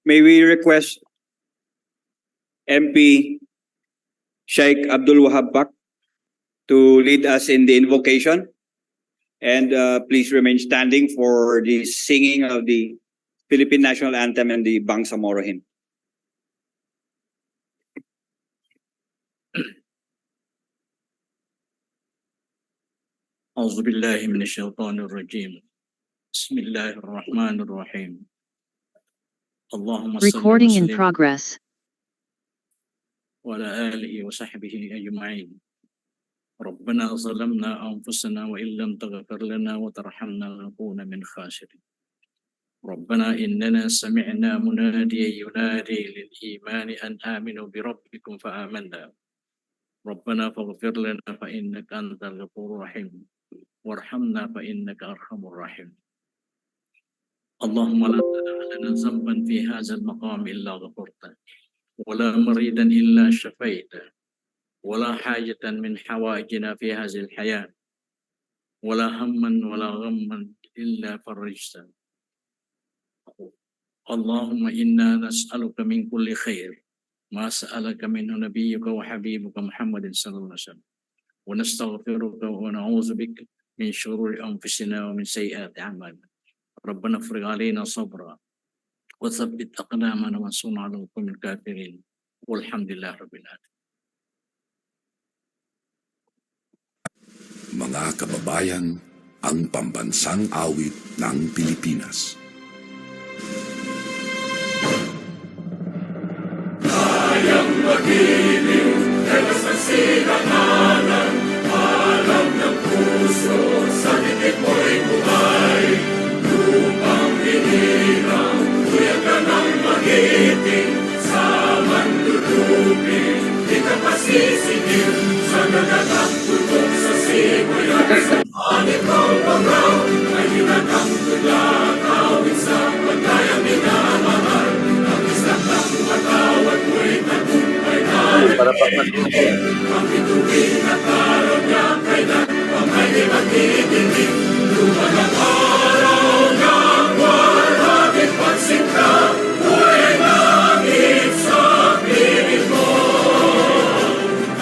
May we request MP Sheikh Abdul Wahab Pak to lead us in the invocation, and please remain standing for the singing of the Philippine National Anthem and the Bangsamoro hymn. أعوذ بالله من الشيطان الرجيم بسم الله الرحمن الرحيم اللهم صل Recording in وسلم progress. وعلى آله وصحبه أجمعين ربنا ظلمنا أنفسنا وإن لم تغفر لنا وترحمنا لنكون من خاسرين ربنا إننا سمعنا مناديا ينادي للإيمان أن آمنوا بربكم فآمنا ربنا فاغفر لنا فإنك أنت الغفور الرحيم وارحمنا فإنك أرحم الراحمين اللهم لا تدع لنا ذنبا في هذا المقام إلا غفرته ولا مريدا إلا شفيته ولا حاجة من حوائجنا في هذه الحياة ولا هما ولا غما إلا فرجته اللهم إنا نسألك من كل خير ما سألك منه نبيك وحبيبك محمد صلى الله عليه وسلم ونستغفرك ونعوذ بك من شرور أنفسنا ومن سيئات أعمالنا ربنا افرغ علينا صبرا وثبت أقدامنا وانصرنا على القوم الكافرين والحمد لله رب العالمين. Mga kababayan, ang pambansang awit ng Pilipinas. Kayang magiliw, dalas ng sinangalan, alam ng puso, sa dikit mo'y buhay. Lupang hinirang, kuya ka ng magiting, sa manlulupin, di ka pasisigil, sa nagatang tutok sa simulan. Anit mong pangaw, ay hinatang tulad, awit sa pagkayang minamahal. Ang isang ng matawad mo'y tagumpay na nagiging. Ang bituin at araw niya kailan, ang ay di magdidinig. Lumang ang araw ng walang pagsinta, buhay langit sa piling mo.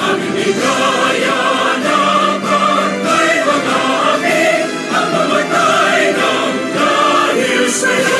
Aming ligaya na pagkay manamit, ang mamatay ng dahil sa'yo.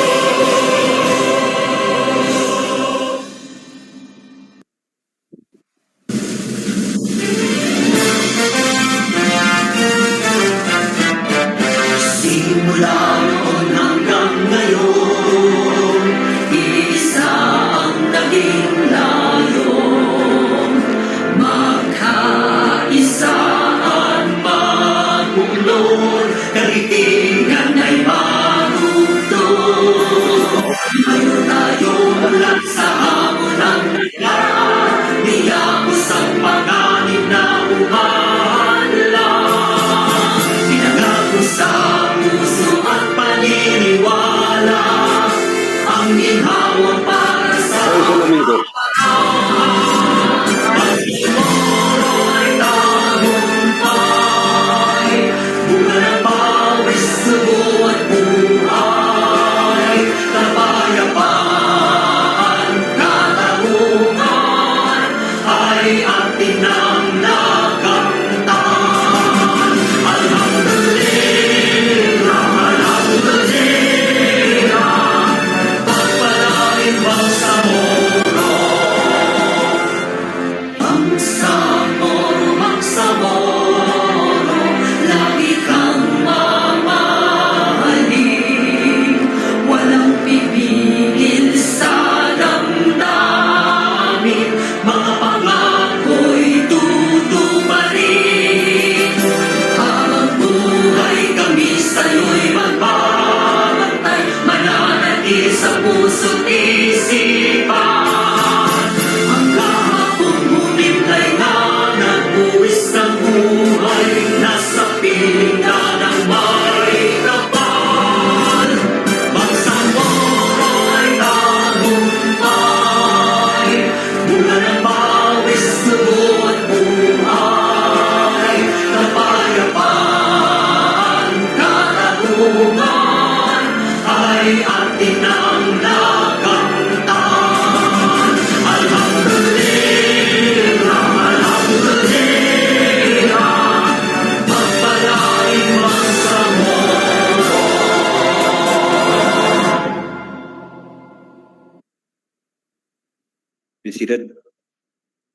Be seated.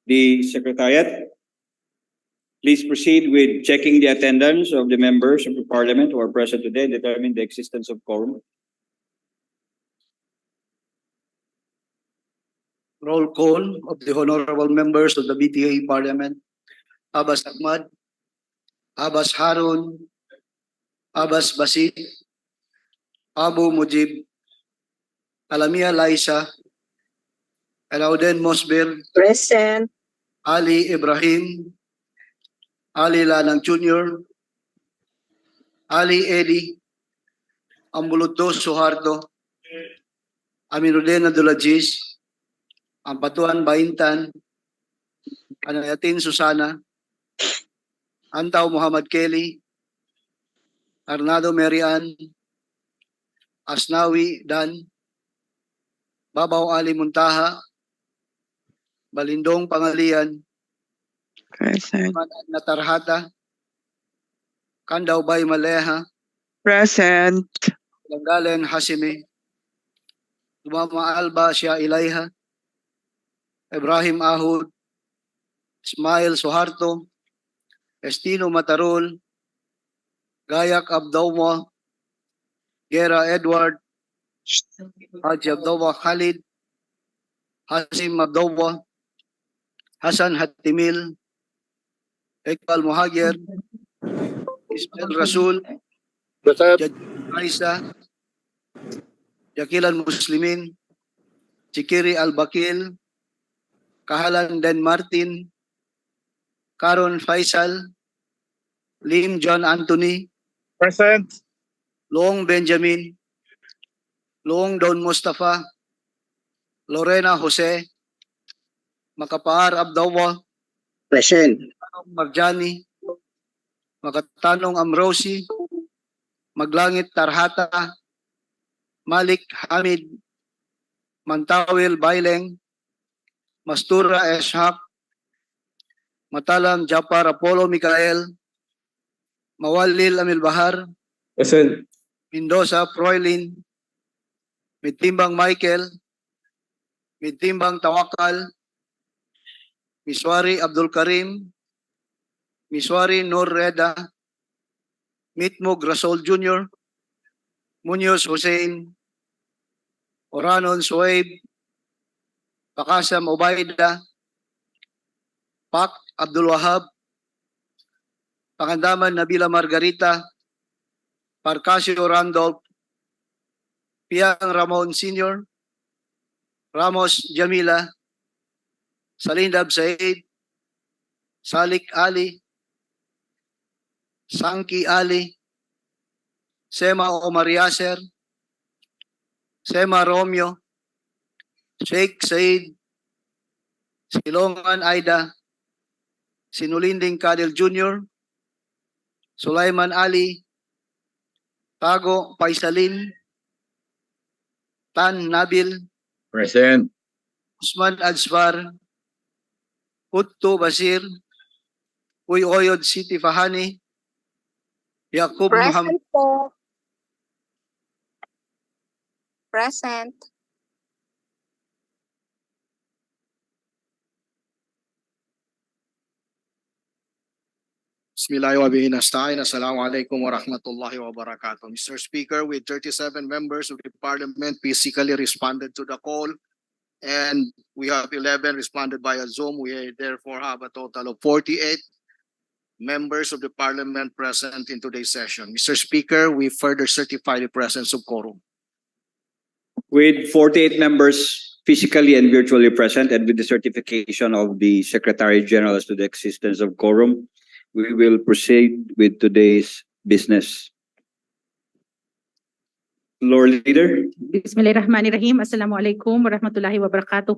The Secretariat, please proceed with checking the attendance of the members of the Parliament who are present today and determine the existence of quorum. Roll call of the honorable members of the BTA Parliament. Abbas Ahmad, Abbas Harun, Abbas Basit, Abu Mujib, Alamia Laisa, Alauden Mosbir, Present. Ali Ibrahim, Ali Lanang Jr., Ali Edi, Ambuluto Suharto, Aminuddin Abdulaziz, Ampatuan Baintan, Anayatin Susana, Antaw Muhammad Kelly, Arnado Marian, Asnawi Dan, Babaw Ali Muntaha, Balindong Pangalian, Present. Natarhata, Kandaw Bay Maleha, Present. Langgalen Hasimi, Lumama Alba Shia Ilayha, Ibrahim Ahud, Ismail Suharto, Estino Matarul, Gayak Abdawma, Gera Edward, Haji Abdawma Khalid, Hasim Abdawma, Hasan Hatimil, Iqbal Muhagir, Ismail Rasul, Jaj Raisa, Yakilan Muslimin, Chikiri Al-Bakil, Kahalan Den Martin, Karon Faisal, Lim John Anthony, Present. Long Benjamin, Long Don Mustafa, Lorena Jose, Makapaar Abdawa, Present. Marjani, Makatanong Amrosi, Maglangit Tarhata, Malik Hamid, Mantawil Baileng, Mastura Eshak, Matalam Japar Apollo Mikael, Mawalil Amil Bahar, Present. Mendoza Froilin, Mitimbang Michael, Mitimbang Tawakal, Miswari Abdul Karim, Miswari Nur Reda, Mitmug Rasol Jr., Munoz Hussein, Oranon Suwaib, Pakasam Obaida, Pak Abdul Wahab, Pakandaman Nabila Margarita, Parcasio Randolph, Piang Ramon Sr., Ramos Jamila, Salindab Said, Salik Ali, Sangki Ali, Sema Omar Yasser, Sema Romeo, Sheikh Said, Silongan Aida, Sinulinding Kadil Jr., Sulaiman Ali, Tago Paisalin, Tan Nabil, Present. Usman Adsfar, Utto Basir, Uy Oyod Siti Fahani, Yakub Muhammad, Present po. Present. Bismillahirrahmanirrahim. Assalamualaikum warahmatullahi wabarakatuh. Mr. Speaker, with 37 members of the Parliament physically responded to the call, and we have 11 responded via Zoom. We therefore have a total of 48 members of the Parliament present in today's session. Mr. Speaker, we further certify the presence of quorum. With 48 members physically and virtually present, and with the certification of the Secretary General as to the existence of quorum, we will proceed with today's business. Floor Leader. Bismillahirrahmanirrahim. Assalamualaikum warahmatullahi wabarakatuh.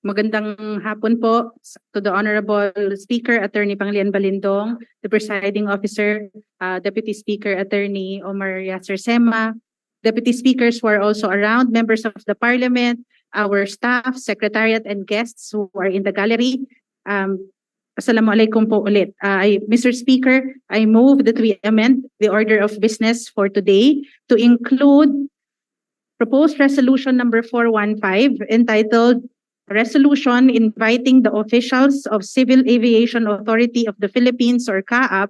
Magandang hapon po to the Honorable Speaker, Attorney Panglian Balindong, the Presiding Officer, Deputy Speaker, Attorney Omar Yasser Sema, Deputy Speakers who are also around, members of the Parliament, our staff, Secretariat, and guests who are in the gallery. Assalamualaikum po ulit. Mr. Speaker, I move that we amend the order of business for today to include proposed resolution number 415 entitled resolution inviting the officials of Civil Aviation Authority of the Philippines or CAAP,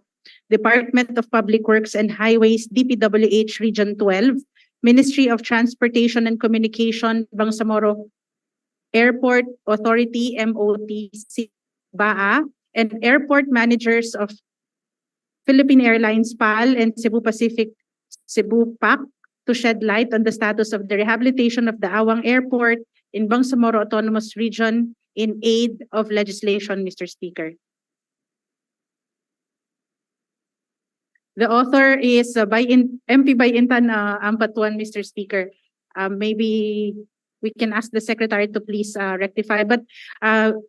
Department of Public Works and Highways, DPWH Region 12, Ministry of Transportation and Communication, Bangsamoro Airport Authority, MOTC, BAA, and airport managers of Philippine Airlines, PAL, and Cebu Pacific, Cebu PAC, to shed light on the status of the rehabilitation of the Awang Airport in Bangsamoro Autonomous Region in aid of legislation, Mr. Speaker. The author is MP Bayintan Ampatuan, Mr. Speaker. Maybe we can ask the secretary to please rectify. But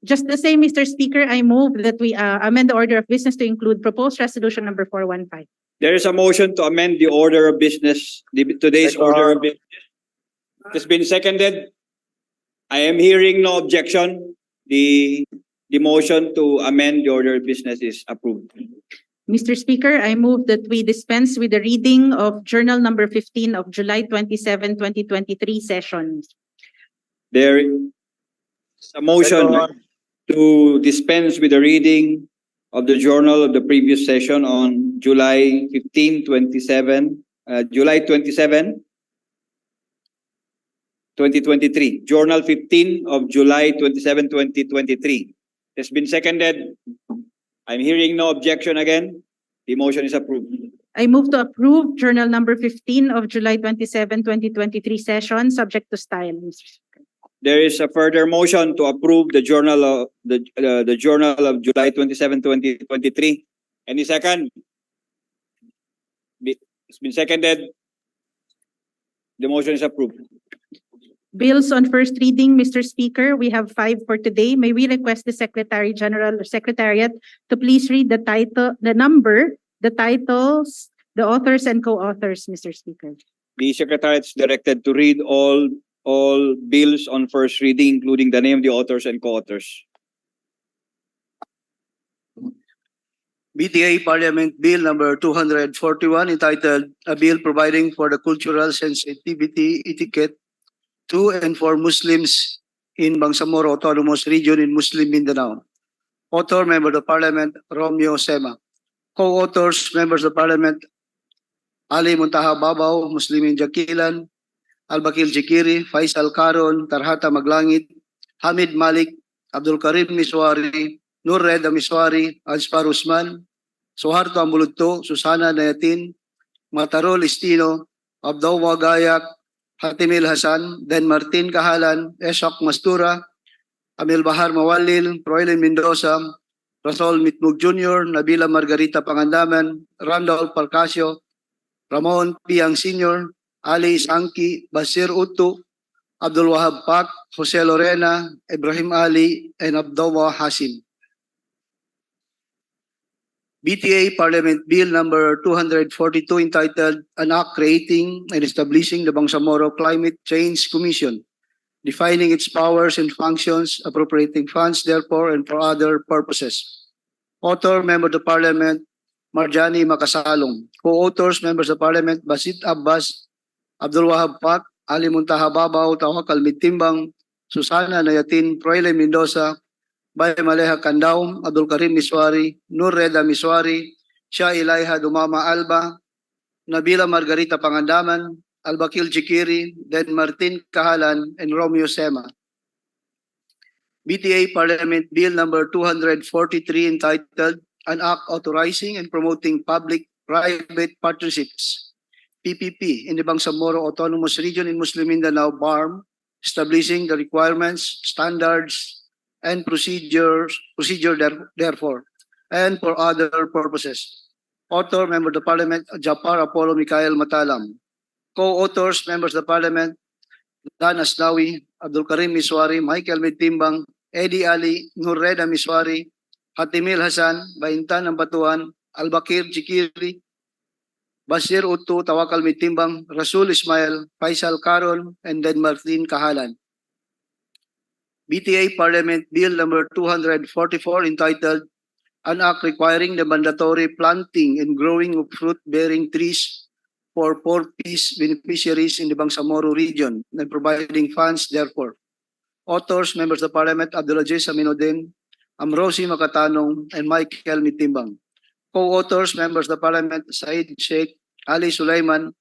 just the same, Mr. Speaker, I move that we amend the order of business to include proposed resolution number 415. There is a motion to amend the order of business, today's order of business. It has been seconded. I am hearing no objection. The motion to amend the order of business is approved. Mr. Speaker, I move that we dispense with the reading of Journal number 15 of July 27, 2023 session. There is a motion to dispense with the reading of the journal of the previous session on July 15, 2023. Journal 15 of July 27, 2023. It has been seconded. I'm hearing no objection again. The motion is approved. I move to approve Journal number 15 of July 27, 2023 session, subject to style, Mr. Speaker. There is a further motion to approve the journal of the journal of July 27, 2023. Any second? It's been seconded. The motion is approved. Bills on first reading, Mr. Speaker. We have 5 for today. May we request the Secretary General or Secretariat to please read the title, the number, the titles, the authors and co-authors, Mr. Speaker. The Secretariat is directed to read all bills on first reading, including the name of the authors and co-authors. BTA Parliament Bill number 241 entitled A Bill Providing for the Cultural Sensitivity Etiquette to and for Muslims in Bangsamoro Autonomous Region in Muslim Mindanao. Author, Member of the Parliament, Romeo Sema. Co-authors, Members of Parliament, Ali Muntaha Babaw, Muslimin Jakilan, Albakil Jikiri, Faisal Karon, Tarhata Maglangit, Hamid Malik, Abdul Karim Miswari, Nur Reda Miswari, Azfar Usman, Suharto Ambuludto, Susana Nayatin, Matarol Istino, Abdawa Gayak, Hatimil Hasan, Den Martin Kahalan, Eshok Mastura, Amil Bahar Mawalil, Proylin Mendoza, Rasol Mitmug Jr., Nabila Margarita Pangandaman, Randolph Parcasio, Ramon Piang Sr., Ali Sangki, Basir Utu, Abdul Wahab Pak, Jose Lorena, Ibrahim Ali, and Abdawa Hasim. BTA Parliament Bill number 242 entitled An Act Creating and Establishing the Bangsamoro Climate Change Commission, defining its powers and functions, appropriating funds therefore and for other purposes. Author, Member of the Parliament, Marjani Makasalong. Co-authors, Members of Parliament, Basit Abbas, Abdul Wahab Pak, Ali Muntaha Babaw, Tawakal Mitimbang, Susana Nayatin, Proyle Mendoza, Bay Maleha Kandaw, Abdul Karim Miswari, Nur Reda Miswari, Shah Ilaiha Dumama Alba, Nabila Margarita Pangandaman, Albakil Jikiri, Den Martin Kahalan, and Romeo Sema. BTA Parliament Bill number 243 entitled An Act Authorizing and Promoting Public-Private Partnerships, PPP, in the Bangsamoro Autonomous Region in Muslim Mindanao, BARM, establishing the requirements, standards, and procedure therefore, and for other purposes. Author, Member of the Parliament, Japar Apollo Mikhail Matalam. Co-authors, Members of the Parliament, Dan Aslawi, Abdul Karim Miswari, Michael Mitimbang, Eddie Ali, Nurreda Miswari, Hatimil Hasan, Baintan Ampatuan, Albakir Jikiri, Basir Utu, Tawakal Mitimbang, Rasul Ismail, Faisal Karon, and Den Martin Kahalan. BTA Parliament Bill number 244 entitled An Act Requiring the Mandatory Planting and Growing of Fruit-Bearing Trees for poor peace beneficiaries in the Bangsamoro region and providing funds therefore. Authors, members of the Parliament, Abdulaziz Aminuddin, Amrosi Makatanong, and Michael Mitimbang. Co-authors, members of the Parliament, Said Sheikh, Ali Sulaiman,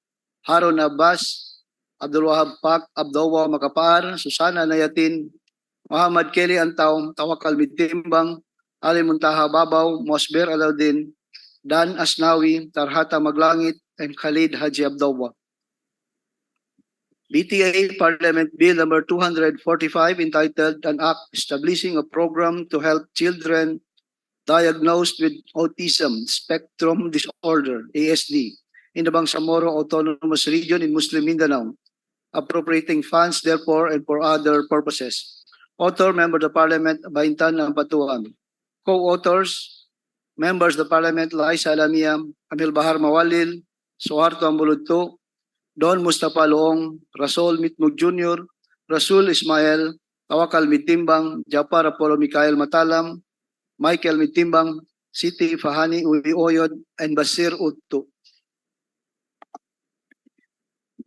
Harun Abbas, Abdul Wahab Pak, Abdawa Makapar, Susana Nayatin, Muhammad Kelly Antaw, Tawakal Mitimbang, Ali Muntaha Babaw, Mosber Alaudin, Dan Asnawi, Tarhata Maglangit, and Khalid Haji Abdawa. BTA Parliament Bill number 245 entitled An Act Establishing a Program to Help Children Diagnosed with Autism Spectrum Disorder, ASD, in the Bangsamoro Autonomous Region in Muslim Mindanao, appropriating funds therefore and for other purposes. Author, Member of the Parliament, Baintan Ampatuan. Co-authors, Members of the Parliament, Laisa Alamia, Amil Bahar Mawalil, Suharto Ambuludto, Don Mustafa Loong, Rasul Mitmug Jr., Rasul Ismail, Tawakal Mitimbang, Japar Apollo Mikael Matalam, Michael Mitimbang, Siti Fahani Uwi Oyod, and Basir Utto.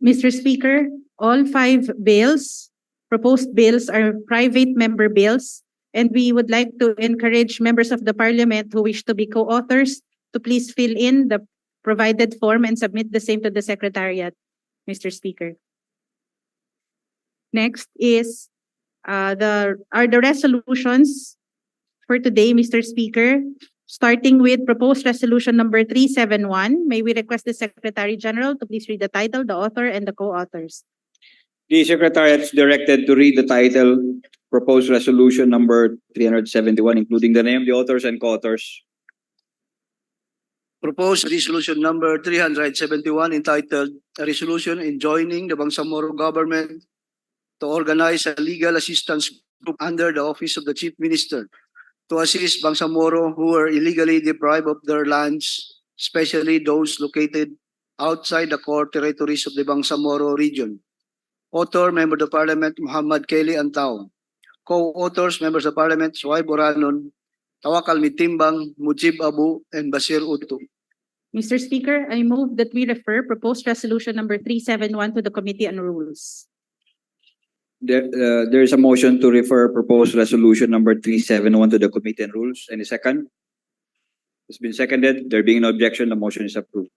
Mr. Speaker, all 5 proposed bills are private member bills, and we would like to encourage members of the Parliament who wish to be co-authors to please fill in the provided form and submit the same to the Secretariat, Mr. Speaker. Next is the resolutions for today, Mr. Speaker, starting with proposed resolution number 371. May we request the Secretary General to please read the title, the author, and the co-authors. The Secretariat is directed to read the title, proposed resolution number 371, including the name, the authors, and co-authors. Proposed resolution number 371 entitled A Resolution Enjoining the Bangsamoro Government to Organize a Legal Assistance Group under the Office of the Chief Minister to assist Bangsamoro who were illegally deprived of their lands, especially those located outside the core territories of the Bangsamoro region. Author, Member of the Parliament, Muhammad Kelly Antaw. Co-authors, Members of Parliament, Suhaib Oranon, Tawakal Mitimbang, Mujib Abu, and Basir Utto. Mr. Speaker, I move that we refer proposed resolution number 371 to the Committee on Rules. There is a motion to refer proposed resolution number 371 to the Committee on Rules. Any second? It's been seconded. There being no objection, the motion is approved.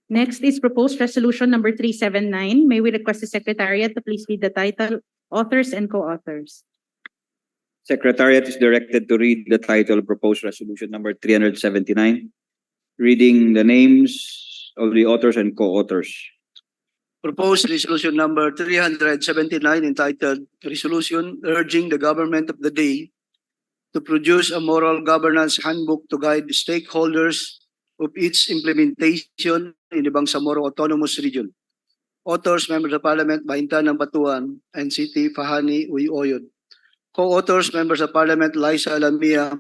Next is proposed resolution number 379. May we request the Secretariat to please read the title, authors, and co-authors. Secretariat is directed to read the title of proposed resolution number 379, reading the names of the authors and co-authors. Proposed resolution number 379 entitled Resolution Urging the Government of the Day to produce a moral governance handbook to guide stakeholders of its implementation in the Bangsamoro Autonomous Region. Authors, Members of Parliament, Baintan Ampatuan, and Siti Fahani Uwi Oyod. Co-authors, Members of Parliament, Laisa Alamia,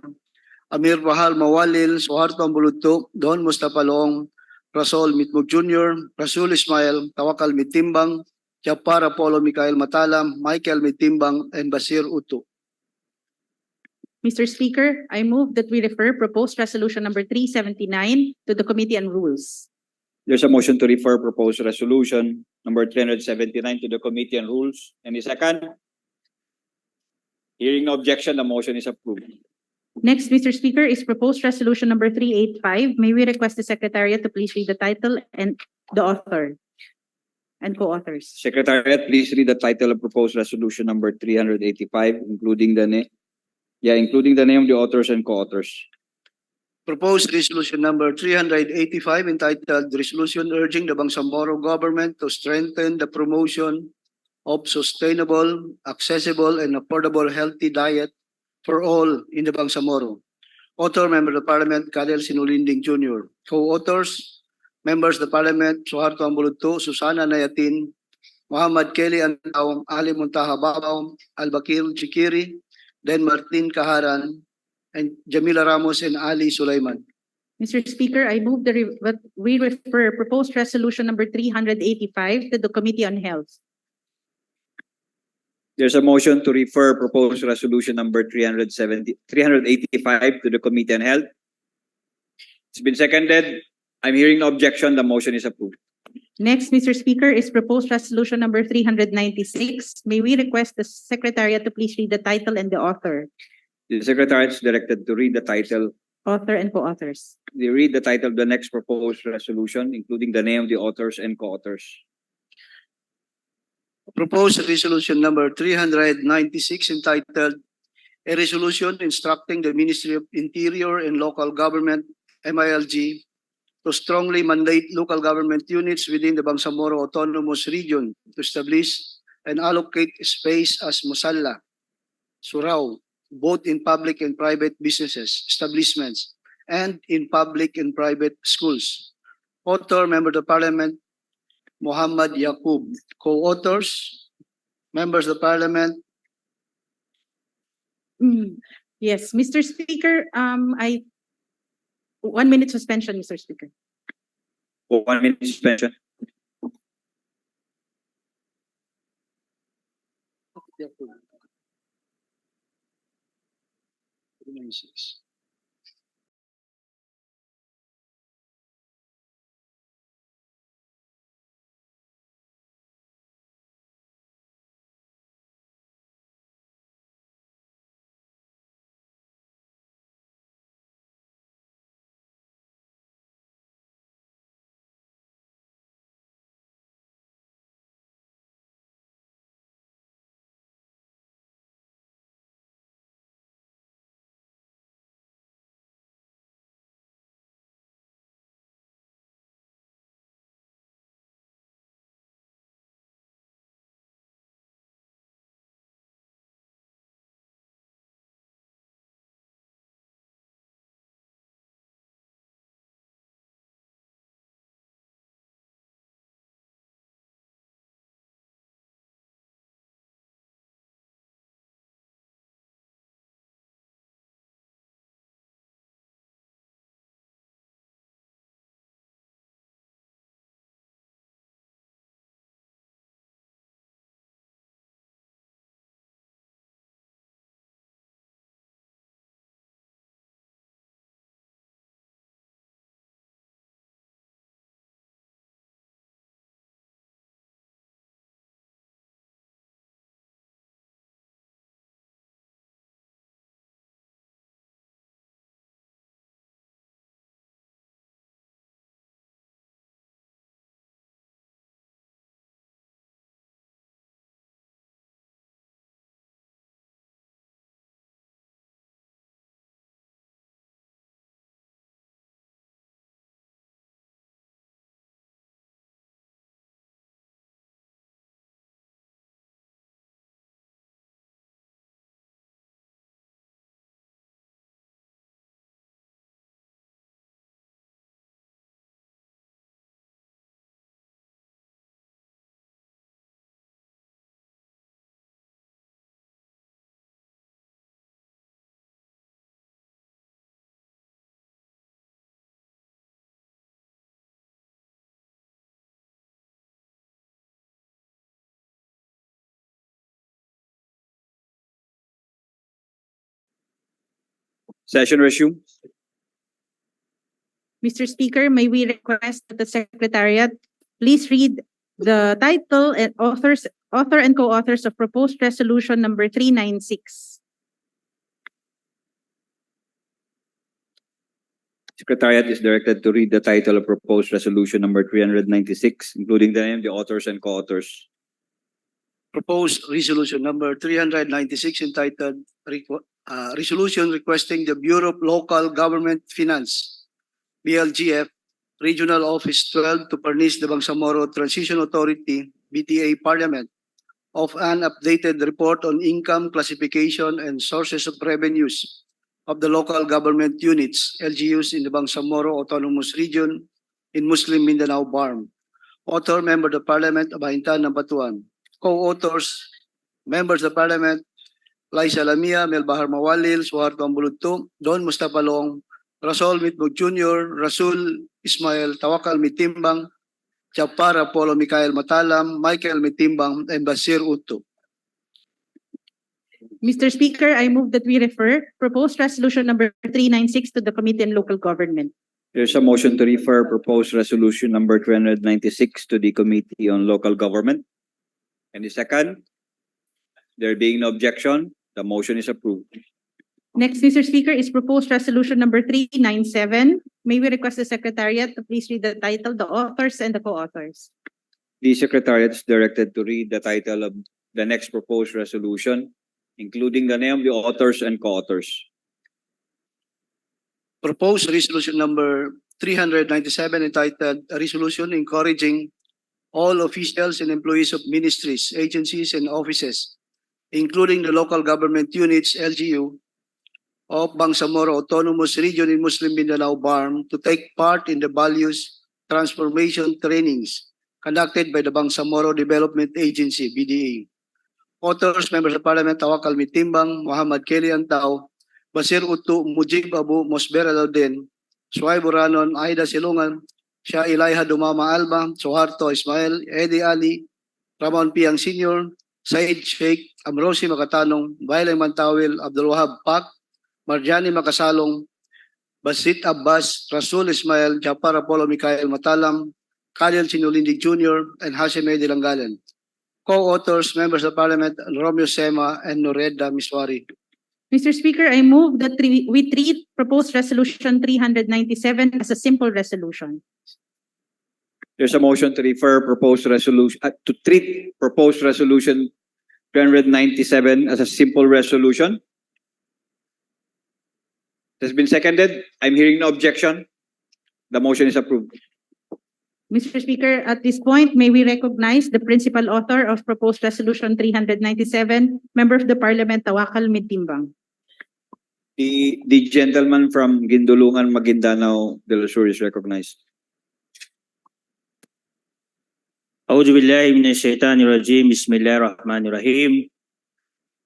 Amir Bahal Mawalil, Suharto Ambuludto, Don Mustafa Loong, Rasul Mitmug Jr., Rasul Ismail, Tawakal Mitimbang, Japar Apollo Mikael Matalam, Michael Mitimbang, and Basir Utto. Mr. Speaker, I move that we refer proposed resolution number 379 to the Committee on Rules. There's a motion to refer proposed resolution number 379 to the Committee on Rules. Any second? Hearing no objection, the motion is approved. Next, Mr. Speaker, is proposed resolution number 385. May we request the Secretariat to please read the title and the author and co-authors. Secretariat, please read the title of proposed resolution number 385, including the name of the authors and co-authors. Proposed resolution number 385 entitled Resolution Urging the Bangsamoro Government to Strengthen the Promotion of Sustainable, Accessible, and Affordable Healthy Diet for All in the Bangsamoro. Author, Member of the Parliament, Kadel Sinulinding Jr. Co-authors, Members of the Parliament, Suharto Ambuludto, Susana Nayatin, Muhammad Kelly Antaw, Ali Muntaha Babaw, Albakir Chikiri, Den Martin Kaharan, and Jamila Ramos and Ali Sulaiman. Mr. Speaker, I move that we refer proposed resolution number 385 to the Committee on Health. There's a motion to refer proposed resolution number 385 to the Committee on Health. It's been seconded. I'm hearing no objection. The motion is approved. Next, Mr. Speaker, is proposed resolution number 396. May we request the Secretariat to please read the title and the author, The Secretariat is directed to read the title. author and co-authors. They read the title of the next proposed resolution, including the name of the authors and co-authors. Proposed resolution number 396 entitled A Resolution Instructing the Ministry of Interior and Local Government, MILG, to strongly mandate local government units within the Bangsamoro Autonomous Region to establish and allocate space as musalla, surau, both in public and private businesses, establishments, and in public and private schools. Author, Member of the Parliament, Muhammad Yaqub. Co-authors, Members of the Parliament, Yes, Mr. Speaker, 1 minute suspension, Mr. Speaker. 1 minute suspension. Session resumed. Mr. Speaker, may we request that the Secretariat please read the title and author and co-authors of proposed resolution number 396. Secretariat is directed to read the title of proposed resolution number 396, including the name of the authors and co-authors. proposed resolution number 396 entitled Resolution Requesting the Bureau of Local Government Finance, BLGF, Regional Office 12 to furnish the Bangsamoro Transition Authority, BTA Parliament, of an updated report on income classification and sources of revenues of the local government units, LGUs in the Bangsamoro Autonomous Region in Muslim Mindanao BARM. Author, Member of the Parliament, Abahintan ng Batuan. Co-authors, Members of the Parliament, Liza Lamia, Melbahar Mawalil, Suharto Ambuludto, Don Mustafa Long, Rasol Mitbog Jr., Rasul Ismail Tawakal Mitimbang, Chapar Apollo Mikael Matalam, Michael Mitimbang, and Basir Utto. Mr. Speaker, I move that we refer proposed resolution number 396 to the Committee on Local Government. There's a motion to refer proposed resolution number 296 to the Committee on Local Government. Any second? There being no objection, the motion is approved. Next, Mr. Speaker, is proposed resolution number 397. May we request the Secretariat to please read the title, the authors, and the co-authors. The Secretariat is directed to read the title of the next proposed resolution, including the name of the authors and co-authors. Proposed resolution number 397 entitled "A Resolution Encouraging All Officials and Employees of Ministries, Agencies, and Offices, including the Local Government Units, LGU, of Bangsamoro Autonomous Region in Muslim Mindanao, BARM, to take part in the Values Transformation Trainings conducted by the Bangsamoro Development Agency, BTA. Authors, Members of Parliament, Tawakal Mitimbang, Muhammad Kelly Antao, Basir Utu, Mujib Abu, Mosber Alaudin, Suhay Buranon, Aida Silungan, Shah Ilaiha Dumama Alba, Soharto Ismail, Eddie Ali, Ramon Piang Sr., Said Sheikh, Amrosi Makatanong, Bailay Mantawil, Abdul Wahab Pak, Marjani Makasalong, Basit Abbas, Rasul Ismail, Japar Apollo Mikael Matalam, Khalil Sinulindig Jr., and Hashim Edi Langgalan. Co-authors, Members of Parliament, Romeo Sema and Noreda Miswari. Mr. Speaker, I move that we treat proposed resolution 397 as a simple resolution. There's a motion to refer proposed resolution to treat proposed resolution 397 as a simple resolution. It has been seconded. I'm hearing no objection. The motion is approved. Mr. Speaker, at this point, may we recognize the principal author of proposed resolution 397, Member of the Parliament, Tawakal Mitimbang. The gentleman from Gindulungan, Maguindanao del Sur is recognized. A'udhu billahi minash shaitanir rajim. Bismillahirrahmanirrahim.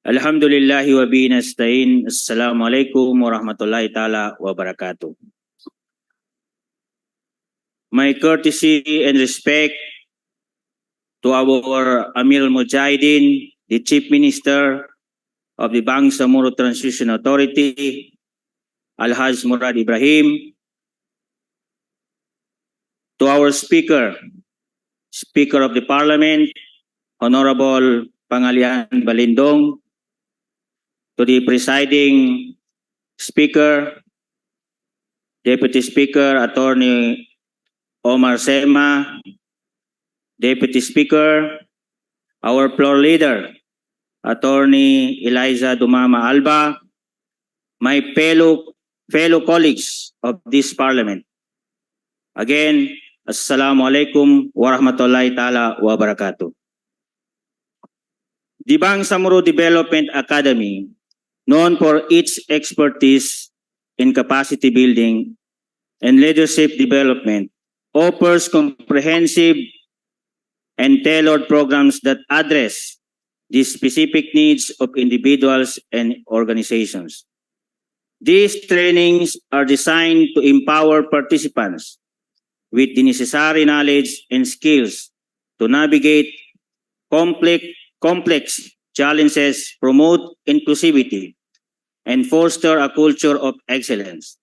Alhamdulillahi wa bihi nasta'in. Assalamualaikum warahmatullahi ta'ala wabarakatuh. My courtesy and respect to our Amir Mujahideen, the Chief Minister of the Bangsamoro Transition Authority, Al-Haj Murad Ibrahim, to our Speaker of the Parliament, Honorable Pangalian Balindong, to the presiding Speaker, Deputy Speaker, Attorney Omar Sema, Deputy Speaker, our floor leader, Attorney Eliza Dumama Alba, my fellow colleagues of this Parliament. Again, Assalamu alaikum warahmatullahi ta'ala wabarakatuh. The Bangsamoro Development Academy, known for its expertise in capacity building and leadership development, offers comprehensive and tailored programs that address the specific needs of individuals and organizations. These trainings are designed to empower participants with the necessary knowledge and skills to navigate complex challenges, promote inclusivity, and foster a culture of excellence.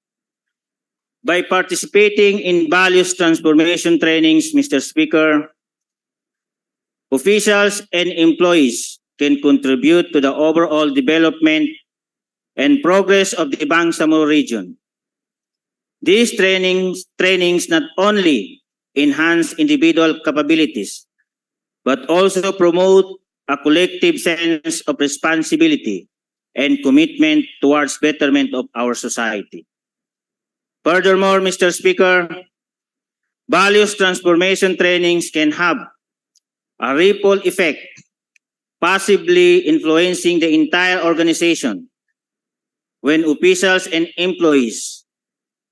By participating in values transformation trainings, Mr. Speaker, officials and employees can contribute to the overall development and progress of the Bangsamoro region. These trainings not only enhance individual capabilities, but also promote a collective sense of responsibility and commitment towards betterment of our society. Furthermore, Mr. Speaker, values transformation trainings can have a ripple effect, possibly influencing the entire organization when officials and employees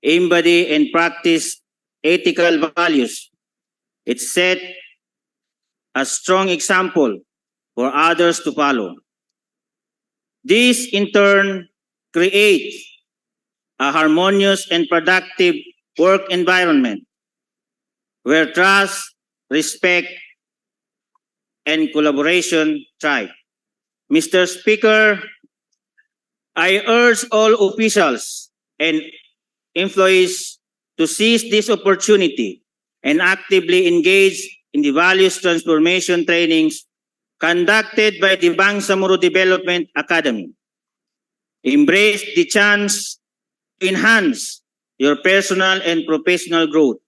embody and practice ethical values. It set a strong example for others to follow. This in turn creates a harmonious and productive work environment where trust, respect, and collaboration thrive. Mr. Speaker, I urge all officials and employees to seize this opportunity and actively engage in the values transformation trainings conducted by the Bangsamoro Development Academy. Embrace the chance to enhance your personal and professional growth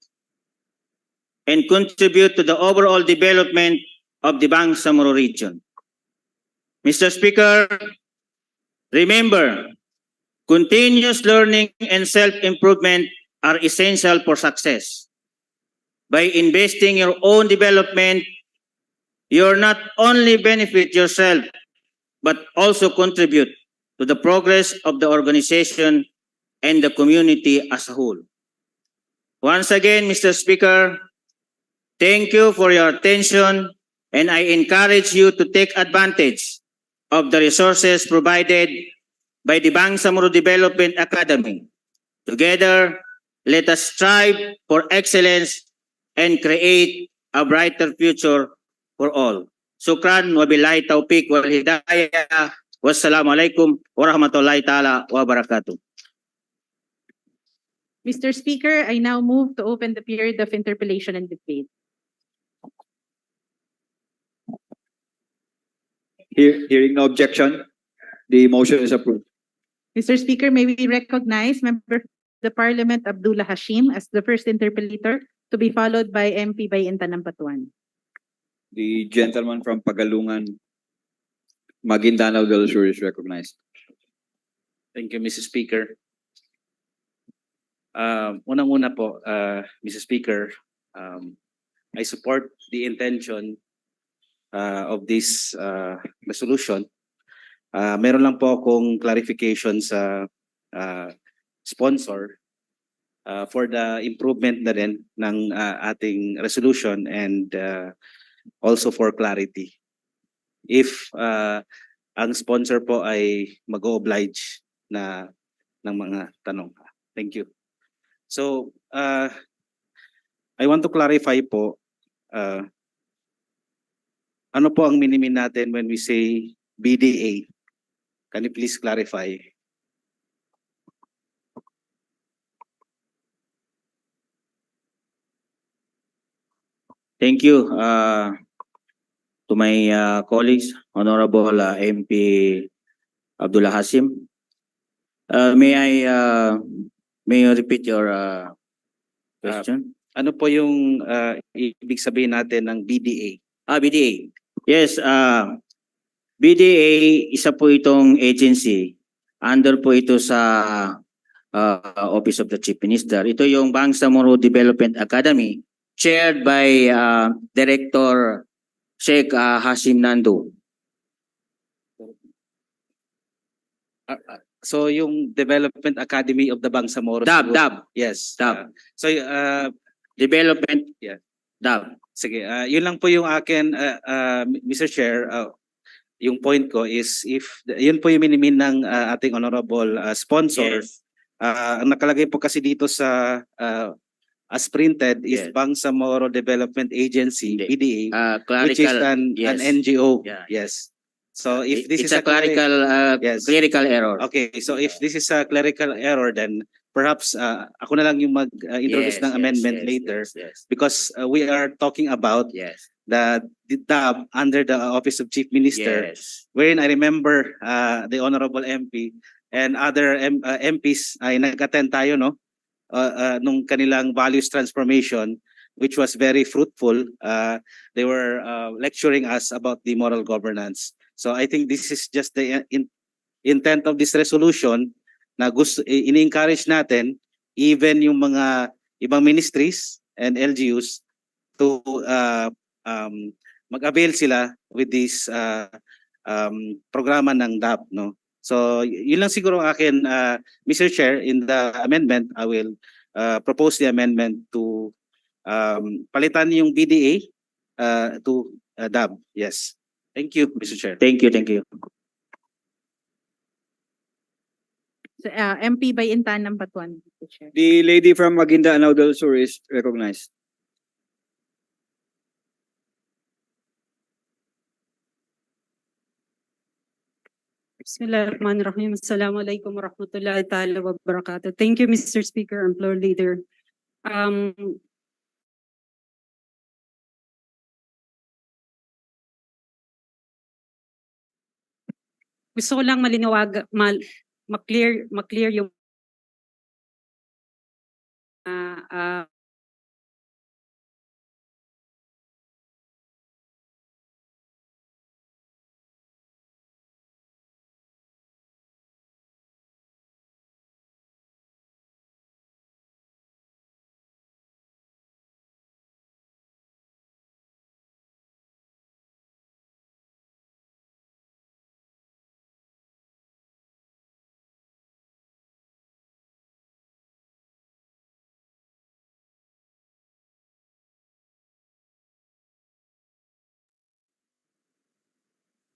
and contribute to the overall development of the Bangsamoro region. Mr. Speaker, remember, continuous learning and self-improvement are essential for success. By investing in your own development, you'll not only benefit yourself, but also contribute to the progress of the organization and the community as a whole. Once again, Mr. Speaker, thank you for your attention, and I encourage you to take advantage of the resources provided by the Bangsamoro Development Academy. Together, let us strive for excellence and create a brighter future for all. Shukran, wabillahi taufiq wal hidayah. Wassalamualaikum warahmatullahi ta'ala wabarakatuh. Mr. Speaker, I now move to open the period of interpellation and debate. Hearing no objection, the motion is approved. Mr. Speaker, may we recognize Member of the Parliament Abdullah Hashim as the first interpellator, to be followed by MP by Patuan. The gentleman from Pagalungan, Maguindanao del Sur is recognized. Thank you, Mr. Speaker. Unang-una po, Mr. Speaker, I support the intention of this resolution. Meron lang po akong clarification sa sponsor for the improvement na rin ng ating resolution and also for clarity. If ang sponsor po ay mag-oblige na ng mga tanong. Thank you. So, I want to clarify po, ano po ang minimin natin when we say BDA? Can you please clarify? Thank you to my colleagues, Honorable MP Abdullah Hashim. May you repeat your question? Ano po yung ibig sabihin natin ng BDA? BDA. Yes, BDA, isa po itong agency. Under po ito sa Office of the Chief Minister. Ito yung Bangsamoro Development Academy, chaired by Director Sheikh Hashim Nando. So yung Development Academy of the Bangsamoro. DAB. Yes. DAB. So Development. Yeah. DAB. Sige, yun lang po yung akin, Mr. Chair. Yung point ko is yun po yung minimin ng ating honorable sponsor. Yes. Ang nakalagay po kasi dito sa as printed is Yes. Bangsamoro Development Agency, BDA, which is an yes. NGO. Yeah. Yes. So if this It's is a clerical yes. clerical error. Okay, so if this is a clerical error, then perhaps ako na lang yung mag-introduce ng amendment later, Yes. because we are talking about Yes. the DAB under the Office of Chief Minister, Yes. wherein I remember the Honorable MP and other MPs ay nag-attend tayo, no? Nung kanilang values transformation, which was very fruitful. They were lecturing us about the moral governance. So I think this is just the intent of this resolution na gusto ini-encourage natin even yung mga ibang ministries and LGUs to mag-avail sila with this programa ng DAP, no? So yun lang siguro ang akin, Mr. Chair. In the amendment, I will propose the amendment to palitan yung BDA to DAB. Yes. Thank you, Mr. Chair. Thank you. Thank you. So, MP by Patuan, Mr. Chair. The lady from Maguindanao del Sur is recognized. Bismillahirrahmanirrahim. Assalamualaikum warahmatullahi ta'ala wabarakatuh. Thank you, Mr. Speaker and Floor Leader. Um, gusto ko lang ma-clear yung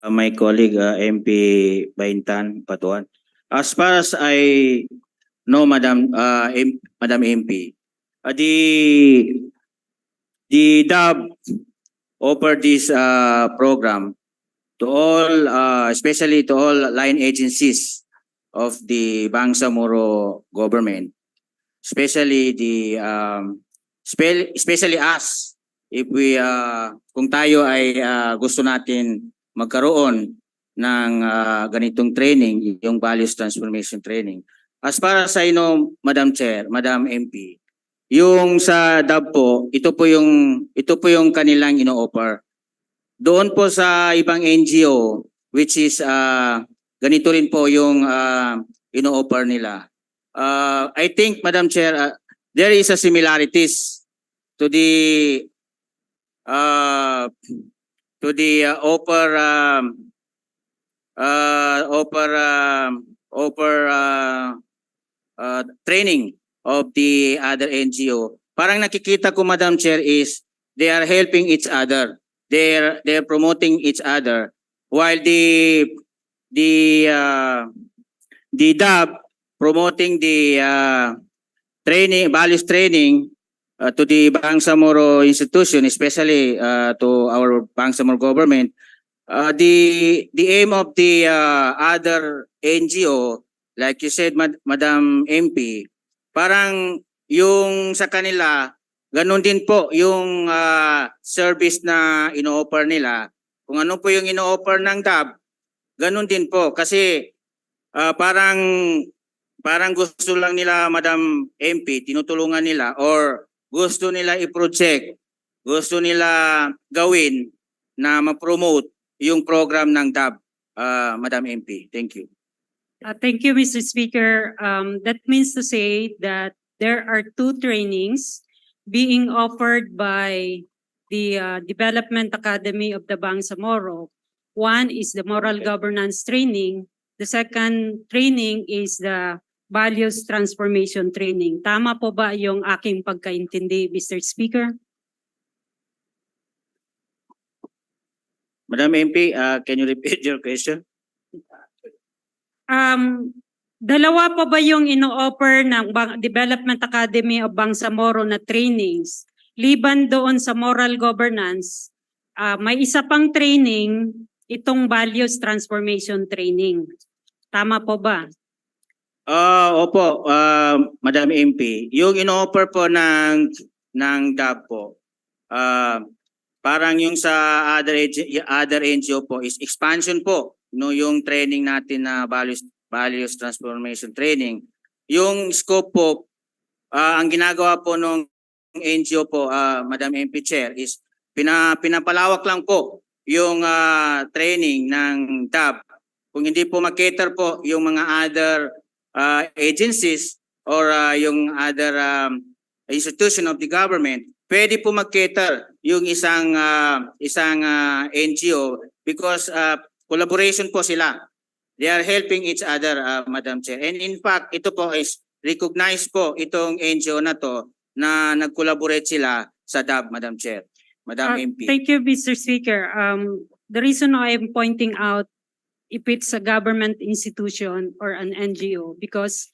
My colleague MP Baintan Patuan. As far as I know, Madam MP, the DAB offered this program to all, especially to all line agencies of the Bangsamoro government, especially especially us, if we kung tayo ay gusto natin magkaroon ng ganitong training, yung values transformation training. As far as I know, Madam Chair, Madam MP, yung sa DAB po, ito po yung kanilang ino-offer. Doon po sa ibang NGO, which is ganito rin po yung ino-offer nila. I think, Madam Chair, there is a similarities to the training of the other NGO. Parang nakikita ko, Madam Chair, is they are helping each other. They're promoting each other, while the DAB promoting the values training to the Bangsamoro institution, especially to our Bangsamoro government. The aim of the other NGO, like you said, Madam MP, parang yung sa kanila, ganun din po yung service na ino-offer nila. Kung ano po yung ino-offer ng DAB, ganun din po. Kasi parang gusto lang nila, Madam MP, tinutulungan nila or gusto nila i-project, gusto nila gawin na ma-promote yung program ng DAB, Madam MP. Thank you. Thank you, Mr. Speaker. That means to say that there are two trainings being offered by the Development Academy of the Bangsamoro. One is the Moral Governance Training. The second training is the Values Transformation Training. Tama po ba yung aking pagkaintindi, Mr. Speaker? Madam MP, can you repeat your question? Dalawa pa ba yung ino-offer ng Development Academy of Bangsamoro na trainings? Liban doon sa moral governance, may isa pang training, itong values transformation training. Tama po ba? Opo, Madam MP. Yung ino-offer po ng DAB po, parang yung sa other NGO po is expansion po, no, yung training natin na values transformation training. Yung scope po, ang ginagawa po ng NGO po, Madam MP Chair, is pinapalawak lang po yung training ng DAB. Kung hindi po mag-cater po yung mga other agencies or yung other institution of the government, pwede po mag-cater yung isang NGO because collaboration po sila. They are helping each other, Madam Chair. And in fact, ito po is recognized po itong NGO na to na nag-collaborate sila sa DAB, Madam Chair. Madam MP. Thank you, Mr. Speaker. The reason I am pointing out if it's a government institution or an NGO because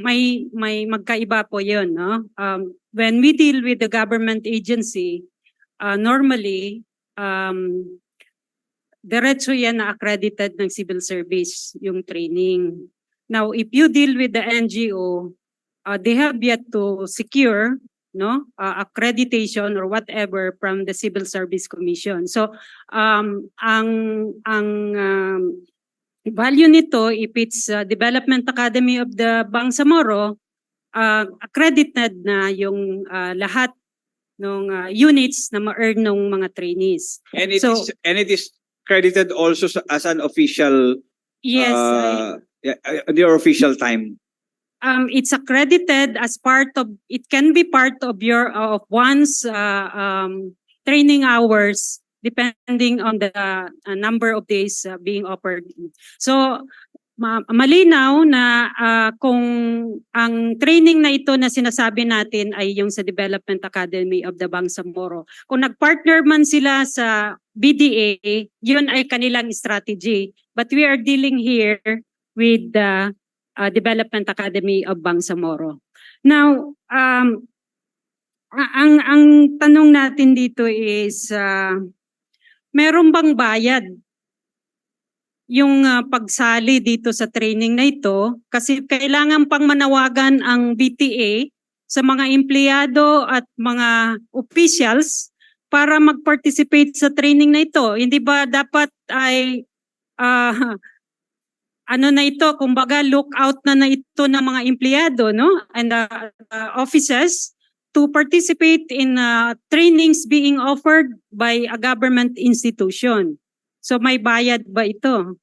may magkaiba po yun. No? When we deal with the government agency, normally, diretso yan na accredited ng civil service yung training. Now, if you deal with the NGO, they have yet to secure accreditation or whatever from the Civil Service Commission. So ang value nito, if it's Development Academy of the Bangsamoro, accredited na yung lahat ng units na ma-earn ng mga trainees. And it So- is credited also as an official Yes, their official time. it's accredited as part of, it can be part of your of one's training hours depending on the number of days being offered. So malinaw na kung ang training na ito na sinasabi natin ay yung sa Development Academy of the Bangsamoro. Kung nagpartner man sila sa BDA, yun ay kanilang strategy. But we are dealing here with the Development Academy of Bangsamoro. Now, ang tanong natin dito is, meron bang bayad yung pagsali dito sa training na ito? Kasi kailangan pang manawagan ang BTA sa mga empleyado at mga officials para mag-participate sa training na ito. Hindi ba dapat ay ano na ito, kumbaga lookout na ito ng mga empleyado, no? And officers to participate in trainings being offered by a government institution. So may bayad ba ito?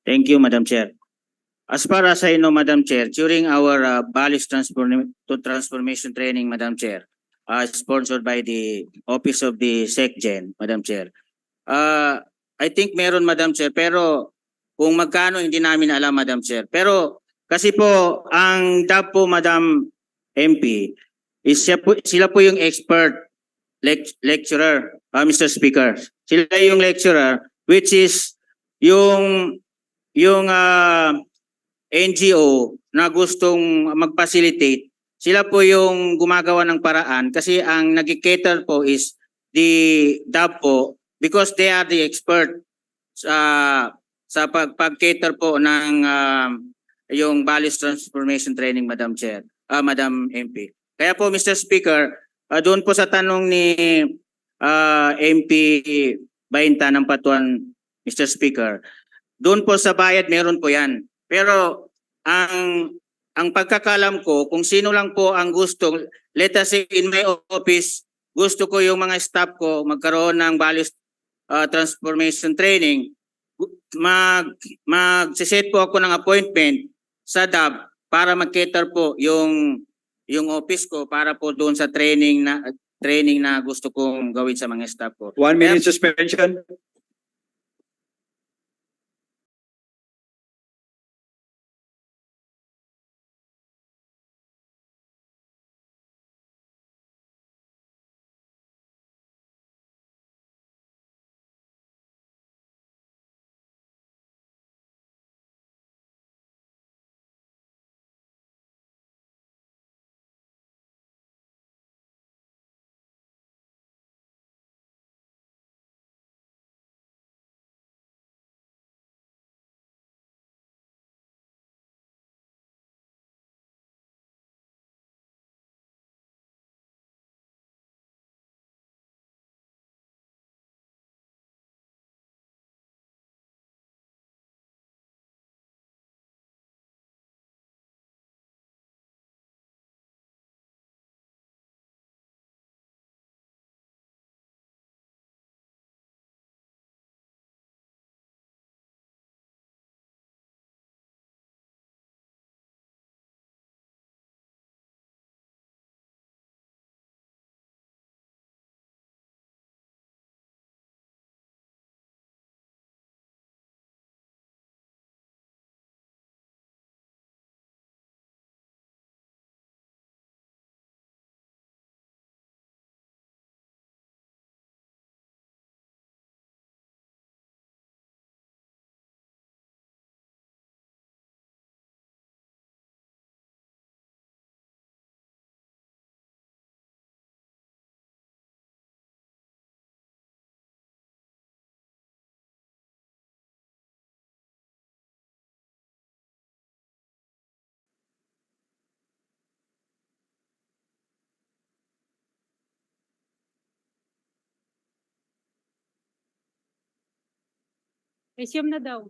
Thank you, Madam Chair. As far as I know, Madam Chair, during our values transformation training, Madam Chair, sponsored by the Office of the SecGen, Madam Chair, I think meron, Madam Chair, pero kung magkano hindi namin alam, Madam Chair. Pero kasi po, ang DAP po, Madam MP, is sila po yung expert lecturer, Mr. Speaker. Sila yung lecturer, which is yung NGO na gustong mag-facilitate, sila po yung gumagawa ng paraan kasi ang nag-cater po is the DAP po because they are the expert sa pag-cater po ng yung values transformation training, Madam Chair, Madam MP. Kaya po, Mr. Speaker, doon po sa tanong ni MP Bainta ng Patuan, Mr. Speaker, doon po sa bayad meron po yan. Pero ang pagkakalam ko, kung sino lang po ang gusto, let us say in my office, gusto ko yung mga staff ko magkaroon ng values transformation training, mag-set po ako ng appointment sa DAB para mag-cater po yung office ko para po doon sa training na gusto kong gawin sa mga staff ko. 1 minute suspension. Resume na daw.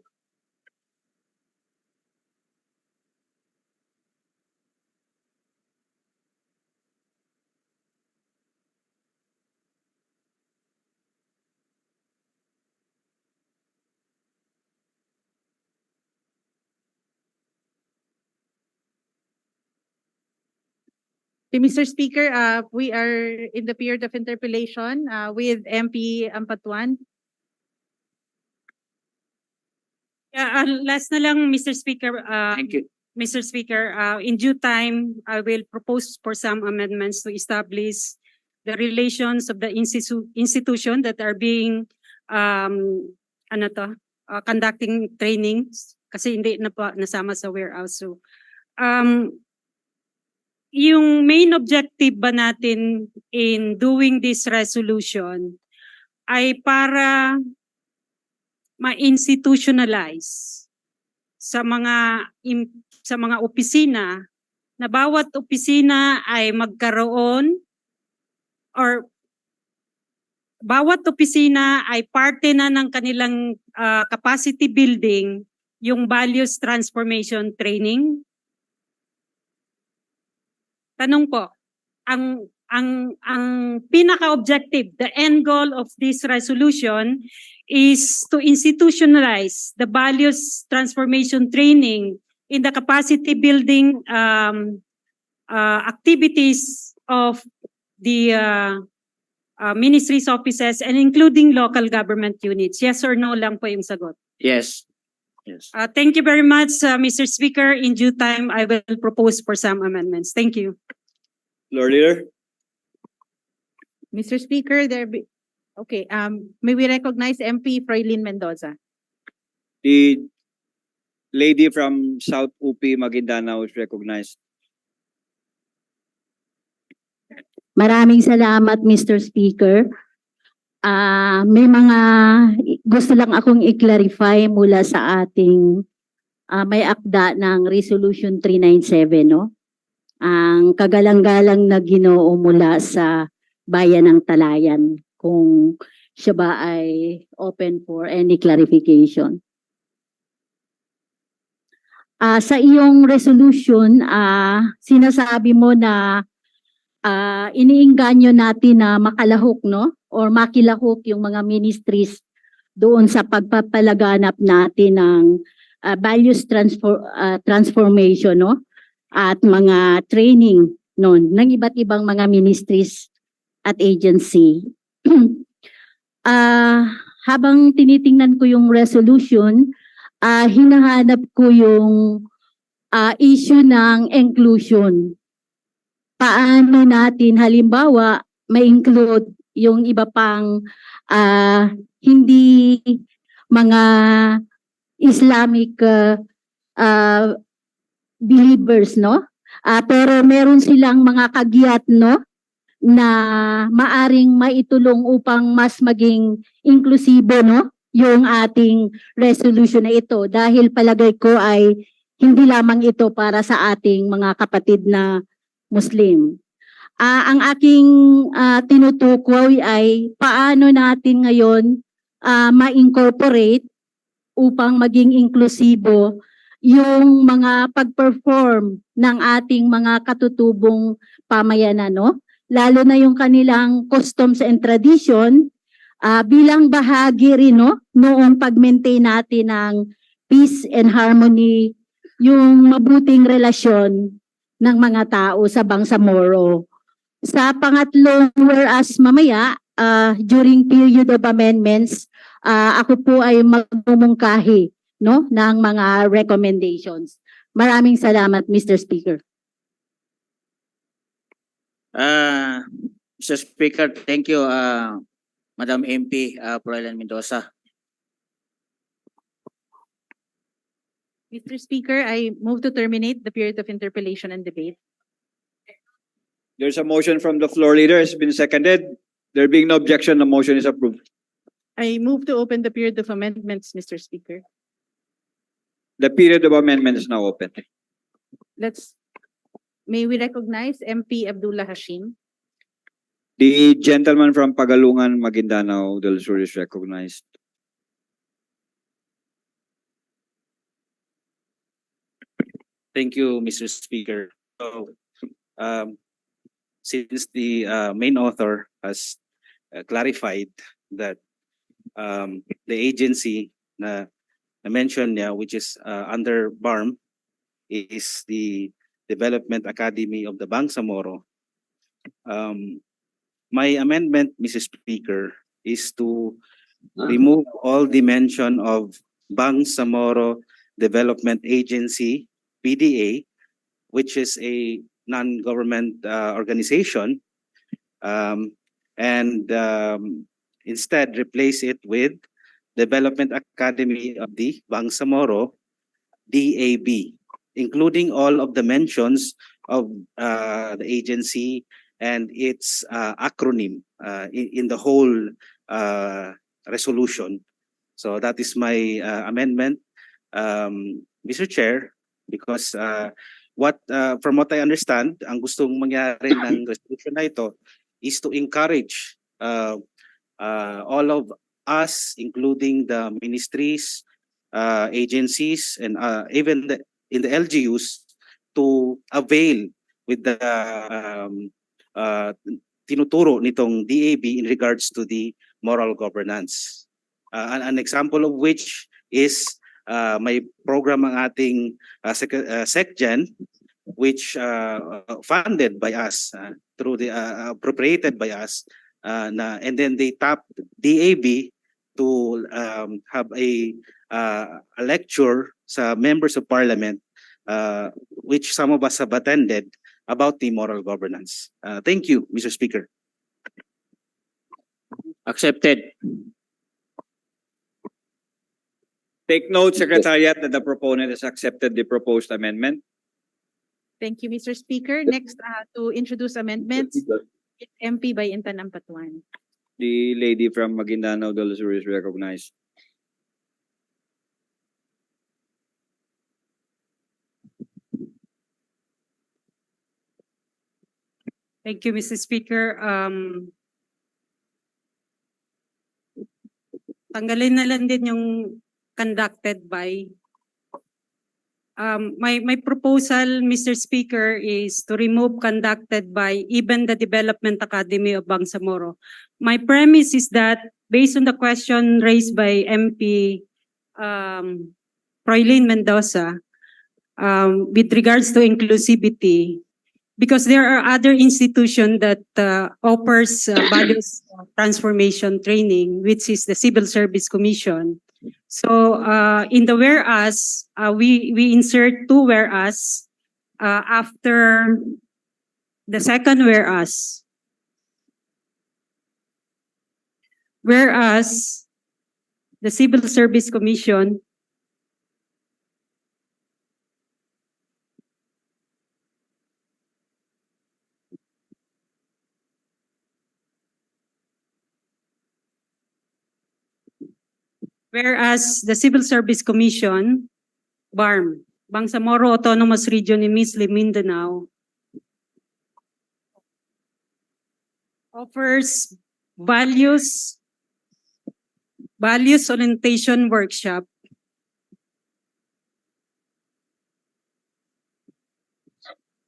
Mr. Speaker, we are in the period of interpellation with MP Ampatuan. Last na lang, Mr. Speaker. Thank you. Mr. Speaker, in due time, I will propose for some amendments to establish the relations of the institution that are being conducting trainings kasi hindi na pa nasama sa warehouse. So, yung main objective ba natin in doing this resolution ay para ma-institutionalize sa mga opisina na bawat opisina ay magkaroon or bawat opisina ay parte na ng kanilang capacity building yung values transformation training. Tanong po, ang pinaka-objective, the end goal of this resolution is to institutionalize the values transformation training in the capacity building activities of the ministries offices and including local government units. Yes or no lang po yung sagot. Yes. Yes. Thank you very much, Mr. Speaker. In due time, I will propose for some amendments. Thank you. Floor Leader. Mr. Speaker, may we recognize MP Froilin Mendoza? The lady from South UP Maguindanao is recognized. Maraming salamat, Mr. Speaker. May mga gusto lang akong i-clarify mula sa ating may akda ng Resolution 397, no? Ang kagalang-galang na Ginoo mula sa bayan ng Talayan, kung siya ba ay open for any clarification. Sa iyong resolution, sinasabi mo na iniingganyo natin na makalahok, no? Or makilahok yung mga ministries doon sa pagpapalaganap natin ng values transformation, no? At mga training noon ng iba't ibang mga ministries at agency. Habang tinitingnan ko yung resolution, hinahanap ko yung issue ng inclusion. Paano natin halimbawa ma-include yung iba pang hindi mga Islamic believers, no? Pero meron silang mga kagiat, no, na maaring maitulong upang mas maging inklusibo, no, yung ating resolution na ito, dahil palagay ko ay hindi lamang ito para sa ating mga kapatid na Muslim. Ang aking tinutukoy ay paano natin ngayon ma-incorporate upang maging inklusibo yung mga pag-perform ng ating mga katutubong pamayanan, no? Lalo na yung kanilang customs and tradition bilang bahagi rin, no, noong pag-maintain natin ng peace and harmony, yung mabuting relasyon ng mga tao sa Bangsamoro. Sa pangatlong whereas mamaya, during period of amendments, ako po ay magmumungkahi, no, ng mga recommendations. Maraming salamat, Mr. Speaker. Mr. Speaker, thank you, Madam MP Froilin Mendoza. Mr. Speaker, I move to terminate the period of interpellation and debate. There's a motion from the floor leader. It's been seconded. There being no objection, the motion is approved. I move to open the period of amendments, Mr. Speaker. The period of amendment is now open. May we recognize MP Abdullah Hashim? The gentleman from Pagalungan, Maguindanao del Sur is recognized. Thank you, Mr. Speaker. So, since the main author has clarified that the agency na mentioned niya, which is under BARM, is the Development Academy of the Bangsamoro. My amendment, Mr. Speaker, is to remove all the mention of Bangsamoro Development Agency, BDA, which is a non-government organization, and instead replace it with Development Academy of the Bangsamoro, DAB, including all of the mentions of the agency and its acronym in the whole resolution. So that is my amendment, Mr. Chair, because from what I understand, ang gustong mangyari ng resolution na ito is to encourage all of us, including the ministries, agencies, and even in the LGUs, to avail with the tinuturo nitong DAB in regards to the moral governance. An example of which is may program ang ating SecGen, which funded by us through the appropriated by us, and then they tap DAB to have a lecture sa members of parliament, which some of us have attended, about the moral governance. Thank you, Mr. Speaker. Accepted. Take note, Secretariat, that the proponent has accepted the proposed amendment. Thank you, Mr. Speaker. Next, to introduce amendments, MP by Intan Ampatuan. The lady from Maguindanao del Sur is recognized. Thank you, Mr. Speaker. Tanggalin na lang din yung conducted by. My proposal, Mr. Speaker, is to remove conducted by even the Development Academy of Bangsamoro. My premise is that based on the question raised by MP Froilin Mendoza with regards to inclusivity, because there are other institutions that offers values transformation training, which is the Civil Service Commission. So in the whereas, we insert two whereas after the second whereas. Whereas the Civil Service Commission BARM, Bangsamoro Autonomous Region in Misli, Mindanao, offers values orientation workshop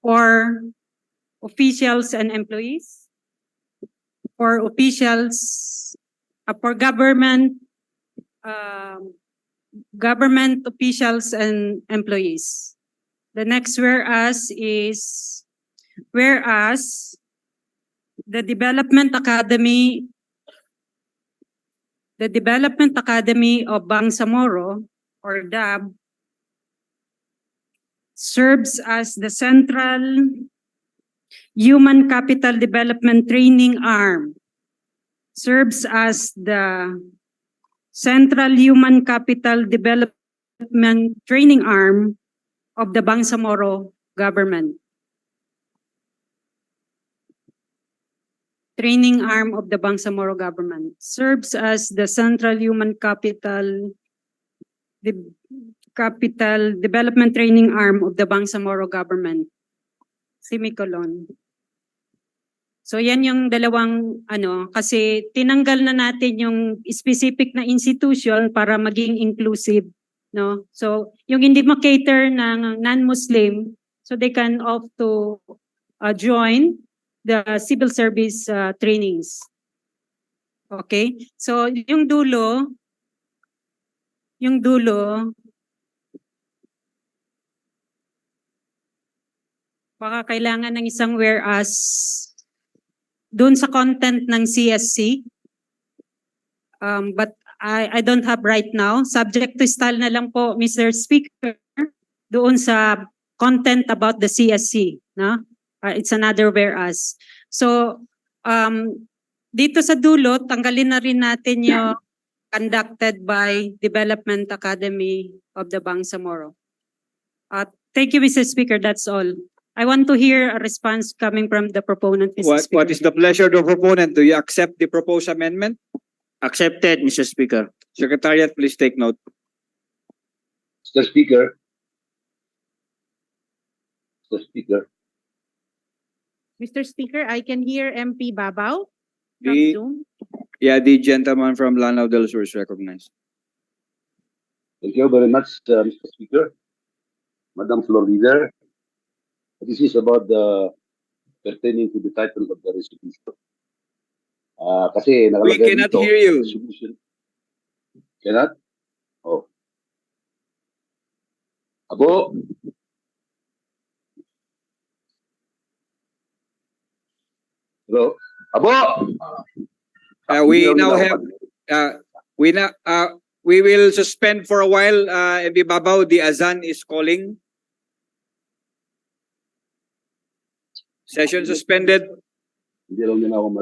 for officials and employees, for government officials and employees. The next whereas is whereas the Development Academy of Bangsamoro, or DAB, serves as the central human capital development training arm, serves as the central human capital development training arm of the Bangsamoro government. Training arm of the Bangsamoro government, serves as the central human capital development training arm of the Bangsamoro government. Semicolon. So yan yung dalawang kasi tinanggal na natin yung specific na institution para maging inclusive no? So yung hindi makater ng non-Muslim, so they can opt to join the civil service trainings. Okay? So yung dulo, baka kailangan ng isang whereas doon sa content ng CSC. But I don't have right now. Subject to style na lang po, Mr. Speaker, doon sa content about the CSC. No? It's another whereas. So, dito sa dulo, tanggalin na rin natin yung conducted by Development Academy of the Bangsamoro. Thank you, Mr. Speaker. That's all. I want to hear a response coming from the proponent, Mr. Speaker. What is the pleasure of the proponent? Do you accept the proposed amendment? Accepted, Mr. Speaker. Secretariat, please take note. Mr. Speaker. Mr. Speaker. Mr. Speaker, I can hear MP Babaw from The, Zoom. the gentleman from Lanao del Sur is recognized. Thank you very much, Mr. Speaker. Madam Floor Leader. This is about the pertaining to the title of the resolution. Kasi We nakalagay cannot dito, hear you. resolution. Cannot? Oh. Abo. Hello? Abo! We now have we will suspend for a while. MP Babaw, the azan is calling. Session suspended. Hindi lang nila ako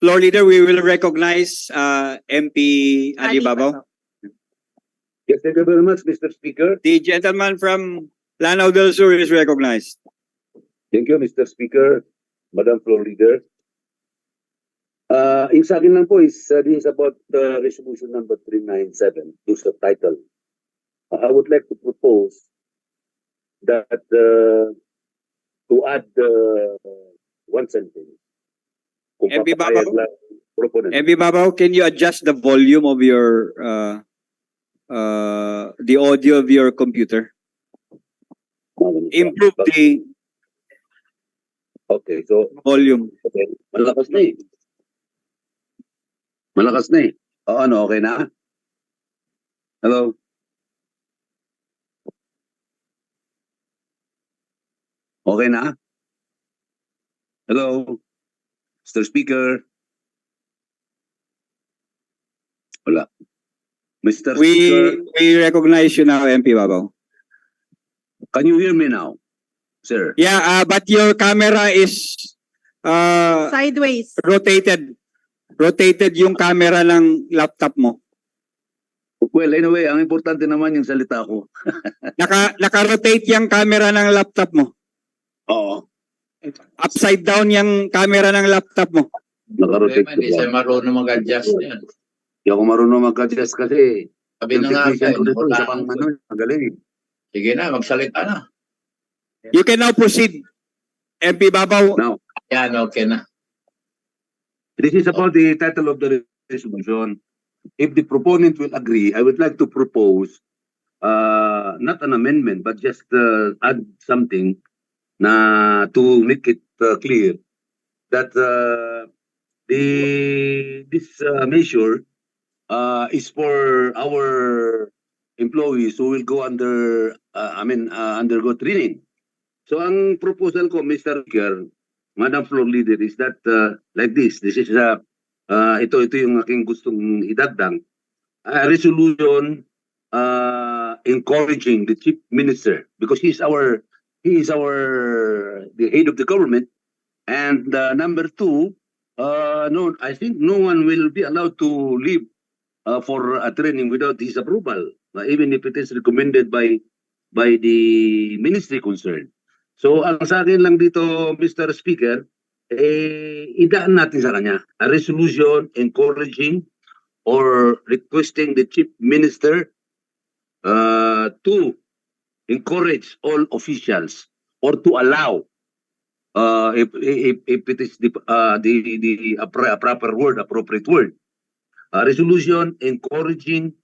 Floor Leader, we will recognize MP Ali Babaw. Yes, thank you very much, Mr. Speaker. The gentleman from Lanao del Sur is recognized. Thank you, Mr. Speaker, Madam Floor Leader. Yung sa akin lang po is this is about resolution number 397, use of title. I would like to propose that to add one sentence. Kung MP papayag Babaw? lang proponent. MP Babaw, can you adjust the volume of your the audio of your computer? Improve the Okay, so volume. okay. Malakas na eh. Malakas na eh. O ano, okay na? Hello? Okay na? Hello? Mr. Speaker? Wala. Mr. Speaker, We recognize you now, MP Babaw. can you hear me now, sir? Yeah, but your camera is Sideways. rotated. Rotated yung camera ng laptop mo. Well, anyway, ang importante naman yung salita ko. Naka-rotate yung camera ng laptop mo. Oo. Upside down yung camera ng laptop mo. Nakarotate ko Hindi siya ba? marunong mag-adjust yan. Hindi ako marunong mag-adjust kasi Sabi yung na nga technician ko kayo, dito, isa pang ano, magaling. Sige na, magsalita na. You can now proceed, MP Babaw. Now, Yan, okay na. this is about the title of the resolution. If the proponent will agree, I would like to propose not an amendment, but just add something na to make it clear that this measure is for our employees who will go undergo training. So ang proposal ko, Mr. Speaker, Madam Floor Leader, is that like this. This is ito yung aking gustong idagdag. A resolution encouraging the Chief Minister because he is the head of the government. And number two, no, I think no one will be allowed to leave for a training without his approval, even if it is recommended by the ministry concerned. So ang sa akin lang dito, Mr. Speaker, idaan natin sa kanya a resolution encouraging or requesting the Chief Minister to encourage all officials or to allow if it is the proper word, appropriate word, a resolution encouraging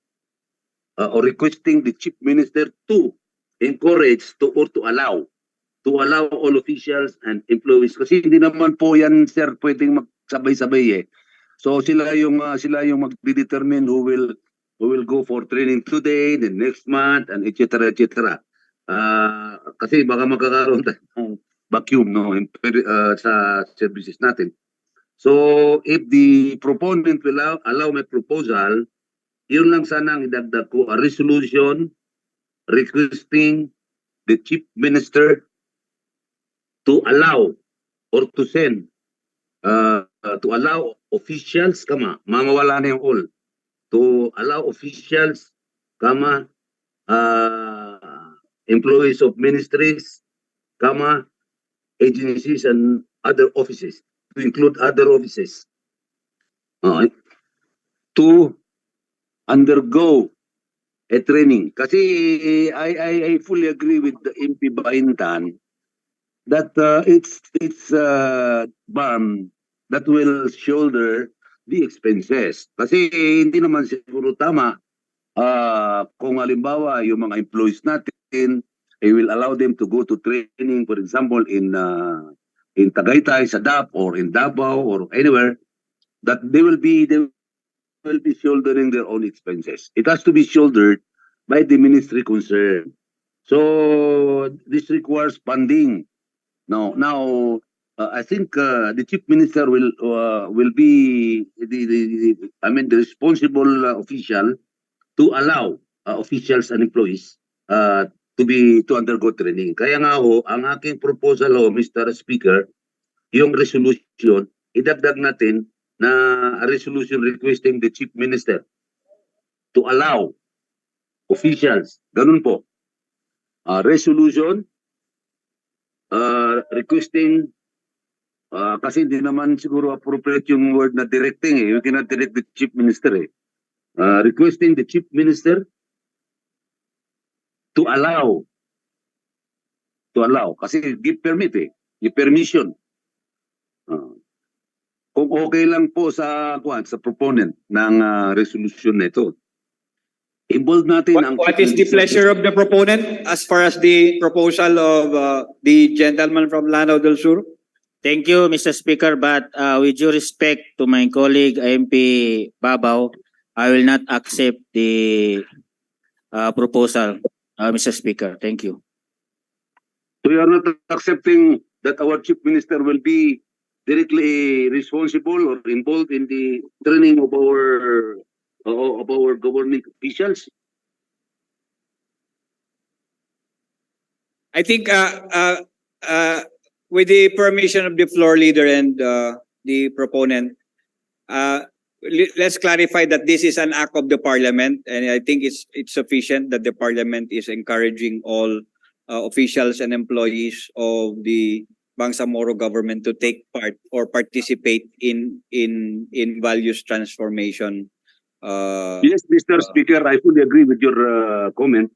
or requesting the Chief Minister to encourage or to allow all officials and employees kasi hindi naman po yan, sir, pwedeng magsabay-sabay eh. So sila yung magdedetermine who will go for training today, the next month, and etc. Kasi baka magkakaroon tayo ng vacuum sa services natin. So if the proponent will allow my proposal, yun lang sana ang idagdag ko, a resolution requesting the Chief Minister to allow or to send to allow officials, mamawala na yung all, to allow officials, employees of ministries, agencies and other offices, to include other offices, to undergo a training. Kasi I fully agree with the MP Baintan that it's BARM that will shoulder the expenses. Kasi hindi naman siguro tama kung halimbawa yung mga employees natin, I will allow them to go to training, for example, in Tagaytay, sa DAP, or in Davao, or anywhere, that they will be shouldering their own expenses. It has to be shouldered by the ministry concerned. So this requires funding. Now, I think the Chief Minister will be the responsible official to allow officials and employees to undergo training. Kaya nga ang aking proposal Mr. Speaker, yung resolution, idagdag natin na a resolution requesting the Chief Minister to allow officials, ganun po, resolution requesting, kasi hindi naman siguro appropriate yung word na directing eh. You cannot direct the Chief Minister eh. Requesting the Chief Minister to allow, kasi give permit eh, give permission. Kung okay lang po sa proponent ng resolution na ito, involve natin ang What is the pleasure of the proponent as far as the proposal of the gentleman from Lanao del Sur? Thank you, Mr. Speaker, but with due respect to my colleague MP Babaw, I will not accept the proposal, Mr. Speaker. Thank you. So you are not accepting that our Chief Minister will be directly responsible or involved in the training of our governing officials? I think with the permission of the floor leader and the proponent, let's clarify that this is an act of the Parliament, and I think it's sufficient that the Parliament is encouraging all officials and employees of the Bangsamoro government to take part or participate in values transformation. Yes, Mr. Speaker, I fully agree with your comment.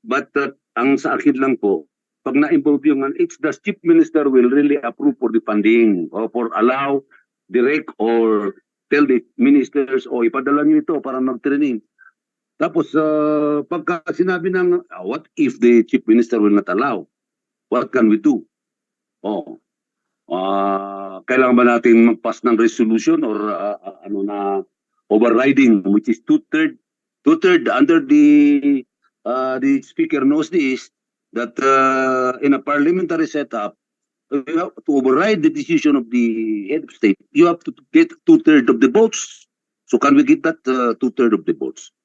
But ang sa akin lang po, pag na-involve yung, it's the Chief Minister will really approve for the funding or for allow, direct or tell the ministers o ipadala nyo ito para mag-training. Tapos pagka sinabi ng what if the Chief Minister will not allow? What can we do? Kailangan ba natin mag-pass ng resolution or overriding, which is two-third under the speaker knows this, that in a parliamentary setup, you have to override the decision of the head of state. You have to get two-third of the votes. So can we get that two-third of the votes?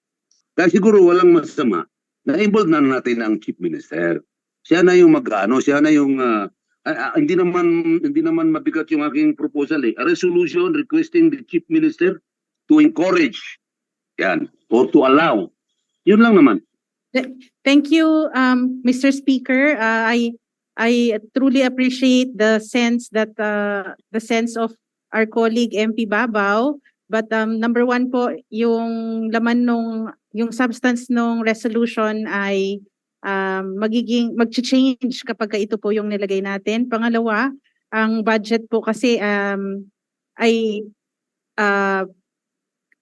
Kaya siguro walang masama na involve na natin ang Chief Minister. Siya na yung siya na yung hindi naman mabigat yung aking proposal eh. A resolution requesting the Chief Minister to encourage yan or to allow. Yun lang naman. Thank you, Mr. Speaker. I truly appreciate the sense of our colleague MP Babaw. But number one po, yung laman yung substance nung resolution ay mag-change kapag ito po yung nilagay natin. Pangalawa, ang budget po kasi ay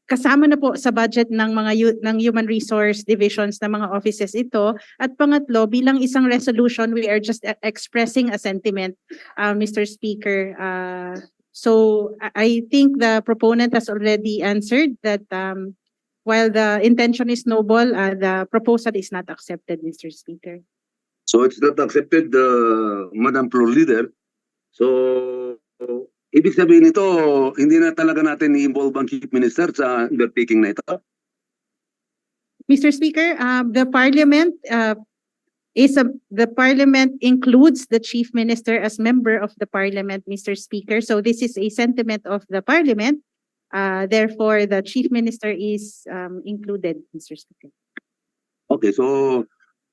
kasama na po sa budget ng ng human resource divisions ng mga offices ito. At pangatlo, bilang isang resolution, we are just expressing a sentiment, Mr. Speaker. So I think the proponent has already answered that while the intention is noble, the proposal is not accepted, Mr. Speaker. So it's not accepted, Madam Floor Leader. So ibig sabihin nito, hindi na talaga natin i-involve ang Chief Minister sa undertaking na ito? Mr. Speaker, the Parliament the Parliament includes the Chief Minister as member of the Parliament, Mr. Speaker. So this is a sentiment of the Parliament. Therefore, the Chief Minister is included, Mr. Speaker. Okay, so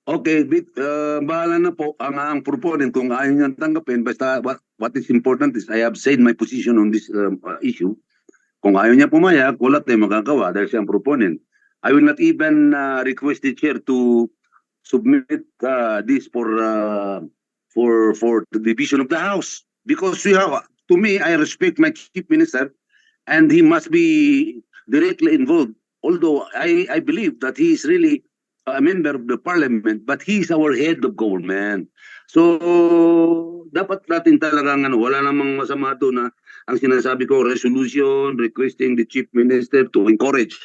bahala na po ang proponent kung ayaw niyang tanggapin. Basta what is important is I have said my position on this issue. Kung ayaw niya pumayag, wala tayong magagawa dahil siya ang proponent. I will not even request the chair to submit this for the division of the House, because to me, I respect my Chief Minister and he must be directly involved. Although I believe that he is really a member of the Parliament, but he is our head of government. So dapat natin talagang wala namang masama doon na ang sinasabi ko, resolution requesting the Chief Minister to encourage,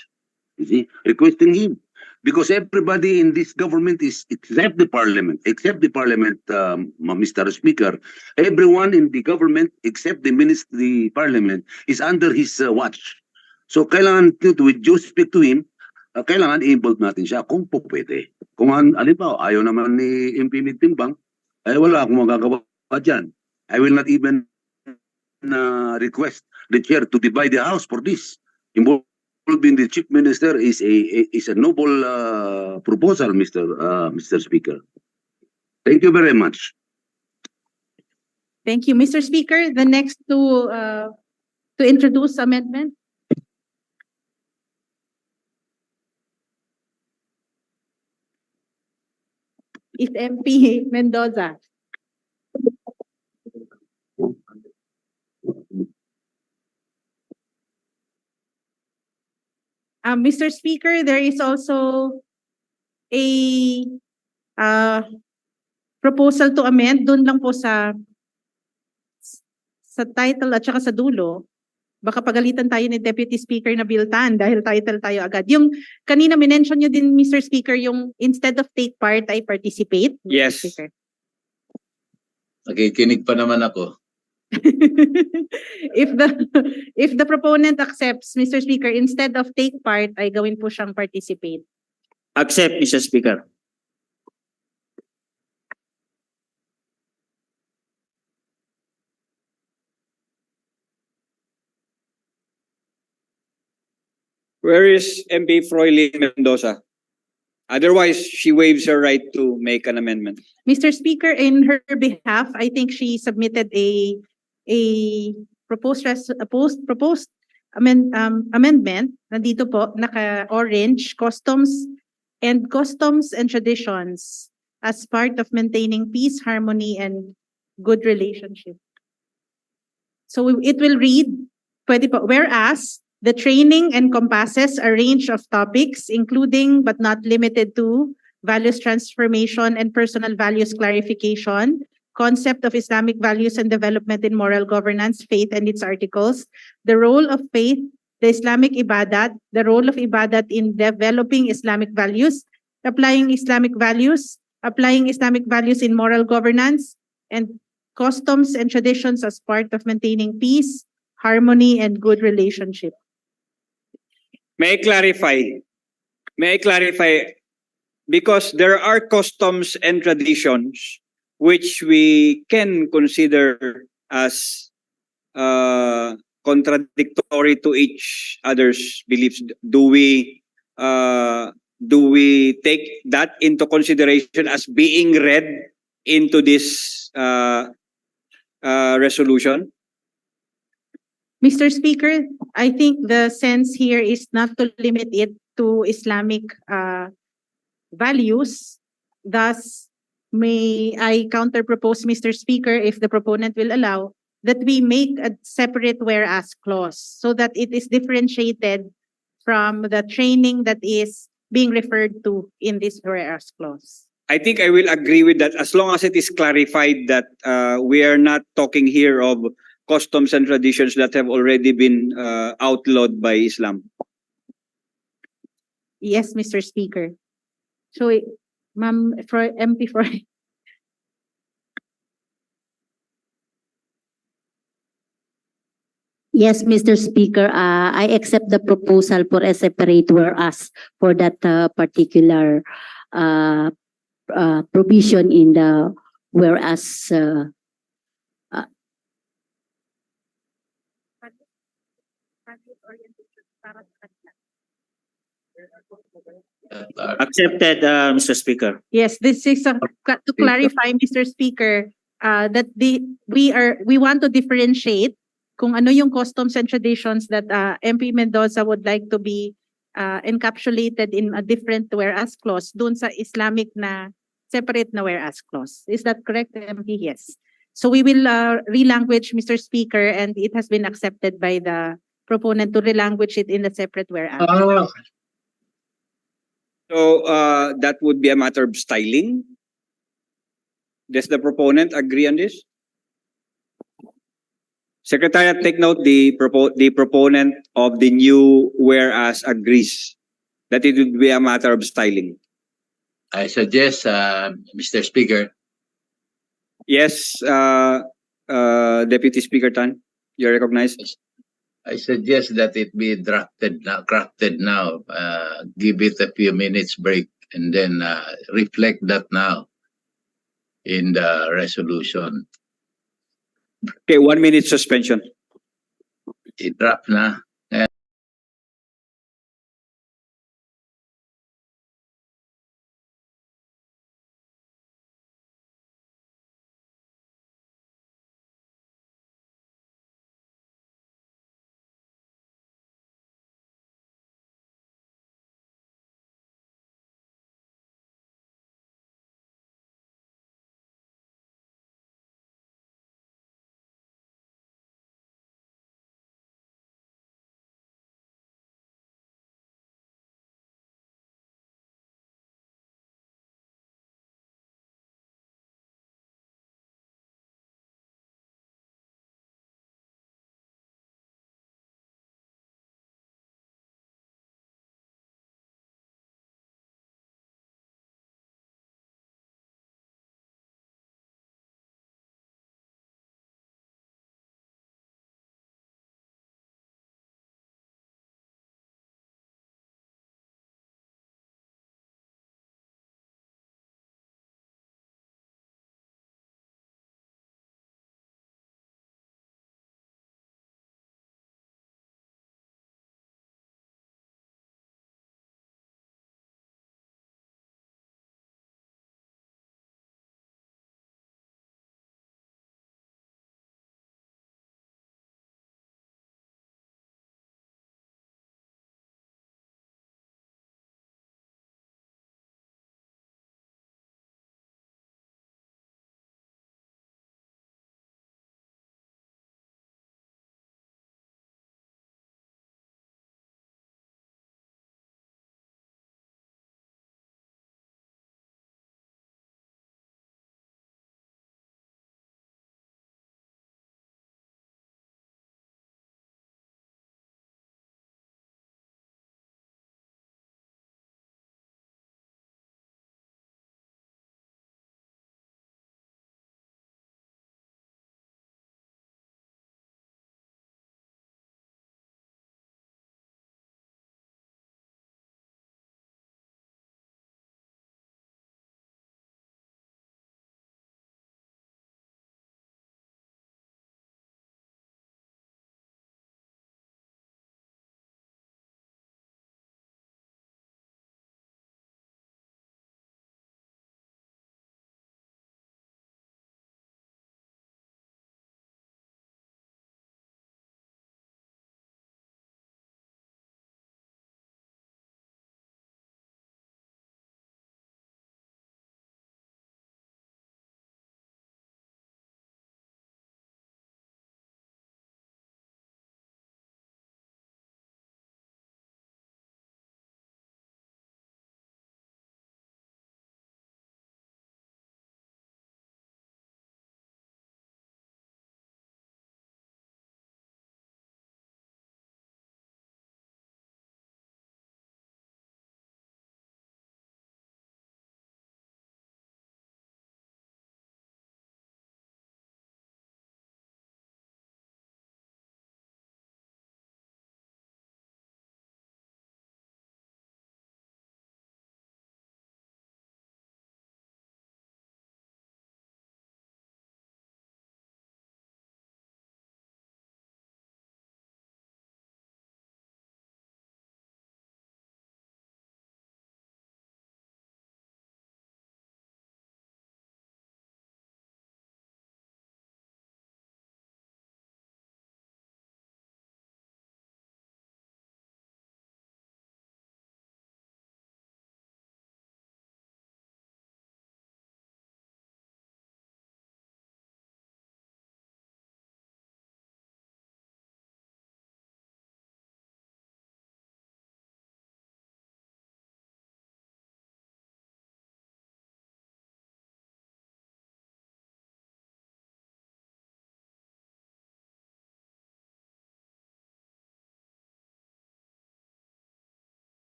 requesting him. Because everybody in this government is, except the Parliament, Mr. Speaker, everyone in the government except the Parliament is under his watch. So kailangan with due respect to him, kailangan i-involve natin siya kung po pwede. Kung halimbawa ayaw naman ni MP Mitimbang, ay wala akong magagawa dyan. I will not even request the chair to divide the house for this. Involving the chief minister is a noble proposal, Mr. Speaker. Thank you very much. Thank you, Mr. Speaker. The next to introduce amendment. Is MP Mendoza. Mr. Speaker, there is also a proposal to amend doon lang po sa title at saka sa dulo. Baka pagalitan tayo ni Deputy Speaker na Biltan dahil title tayo agad. Yung kanina minention nyo din, Mr. Speaker, yung instead of take part ay participate. Yes. Speaker. Nakikinig pa naman ako. if the proponent accepts, Mr. Speaker, instead of take part ay gawin po siyang participate. Accept, Mr. Speaker. Where is MP Froily Mendoza? Otherwise, she waives her right to make an amendment. Mr. Speaker, in her behalf, I think she submitted a proposed amendment. Nandito po, naka-orange, customs and traditions as part of maintaining peace, harmony, and good relationship. So it will read, pwede po, whereas the training encompasses a range of topics, including but not limited to values transformation and personal values clarification, concept of Islamic values and development in moral governance, faith and its articles, the role of faith, the Islamic ibadat, the role of ibadat in developing Islamic values, applying Islamic values in moral governance, and customs and traditions as part of maintaining peace, harmony, and good relationship. May I clarify? Because there are customs and traditions which we can consider as contradictory to each other's beliefs. Do we take that into consideration as being read into this resolution? Mr. Speaker, I think the sense here is not to limit it to Islamic values. Thus, may I counter-propose, Mr. Speaker, if the proponent will allow, that we make a separate whereas clause so that it is differentiated from the training that is being referred to in this whereas clause. I think I will agree with that as long as it is clarified that we are not talking here of customs and traditions that have already been outlawed by Islam. Yes, Mr. Speaker. So, Ma'am MP Froy. Yes, Mr. Speaker, I accept the proposal for a separate whereas for that particular provision in the whereas Accepted, Mr. Speaker. Yes, this is to clarify, Mr. Speaker, that we want to differentiate kung ano yung customs and traditions that MP Mendoza would like to be encapsulated in a different whereas clause dun sa Islamic na separate na whereas clause. Is that correct, MP? Yes. So we will relanguage, Mr. Speaker, and it has been accepted by the proponent to relanguage it in a separate whereas. So that would be a matter of styling. Does the proponent agree on this? Secretariat, take note, the proponent of the new whereas agrees that it would be a matter of styling. I suggest, Mr. Speaker, Yes, Deputy Speaker Tan, you're recognized. I suggest that it be crafted now. Give it a few minutes break and then reflect that now in the resolution. Okay, 1 minute suspension. i-draft na.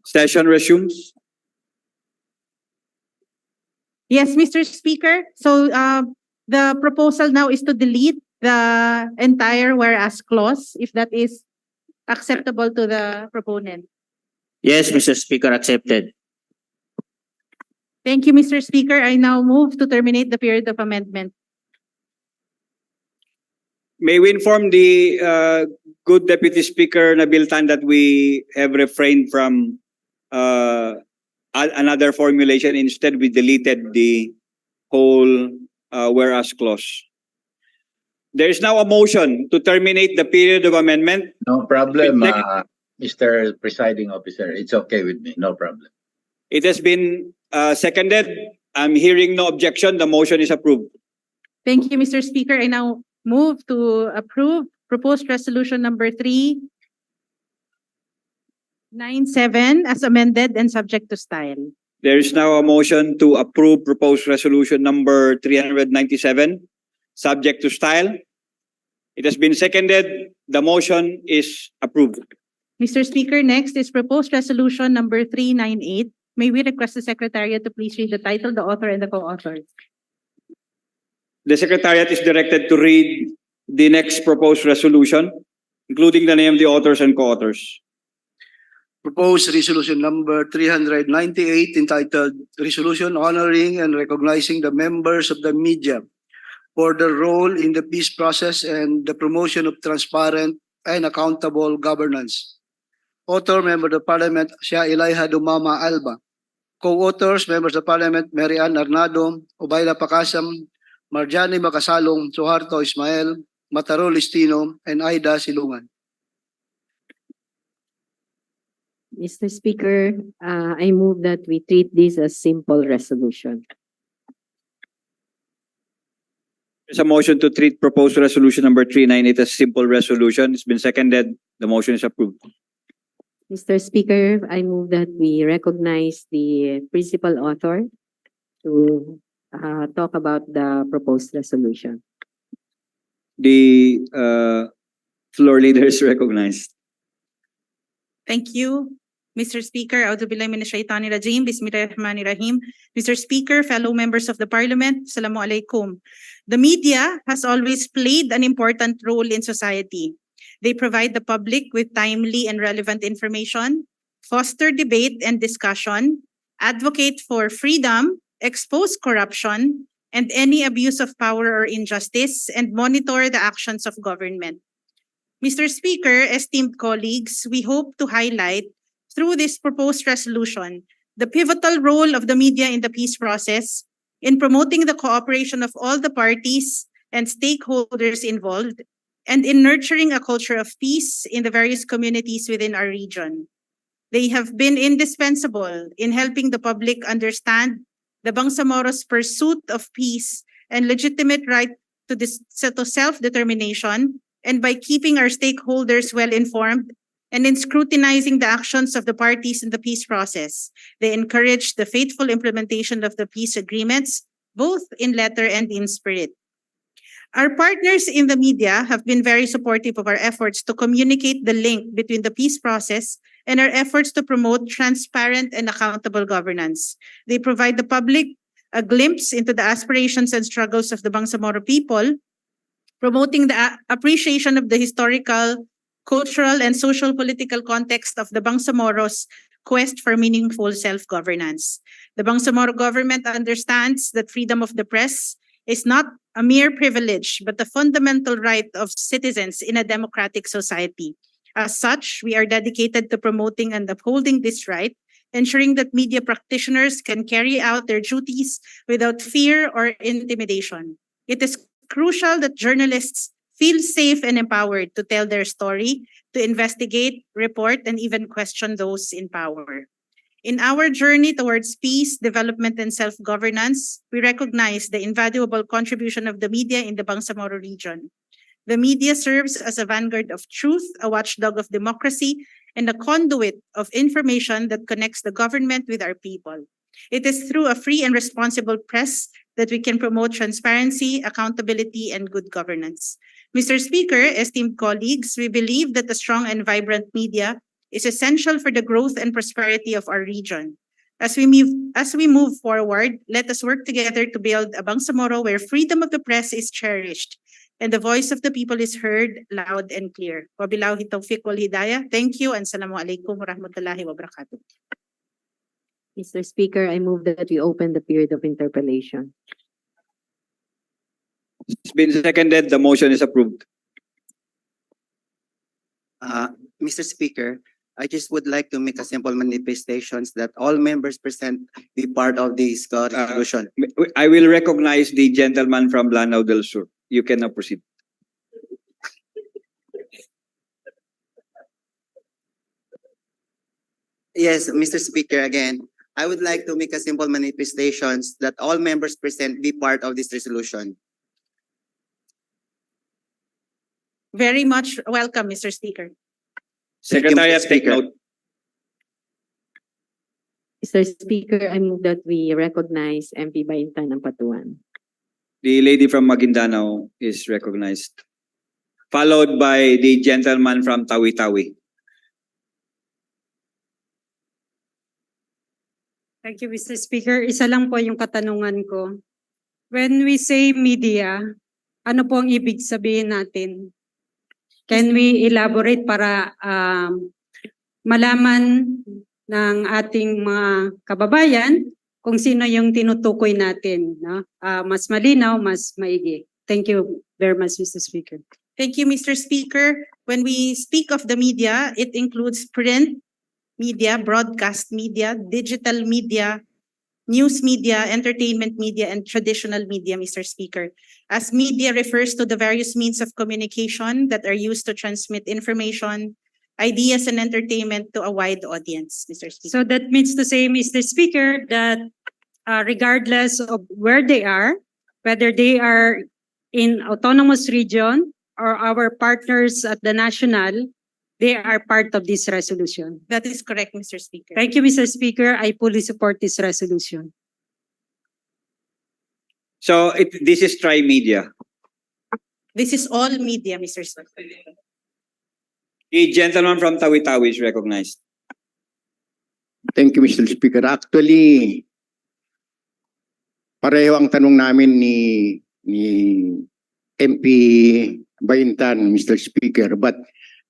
Session resumes. Yes, Mr. Speaker. So the proposal now is to delete the entire whereas clause, if that is acceptable to the proponent. Yes, Mr. Speaker, accepted. Thank you, Mr. Speaker. I now move to terminate the period of amendment. May we inform the good Deputy Speaker Nabil Tan that we have refrained from another formulation. Instead, we deleted the whole whereas clause. There is now a motion to terminate the period of amendment. No problem, Mr. Presiding Officer. It's okay with me. No problem. It has been seconded. I'm hearing no objection. The motion is approved. Thank you, Mr. Speaker. I now move to approve proposed resolution number 397 as amended and subject to style. There is now a motion to approve proposed resolution number 397, subject to style. It has been seconded. The motion is approved. Mr. Speaker, next is proposed resolution number 398. May we request the Secretariat to please read the title, the author, and the co-authors. The Secretariat is directed to read the next proposed resolution, including the name of the authors and co-authors. Proposed resolution number 398 entitled Resolution Honoring and Recognizing the Members of the Media for their role in the peace process and the promotion of transparent and accountable governance. Author, Member of the Parliament, Shia Ilaiha Dumama Alba. Co-authors, Members of Parliament, Mary Ann Arnado, Ubayla Pakasam, Marjani Makasalong, Suharto Ismael, Mataro Listino, and Aida Silungan. Mr. Speaker, I move that we treat this as simple resolution. There's a motion to treat proposed resolution number 398 as simple resolution. It's been seconded. The motion is approved. Mr. Speaker, I move that we recognize the principal author to talk about the proposed resolution. The floor leader is recognized. Thank you, Mr. Speaker. A'udzubillahi minash-shaytanir rajim. Bismillahirrahmanirrahim. Mr. Speaker, fellow members of the Parliament, Assalamu alaikum. The media has always played an important role in society. They provide the public with timely and relevant information, foster debate and discussion, advocate for freedom, expose corruption and any abuse of power or injustice, and monitor the actions of government. Mr. Speaker, esteemed colleagues, we hope to highlight through this proposed resolution the pivotal role of the media in the peace process in promoting the cooperation of all the parties and stakeholders involved, and in nurturing a culture of peace in the various communities within our region. They have been indispensable in helping the public understand the Bangsamoro's pursuit of peace and legitimate right to self-determination, and by keeping our stakeholders well informed and in scrutinizing the actions of the parties in the peace process. They encourage the faithful implementation of the peace agreements, both in letter and in spirit. Our partners in the media have been very supportive of our efforts to communicate the link between the peace process and our efforts to promote transparent and accountable governance. They provide the public a glimpse into the aspirations and struggles of the Bangsamoro people, promoting the appreciation of the historical, cultural, and social political context of the Bangsamoro's quest for meaningful self-governance. The Bangsamoro government understands that freedom of the press is not a mere privilege, but the fundamental right of citizens in a democratic society. As such, we are dedicated to promoting and upholding this right, ensuring that media practitioners can carry out their duties without fear or intimidation. It is crucial that journalists feel safe and empowered to tell their story, to investigate, report, and even question those in power. In our journey towards peace, development, and self-governance, we recognize the invaluable contribution of the media in the Bangsamoro region. The media serves as a vanguard of truth, a watchdog of democracy, and a conduit of information that connects the government with our people. It is through a free and responsible press that we can promote transparency, accountability, and good governance. Mr. Speaker, esteemed colleagues, we believe that a strong and vibrant media is essential for the growth and prosperity of our region. As we move forward, let us work together to build a Bangsamoro where freedom of the press is cherished and the voice of the people is heard loud and clear. Wabillahi tawfiq wal hidayah. Thank you and Assalamualaikum warahmatullahi wabarakatuh. Mr. Speaker, I move that we open the period of interpellation. It's been seconded. The motion is approved. Mr. Speaker, I just would like to make a simple manifestations that all members present be part of this resolution. I will recognize the gentleman from Lanao del Sur. You can now proceed. Yes, Mr. Speaker, again, I would like to make a simple manifestations that all members present be part of this resolution. Very much welcome, Mr. Speaker. Secretariat, take note. Mr. Speaker, I move that we recognize MP Baintan ng Patuan. The lady from Maguindanao is recognized. Followed by the gentleman from Tawi-Tawi. Thank you, Mr. Speaker. Isa lang po yung katanungan ko. When we say media, ano po ang ibig sabihin natin? Can we elaborate para malaman ng ating mga kababayan kung sino yung tinutukoy natin, no? Mas malinaw, mas maigi. Thank you very much, Mr. Speaker. Thank you, Mr. Speaker. When we speak of the media, it includes print media, broadcast media, digital media, news media, entertainment media, and traditional media, Mr. Speaker. As media refers to the various means of communication that are used to transmit information, ideas, and entertainment to a wide audience, Mr. Speaker. So that means to say, Mr. Speaker, that regardless of where they are, whether they are in autonomous region or our partners at the national, they are part of this resolution. That is correct, Mr. Speaker. Thank you, Mr. Speaker. I fully support this resolution. So this is tri-media. This is all media, Mr. Speaker. The gentleman from Tawi-Tawi is recognized. Thank you, Mr. Speaker. Actually, pareho ang tanong namin ni MP Baintan, Mr. Speaker. But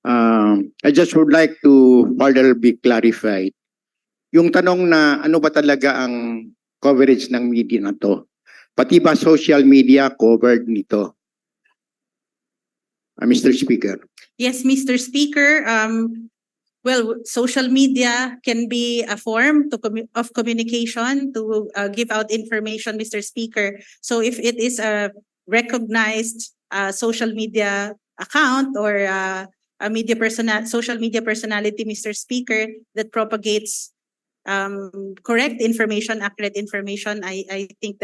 I just would like to further be clarified. Yung tanong na ano ba talaga ang coverage ng media na to? Pati ba social media covered nito? Mr. Speaker. Yes, Mr. Speaker. Well, social media can be a form of communication to give out information, Mr. Speaker. So if it is a recognized social media account or a social media personality, Mr. Speaker, that propagates correct information, accurate information, I believe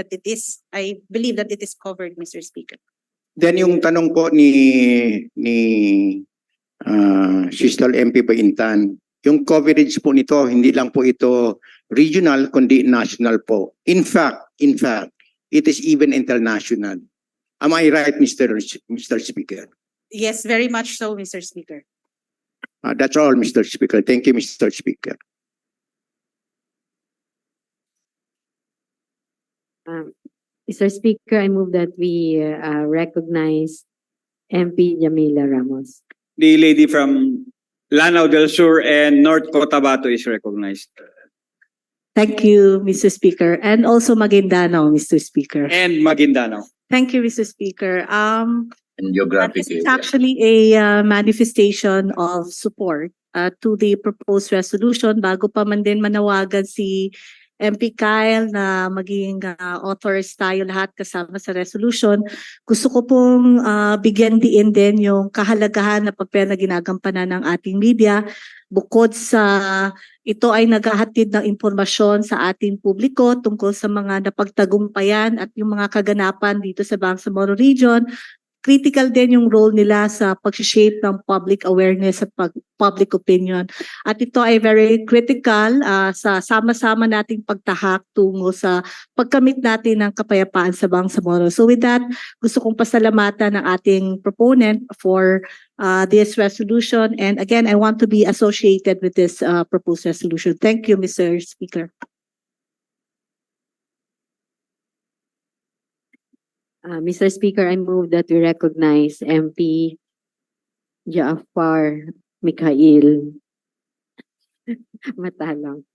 that it is covered, Mr. Speaker. Then yung tanong po ni Sister MP Baintan, yung coverage po nito, hindi lang po ito regional, kundi national po. In fact, it is even international. Am I right, Mr. Speaker? Yes, very much so, Mr. Speaker. That's all, Mr. Speaker. Thank you, Mr. Speaker. Mr. Speaker, I move that we recognize MP Jamila Ramos. The lady from Lanao del Sur and North Cotabato is recognized. Thank you, Mr. Speaker. And also Maguindanao, Mr. Speaker. And Maguindanao. Thank you, Mr. Speaker. And geographic This is area. actually a manifestation of support to the proposed resolution. Bago pa man din manawagan si MP Kyle na maging authors tayo lahat kasama sa resolution, gusto ko pong bigyan diin din yung kahalagahan na papel na ginagampanan ng ating media. Bukod sa ito ay naghahatid ng impormasyon sa ating publiko tungkol sa mga napagtagumpayan at yung mga kaganapan dito sa Bangsamoro Region, critical din yung role nila sa pag-shape ng public awareness at public opinion. At ito ay very critical sa sama-sama nating pagtahak tungo sa pagkamit natin ng kapayapaan sa Bangsamoro. So with that, gusto kong pasalamatan ng ating proponent for this resolution. And again, I want to be associated with this proposed resolution. Thank you, Mr. Speaker. Mr. Speaker, I move that we recognize MP Jaafar Mikhail Matalang.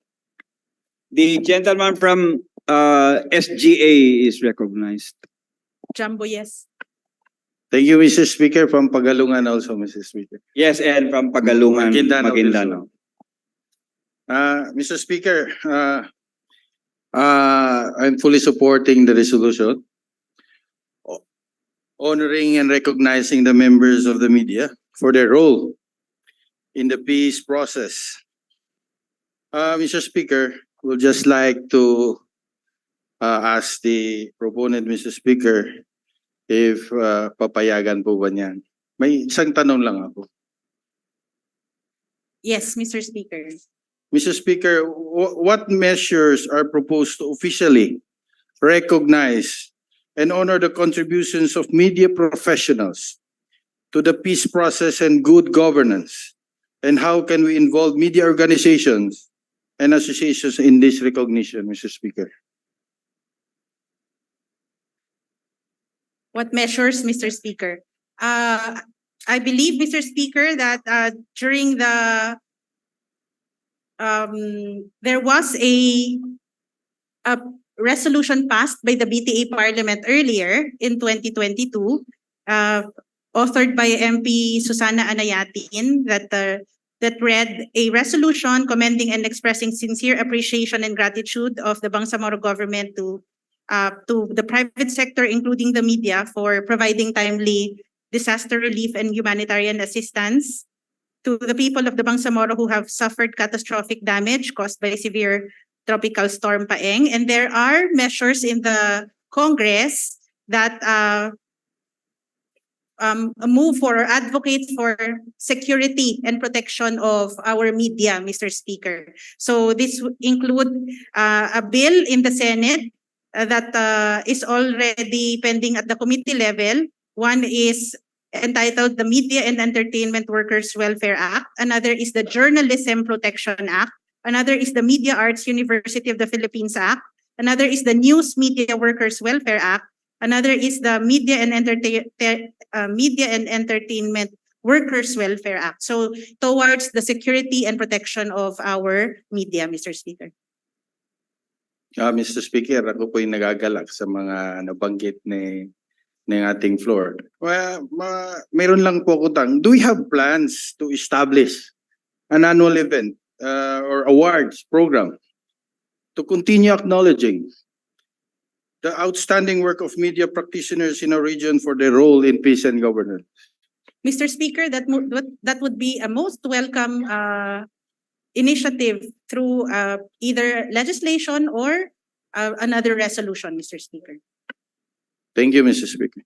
The gentleman from SGA is recognized. Jumbo, yes. Thank you, Mr. Speaker. From Pagalungan also, Mr. Speaker. Yes, and from Pagalungan, Maguindanao. Mr. Speaker, I'm fully supporting the resolution, honoring and recognizing the members of the media for their role in the peace process. Mr. Speaker, we'll just like to ask the proponent, Mr. Speaker, if papayagan po ba niyan. May isang tanong lang ako. Yes, Mr. Speaker. Mr. Speaker, what measures are proposed to officially recognize and honor the contributions of media professionals to the peace process and good governance? And how can we involve media organizations and associations in this recognition, Mr. Speaker? What measures, Mr. Speaker? I believe, Mr. Speaker, that during the there was a resolution passed by the BTA Parliament earlier in 2022, authored by MP Susana Anayatin, that read a resolution commending and expressing sincere appreciation and gratitude of the Bangsamoro government to the private sector, including the media, for providing timely disaster relief and humanitarian assistance to the people of the Bangsamoro who have suffered catastrophic damage caused by severe Tropical Storm Paeng. And there are measures in the Congress that move for or advocate for security and protection of our media, Mr. Speaker. So this would include a bill in the Senate that is already pending at the committee level. One is entitled the Media and Entertainment Workers Welfare Act. Another is the Journalism Protection Act. Another is the Media Arts University of the Philippines Act. Another is the News Media Workers Welfare Act. Another is the Media and Entertainment Workers Welfare Act. So towards the security and protection of our media, Mr. Speaker. Mr. Speaker, ako po yung nagagalak sa mga nabanggit ng ating floor. Mayroon lang po ako tang. Do we have plans to establish an annual event or awards program to continue acknowledging the outstanding work of media practitioners in our region for their role in peace and governance? Mr. Speaker, that would be a most welcome initiative through either legislation or another resolution, Mr. Speaker. Thank you, Mr. Speaker.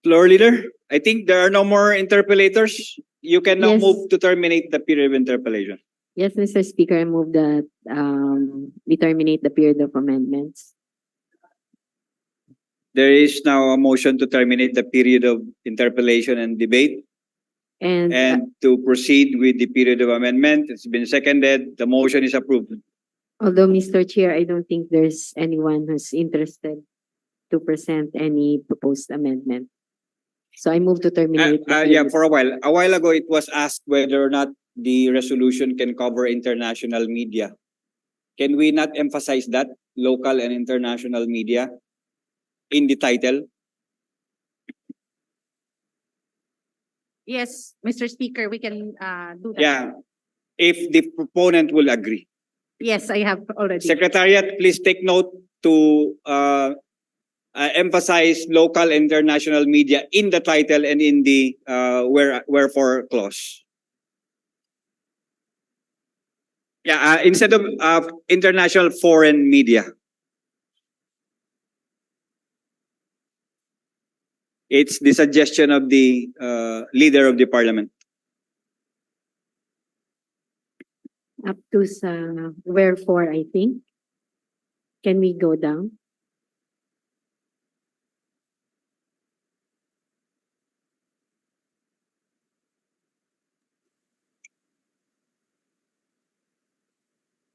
Floor leader, I think there are no more interpellators. You can now move to terminate the period of interpellation. Yes, Mr. Speaker, I move that we terminate the period of amendments. There is now a motion to terminate the period of interpellation and debate and to proceed with the period of amendment. It's been seconded. The motion is approved. Although, Mr. Chair, I don't think there's anyone who's interested to present any proposed amendment. So I move to terminate. For a while ago, it was asked whether or not the resolution can cover international media. Can we not emphasize that, local and international media, in the title? Yes, Mr. Speaker, we can do that. Yeah, if the proponent will agree. Yes, I have already. Secretariat, please take note to emphasize local and international media in the title and in the wherefore clause. Yeah, instead of international foreign media. It's the suggestion of the leader of the parliament. Up to sa wherefore, I think. Can we go down?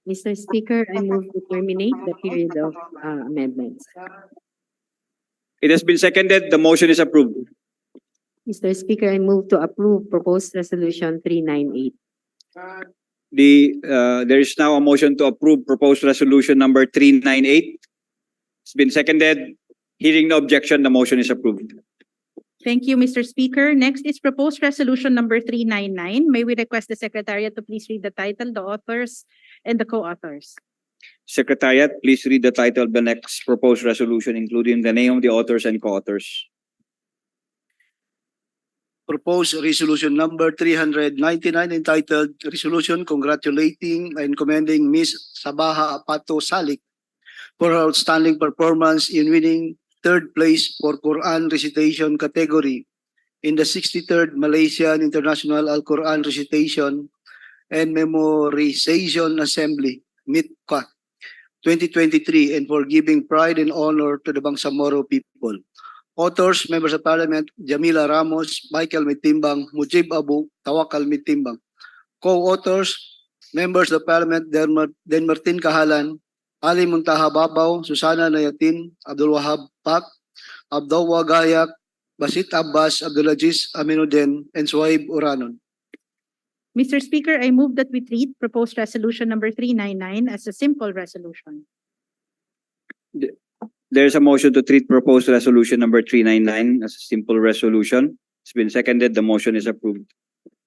Mr. Speaker, I move to terminate the period of amendments. It has been seconded. The motion is approved. Mr. Speaker, I move to approve proposed resolution 398. There is now a motion to approve proposed resolution number 398. It's been seconded. Hearing no objection, the motion is approved. Thank you, Mr. Speaker. Next is proposed resolution number 399. May we request the Secretariat to please read the title, the authors, and the co-authors. Secretariat, please read the title of the next proposed resolution, including the name of the authors and co-authors. Proposed resolution number 399 entitled Resolution Congratulating and Commending Ms. Sabaha Apato Salik for her outstanding performance in winning third place for Quran recitation category in the 63rd Malaysian International Al-Quran Recitation and Memorization Assembly, MITQA 2023, and for giving pride and honor to the Bangsamoro people. Authors, members of Parliament, Jamila Ramos, Michael Mitimbang, Mujib Abu, Tawakal Mitimbang. Co-authors, members of Parliament, Den Martin Kahalan, Ali Muntaha Babaw, Susana Nayatin, Abdul Wahab Pak, Abdawa Gayak, Basit Abbas, Abdulaziz Aminuddin, and Suhaib Uranon. Mr. Speaker, I move that we treat proposed resolution number 399 as a simple resolution. There's a motion to treat proposed resolution number 399 as a simple resolution. It's been seconded. The motion is approved.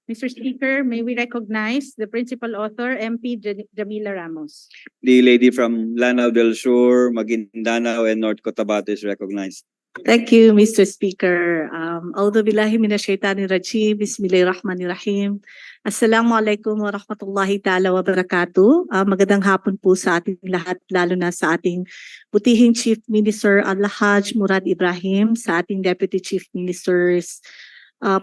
Mr. Speaker, may we recognize the principal author, MP Jamila Ramos. The lady from Lanao del Sur, Maguindanao, and North Cotabato is recognized. Thank you, Mr. Speaker. A'udhu billahi minash shaitani rajim. Bismillahirrahmanirrahim. Assalamualaikum warahmatullahi ta'ala wabarakatuh. Magandang hapon po sa ating lahat, lalo na sa ating butihing Chief Minister Al-Haj Murad Ibrahim, sa ating Deputy Chief Ministers,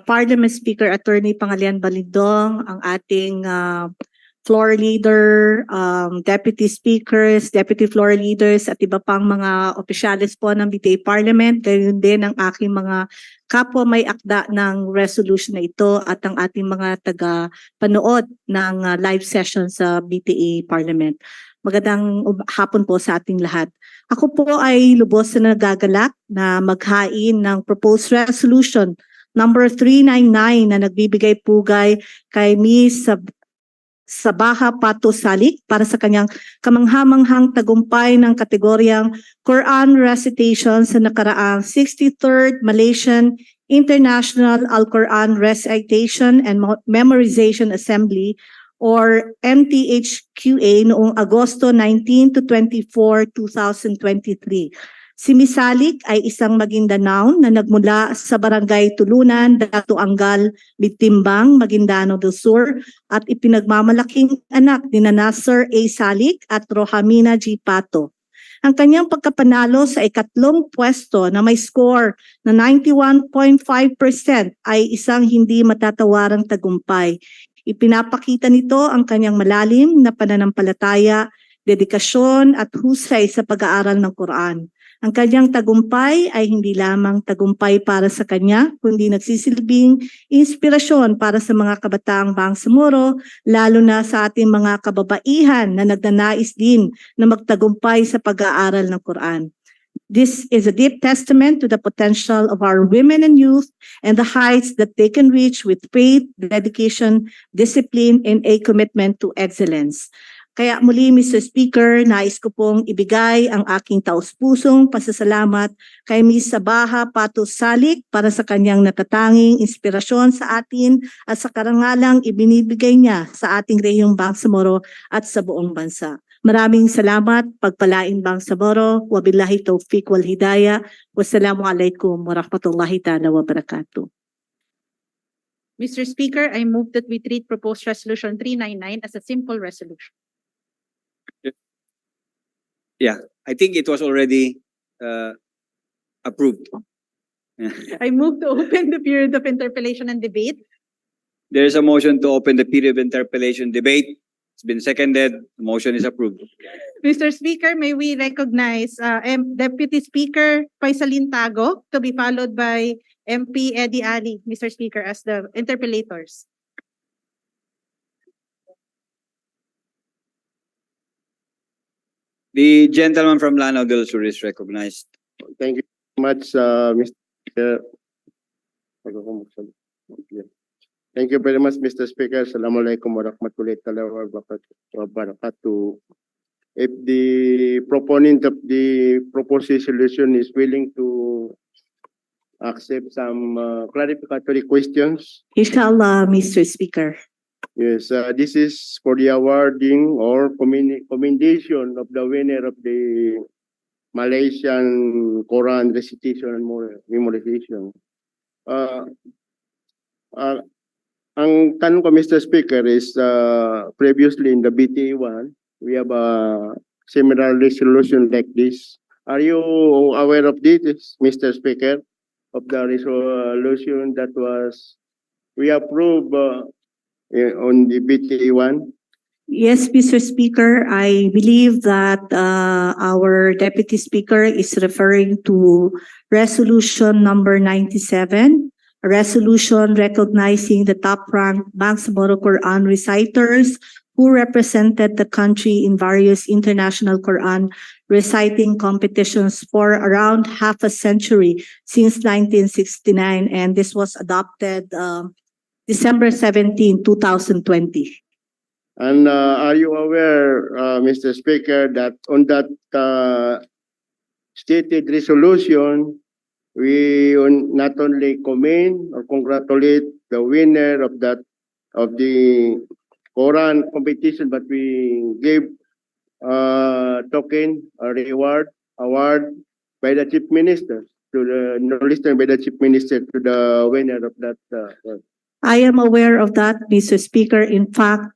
Parliament Speaker Attorney Pangalian Balindong, ang ating floor leader, deputy speakers, deputy floor leaders, at iba pang mga opisyalis po ng BTA Parliament, gayon din ang aking mga kapwa may akda ng resolution na ito at ang ating mga taga-panood ng live session sa BTA Parliament. Magandang hapon po sa ating lahat. Ako po ay lubos na nagagalak na maghain ng proposed resolution number 399 na nagbibigay pugay kay Ms. Sabaha Apato Salik para sa kanyang kamanghamanghang tagumpay ng kategoryang Quran Recitation sa nakaraang 63rd Malaysian International Al-Quran Recitation and Memorization Assembly or MTHQA noong Agosto 19 to 24, 2023. Si Ms. Salik ay isang Maguindanao na nagmula sa Barangay Tulunan, Dato Angal, Bitimbang, Maguindanao del Sur at ipinagmamalaking anak ni Nasser A. Salik at Rohamina G. Pato. Ang kanyang pagkapanalo sa ikatlong pwesto na may score na 91.5% ay isang hindi matatawarang tagumpay. Ipinapakita nito ang kanyang malalim na pananampalataya, dedikasyon at husay sa pag-aaral ng Quran. Ang kanyang tagumpay ay hindi lamang tagumpay para sa kanya, kundi nagsisilbing inspirasyon para sa mga kabataang Bangsamoro, lalo na sa ating mga kababaihan na nagnanais din na magtagumpay sa pag-aaral ng Quran. This is a deep testament to the potential of our women and youth and the heights that they can reach with faith, dedication, discipline, and a commitment to excellence. Kaya muli, Mr. Speaker, nais ko pong ibigay ang aking taus-pusong pasasalamat kay Ms. Sabaha Apato Salik para sa kanyang natatanging inspirasyon sa atin at sa karangalang ibinibigay niya sa ating rehiyong Bangsamoro at sa buong bansa. Maraming salamat, pagpalain Bangsamoro, wabillahi taufiq wal hidayah, wassalamualaikum warahmatullahi ta'ala wabarakatuh. Mr. Speaker, I move that we treat proposed resolution 399 as a simple resolution. Yeah, I think it was already approved. I move to open the period of interpellation and debate. There is a motion to open the period of interpellation debate. It's been seconded. The motion is approved. Mr. Speaker, may we recognize Deputy Speaker Faisalin Tago to be followed by MP Eddie Ali, Mr. Speaker, as the interpellators. The gentleman from Lanao del Sur is recognized. Thank you much, Mr. Thank you very much, Mr. Speaker. Assalamualaikum warahmatullahi wabarakatuh. If the proponent of the proposed resolution is willing to accept some clarificatory questions. Inshallah, Mr. Speaker. Yes, this is for the awarding or commendation of the winner of the Malaysian Quran recitation and memorization. Ang tanong ko, Mr. Speaker, is previously in the BTA 1, we have a similar resolution like this. Are you aware of this, Mr. Speaker, of the resolution that was we approved on the BTA 1? Yes, Mr. Speaker, I believe that our Deputy Speaker is referring to Resolution number 97, a resolution recognizing the top-ranked Bangsamoro Quran reciters who represented the country in various international Quran reciting competitions for around half a century since 1969, and this was adopted December 17, 2020. And are you aware, Mr. Speaker, that on that stated resolution, we not only commend or congratulate the winner of the Quran competition, but we gave token, a award by the Chief Minister by the Chief Minister to the winner of that. I am aware of that, Mr. Speaker. In fact,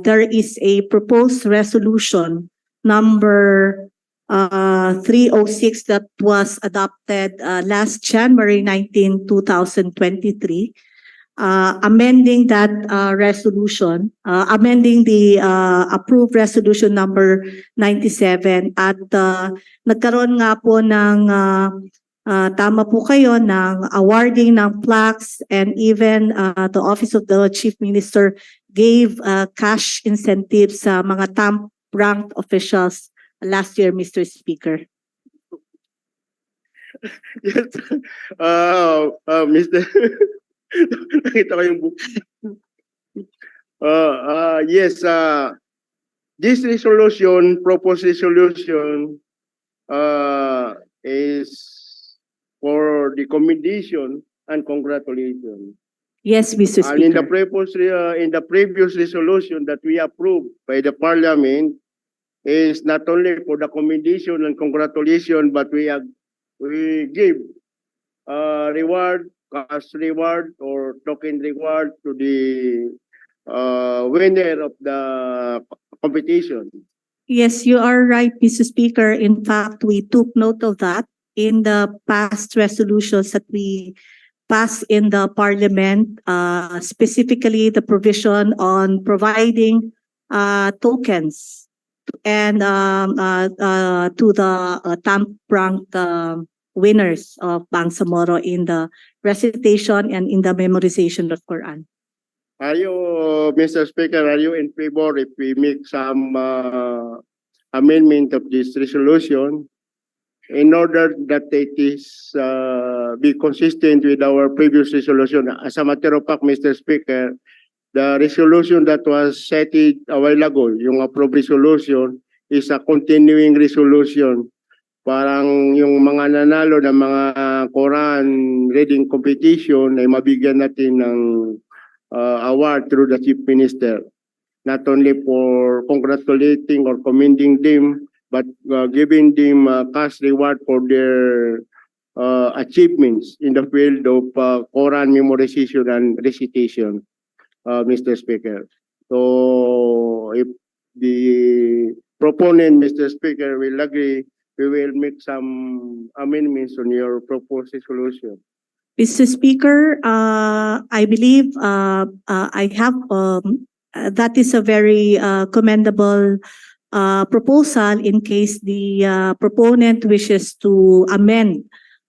there is a proposed resolution number 306 that was adopted last January 19, 2023, amending that resolution, amending the approved resolution number 97 at nagkaroon nga po ng tama po kayo ng awarding ng plaques, and even the Office of the Chief Minister gave cash incentives sa mga top-ranked officials last year, Mr. Speaker. Yes, Mr. Nakita ko yung book. Yes, this resolution, proposed resolution, is for the commendation and congratulations. Yes, Mr. Speaker. And in the previous resolution that we approved by the Parliament is not only for the commendation and congratulations, but we give reward, cash reward or token reward to the winner of the competition. Yes, you are right, Mr. Speaker. In fact, we took note of that in the past resolutions that we passed in the Parliament, specifically the provision on providing tokens and to the top-ranked winners of Bangsamoro in the recitation and in the memorization of Quran. Are you, Mr. Speaker, are you in favor if we make some amendment of this resolution in order that it is be consistent with our previous resolution? As a matter of fact, Mr. Speaker, the resolution that was cited a while ago, yung approved resolution, is a continuing resolution. Parang yung mga nanalo ng mga Quran reading competition ay mabigyan natin ng award through the Chief Minister. Not only for congratulating or commending them, but giving them cash reward for their achievements in the field of Quran memorization and recitation, Mr. Speaker. So if the proponent, Mr. Speaker, will agree, we will make some amendments on your proposed resolution. Mr. Speaker, I believe I have that is a very commendable proposal in case the proponent wishes to amend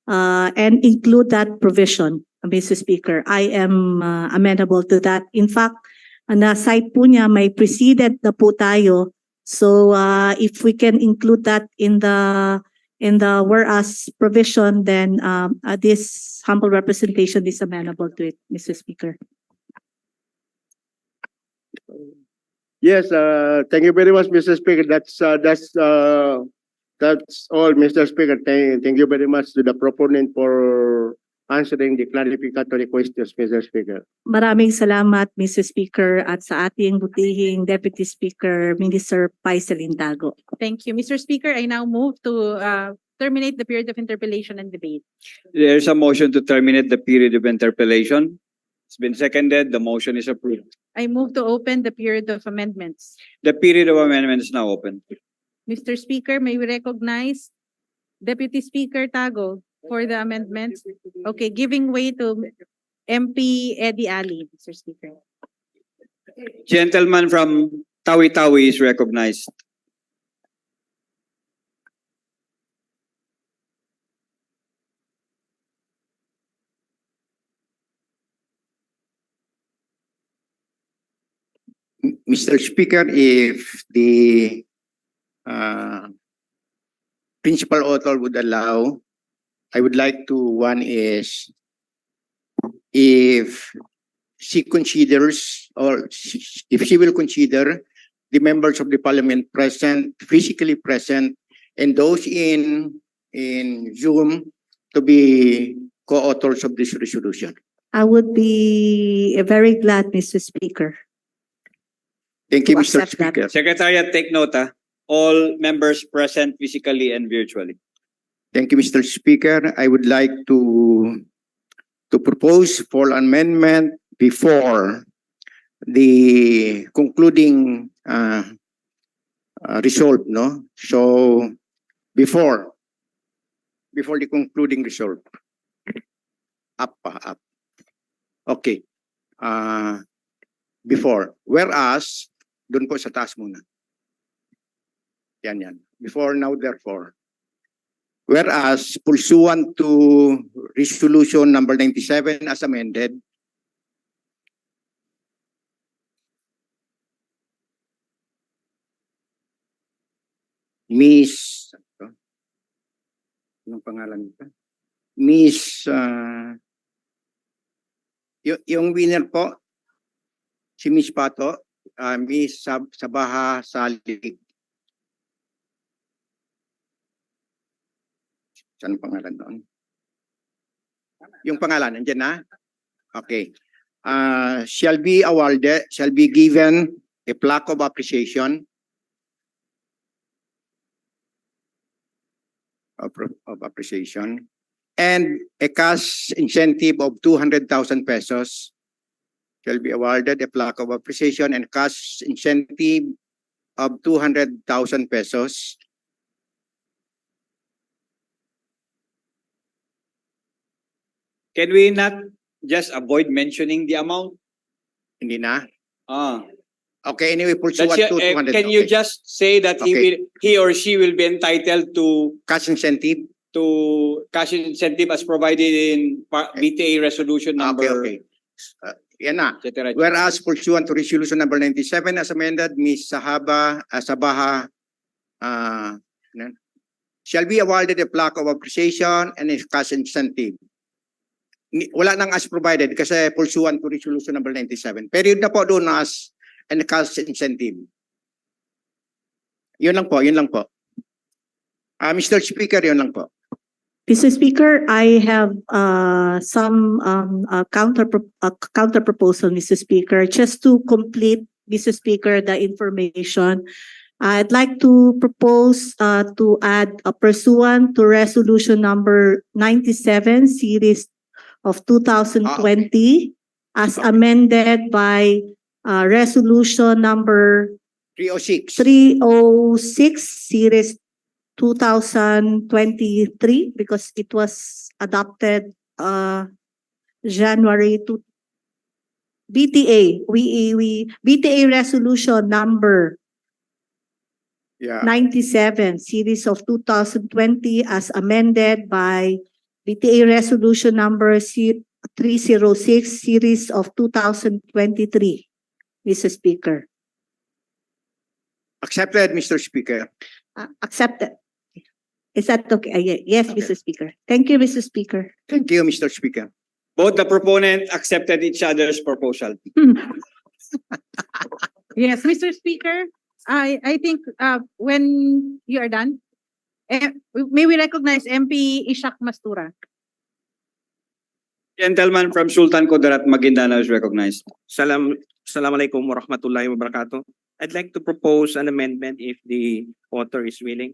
and include that provision, Mr. Speaker. I am amenable to that. In fact, na-cite po niya, may precedent na po tayo. So if we can include that in the whereas provision, then this humble representation is amenable to it, Mr. Speaker. Yes, thank you very much, Mr. Speaker. That's all, Mr. Speaker. Thank you very much to the proponent for answering the clarificatory questions, Mr. Speaker. Maraming salamat, Mr. Speaker, at sa ating butihing Deputy Speaker, Minister Paisel Indago. Thank you. Mr. Speaker, I now move to terminate the period of interpellation and debate. There's a motion to terminate the period of interpellation. It's been seconded. The motion is approved. I move to open the period of amendments. The period of amendments is now open. Mr. Speaker, may we recognize Deputy Speaker Tago for the amendments? Okay, giving way to MP Eddie Ali, Mr. Speaker. Gentleman from Tawi-Tawi is recognized. Mr. Speaker, if the principal author would allow, I would like to, one is, if she considers, or if she will consider the members of the parliament present, physically present, and those in Zoom to be co-authors of this resolution. I would be very glad, Mr. Speaker. Thank you, To Mr. accept that. Speaker. Secretariat, take note. All members present physically and virtually. Thank you, Mr. Speaker. I would like to propose for amendment before the concluding result, no? So before the concluding result. Up. Okay. Before. Whereas, doon po sa taas muna. Yan. Before, now, therefore. Whereas, pursuant to Resolution number 97 as amended, Miss, anong pangalan nito? Miss, yung winner po, si Miss Pato, Miss Sabaha Salig. Saan ang pangalan doon? Yung pangalan, nandiyan na? Okay. Shall be given a plaque of appreciation and a cash incentive of 200,000 pesos. Shall be awarded a plaque of appreciation and cash incentive of 200,000 pesos. Can we not just avoid mentioning the amount? Hindi na? Ah. Okay, anyway, pursuant to 200. Can you just say that Okay. he or she will be entitled to Cash incentive? cash incentive as provided in BTA resolution number? Okay. Yan na. et cetera. Whereas pursuant to Resolution number 97 as amended, Ms. Sabaha shall be awarded a plaque of appreciation and a cash incentive. Wala nang as provided kasi pursuant to Resolution number 97. Period na po doon as and cash incentive. Yun lang po. Mr. Speaker, yun lang po. Mr. Speaker, I have some counter proposal, Mr. Speaker, just to complete, Mr. Speaker, the information. I'd like to propose to add pursuant to resolution number 97 series of 2020 as amended by resolution number 306 series 2023 because it was adopted January to BTA. BTA resolution number Yeah. 97 series of 2020 as amended by BTA resolution number 306 series of 2023. Mr. Speaker. Accepted, Mr. Speaker. Accepted. Is that okay? Yes, Mr. Speaker. Thank you, Mr. Speaker. Thank you, Mr. Speaker. Both the proponent accepted each other's proposal. Yes, Mr. Speaker, I think when you are done, may we recognize MP Ishak Mastura. Gentleman from Sultan Kudarat, Maguindanao is recognized. Assalamualaikum warahmatullahi wabarakatuh. I'd like to propose an amendment if the author is willing.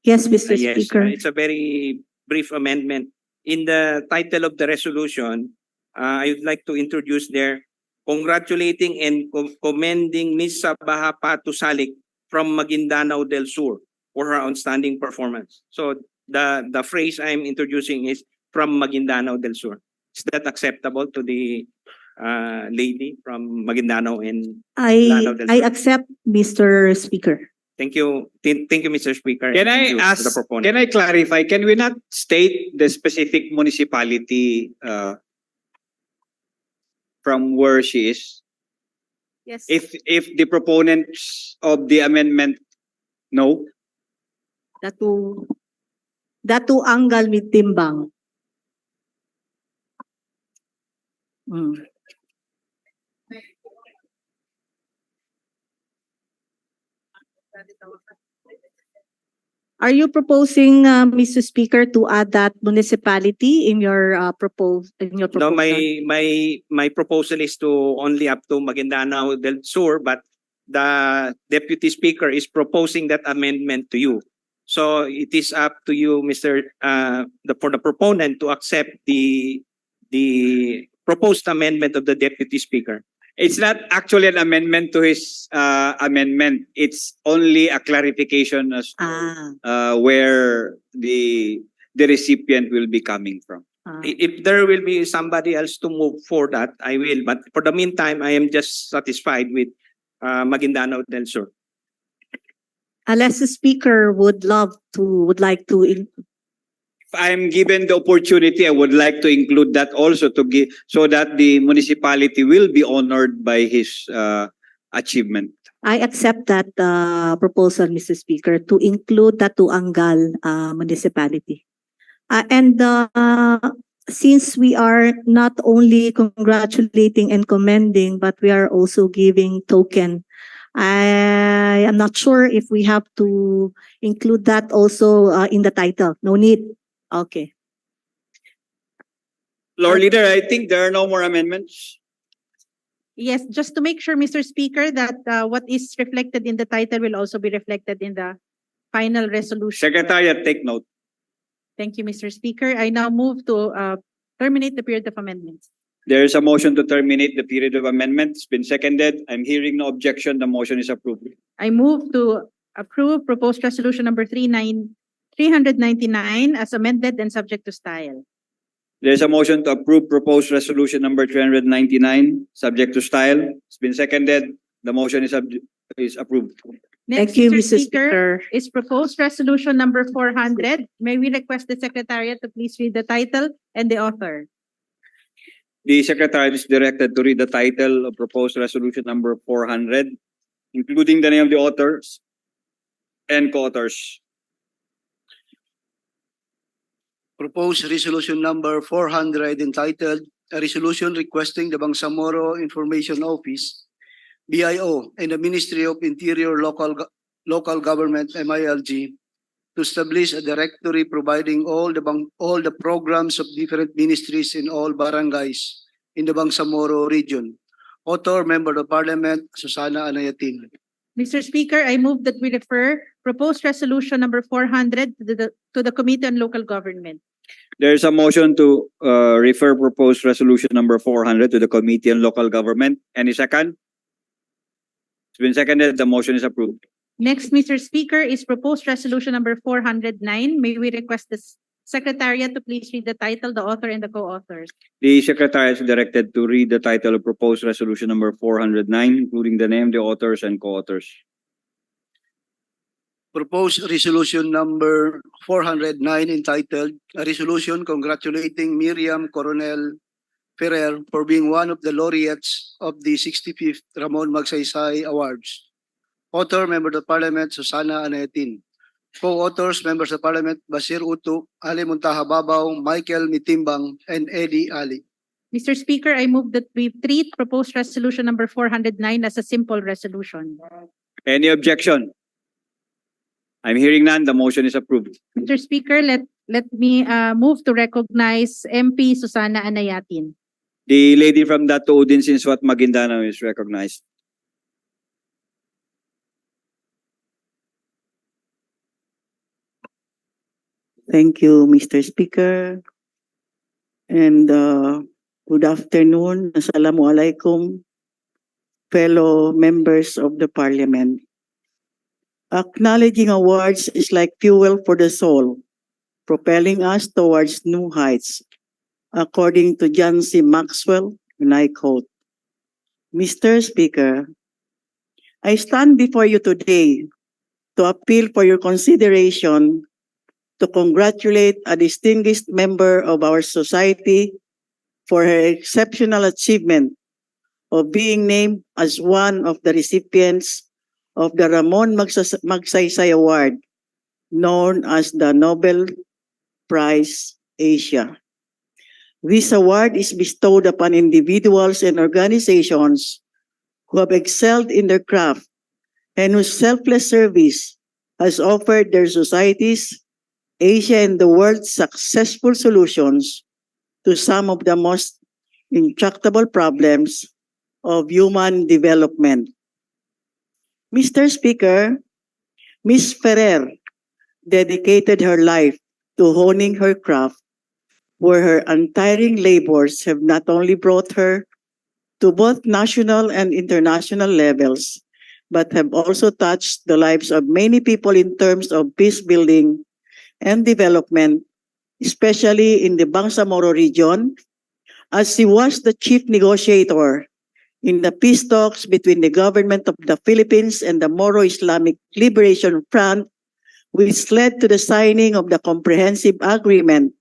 Yes, Mr. Yes, Speaker. it's a very brief amendment. In the title of the resolution, I would like to introduce there, congratulating and commending Ms. Sabaha Patu Salik from Maguindanao del Sur for her outstanding performance. So the phrase I'm introducing is from Maguindanao del Sur. Is that acceptable to the lady from Maguindanao and Lanao del Sur? I accept, Mr. Speaker. Thank you. Thank you, Mr. Speaker. Can Thank I you to ask, the proponent. can I clarify, can we not state the specific municipality from where she is? Yes. If the proponents of the amendment no? Datu Anggal Mitimbang. Are you proposing, Mr. Speaker, to add that municipality in your proposal? No, my proposal is to only up to Maguindanao del Sur, but the Deputy Speaker is proposing that amendment to you. So it is up to you, Mr. For the proponent to accept the proposed amendment of the Deputy Speaker. It's not actually an amendment to his amendment. It's only a clarification as to where the recipient will be coming from. If there will be somebody else to move for that, I will. But for the meantime, I am just satisfied with Maguindanao del Sur. Unless the Speaker would like to. If I'm given the opportunity, I would like to include that also to give so that the municipality will be honored by his achievement. I accept that proposal, Mr. Speaker, to include Datu Anggal municipality. And since we are not only congratulating and commending, but we are also giving token, I am not sure if we have to include that also in the title. No need. Okay. Lord Leader, I think there are no more amendments. Yes, just to make sure, Mr. Speaker, that what is reflected in the title will also be reflected in the final resolution. Secretariat, take note. Thank you, Mr. Speaker. I now move to terminate the period of amendments. There is a motion to terminate the period of amendment. It's been seconded. I'm hearing no objection. The motion is approved. I move to approve proposed resolution number 399 as amended and subject to style. There is a motion to approve proposed resolution number 399, subject to style. It's been seconded. The motion is approved. Next, Thank you, Mr. Mr. Speaker. Is proposed resolution number 400. May we request the Secretariat to please read the title and the author? The Secretariat is directed to read the title of proposed resolution number 400, including the name of the authors and co-authors. Proposed resolution number 400 entitled a resolution requesting the Bangsamoro Information Office, BIO, and the Ministry of Interior Local Government, MILG, to establish a directory providing all the programs of different ministries in all barangays in the Bangsamoro region. Author, Member of Parliament, Susana Anayatin. Mr. Speaker, I move that we refer proposed resolution number 400 to the Committee on Local Government. There's a motion to refer proposed resolution number 400 to the Committee on Local Government. Any second? It's been seconded. The motion is approved. Next, Mr. Speaker, is proposed resolution number 409. May we request the Secretariat to please read the title, the author, and the co-authors. The Secretary is directed to read the title of proposed resolution number 409, including the name, the authors, and co-authors. Proposed resolution number 409 entitled, "A Resolution Congratulating Miriam Coronel Ferrer for being one of the laureates of the 65th Ramon Magsaysay Awards." Author, Member of Parliament, Susana Anayatin. Co-authors, Members of Parliament, Basir Utu, Ali Muntaha Babaw, Michael Mitimbang, and Eddie Ali. Mr. Speaker, I move that we treat proposed resolution number 409 as a simple resolution. Any objection? I'm hearing none. The motion is approved. Mr. Speaker, let me move to recognize MP Susana Anayatin. The lady from Dato Udin Sinswat Maguindanao is recognized. Thank you, Mr. Speaker. And good afternoon. Assalamualaikum, fellow members of the Parliament. Acknowledging awards is like fuel for the soul, propelling us towards new heights. According to John C. Maxwell, and I quote, Mr. Speaker, I stand before you today to appeal for your consideration to congratulate a distinguished member of our society for her exceptional achievement of being named as one of the recipients of the Ramon Magsaysay Award, known as the Nobel Prize Asia. This award is bestowed upon individuals and organizations who have excelled in their craft and whose selfless service has offered their societies, Asia, and the world successful solutions to some of the most intractable problems of human development. Mr. Speaker, Ms. Ferrer dedicated her life to honing her craft, where her untiring labors have not only brought her to both national and international levels, but have also touched the lives of many people in terms of peace building and development, especially in the Bangsamoro region, as she was the chief negotiator in the peace talks between the government of the Philippines and the Moro Islamic Liberation Front, which led to the signing of the comprehensive agreement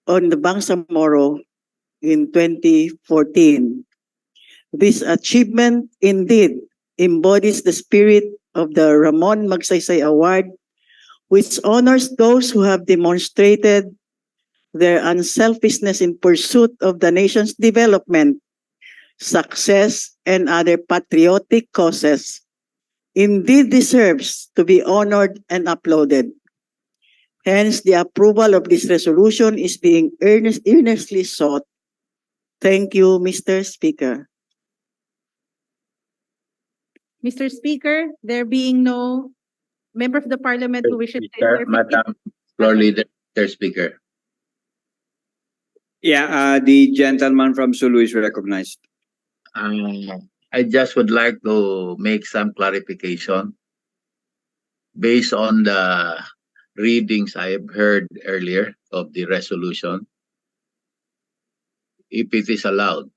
on the Bangsamoro in 2014. This achievement indeed embodies the spirit of the Ramon Magsaysay Award, which honors those who have demonstrated their unselfishness in pursuit of the nation's development, success, and other patriotic causes. Indeed deserves to be honored and applauded. Hence, the approval of this resolution is being earnestly sought. Thank you, Mr. Speaker. Mr. Speaker, there being no member of the Parliament who wishes to intervene. Madam Floor Leader, Mr. Speaker. Yeah, the gentleman from Sulu is recognized. I just would like to make some clarification based on the readings I have heard earlier of the resolution, if it is allowed.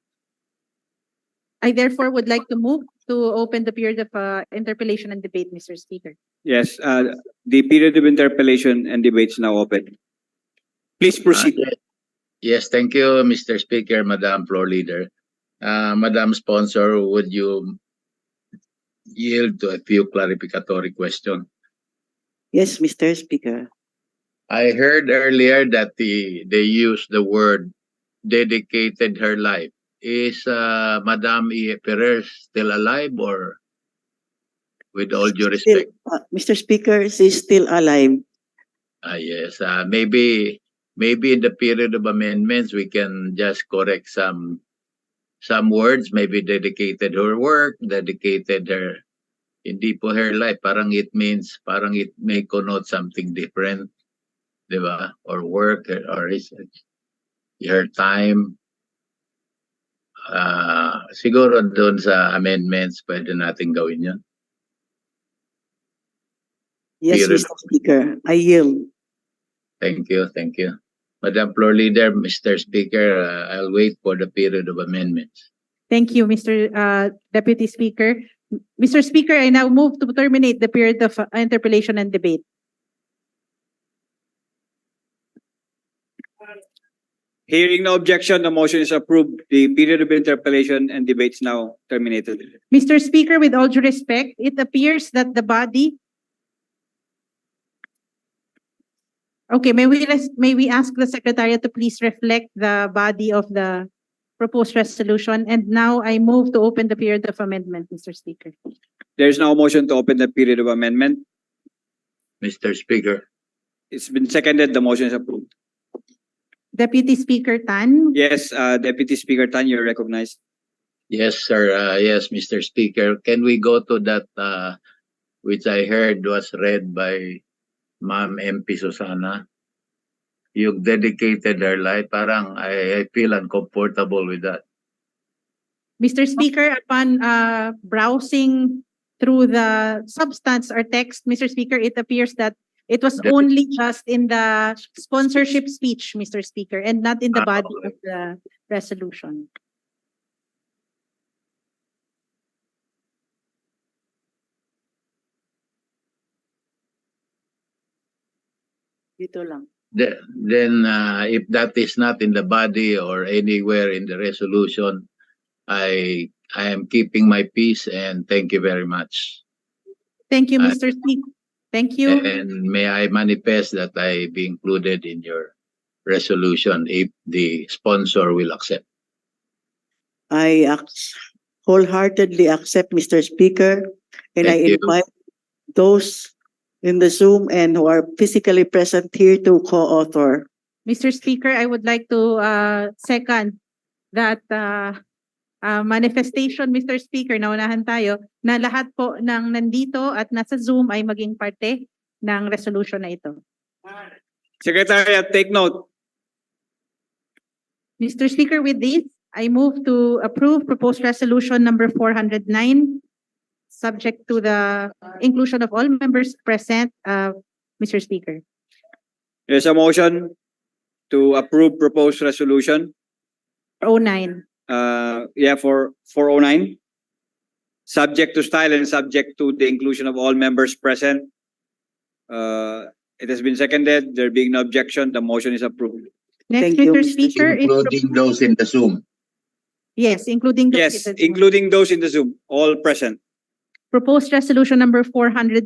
I therefore would like to move to open the period of interpellation and debate, Mr. Speaker. Yes, the period of interpellation and debate is now open. Please proceed. Yes, thank you, Mr. Speaker, Madam Floor Leader. Madam Sponsor, would you yield to a few clarificatory questions? Yes, Mr. Speaker. I heard earlier that they used the word dedicated her life. Is Madam Ferrer still alive, or with all due respect? Mr. Speaker, she's still alive. Yes, maybe in the period of amendments we can just correct some words, maybe dedicated her work, dedicated her, hindi po her life, parang it may connote something different, di ba? Or work, or research, her time. Siguro doon sa amendments, pwede natin gawin yun. Yes, period. Mr. Speaker, I yield. Thank you, thank you. Madam Floor Leader, Mr. Speaker, I'll wait for the period of amendments. Thank you, Mr. Deputy Speaker. Mr. Speaker, I now move to terminate the period of interpellation and debate. Hearing no objection, the motion is approved. The period of interpellation and debate is now terminated. Mr. Speaker, with all due respect, it appears that the body. Okay, may we ask the Secretariat to please reflect the body of the proposed resolution? And now I move to open the period of amendment, Mr. Speaker. There is now a motion to open the period of amendment. Mr. Speaker. It's been seconded. The motion is approved. Deputy Speaker Tan. Yes, Deputy Speaker Tan, you're recognized. Yes, sir. Yes, Mr. Speaker. Can we go to that which I heard was read by Ma'am MP Susana? You dedicated her life. Parang I feel uncomfortable with that. Mr. Speaker, upon browsing through the substance or text, Mr. Speaker, it appears that it was only just in the sponsorship speech, Mr. Speaker, and not in the body of the resolution. Dito lang. Then if that is not in the body or anywhere in the resolution, I am keeping my peace and thank you very much. Thank you, Mr. Speaker. Thank you. And may I manifest that I be included in your resolution if the sponsor will accept. I wholeheartedly accept, Mr. Speaker, and Thank I you. invite those in the Zoom and who are physically present here to co-author. Mr. Speaker, I would like to second that manifestation, Mr. Speaker, naunahan tayo, na lahat po ng nandito at nasa Zoom ay maging parte ng resolution na ito. Secretariat, take note. Mr. Speaker, with this, I move to approve proposed resolution number 409, subject to the inclusion of all members present, Mr. Speaker. There's a motion to approve proposed resolution. 09. For 409. Subject to style and subject to the inclusion of all members present. It has been seconded. There being no objection, the motion is approved. Next, Thank you, Mr. Speaker, Including those in the Zoom. yes, including those Yes, in the Zoom. including those in the Zoom, all present. Proposed resolution number 413.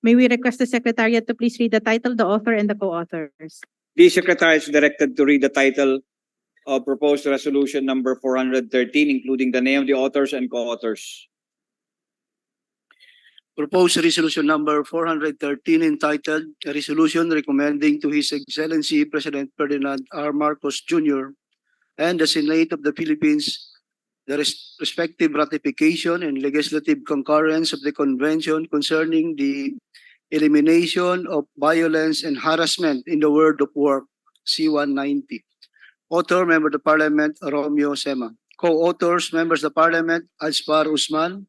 May we request the Secretariat to please read the title, the author, and the co-authors. The Secretary is directed to read the title of proposed resolution number 413, including the name of the authors and co-authors. Proposed resolution number 413 entitled, "A Resolution Recommending to His Excellency President Ferdinand R. Marcos Jr. and the Senate of the Philippines the respective ratification and legislative concurrence of the Convention concerning the elimination of violence and harassment in the world of work, C-190. Author, Member of the Parliament, Romeo Sema. Co-authors, Members of the Parliament, Ajpar Usman,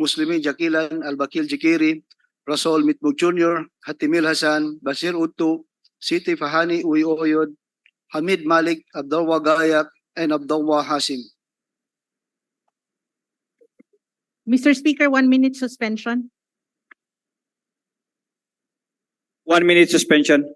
Muslimi Jakilan Al-Bakil Jikiri, Rasol Mitmug Jr., Hatimil Hasan, Basir Uttu, Siti Fahani Uyoyod, Hamid Malik, Abdullah Gayak, and Abdullah Hasim. Mr. Speaker, 1 minute suspension. 1 minute suspension.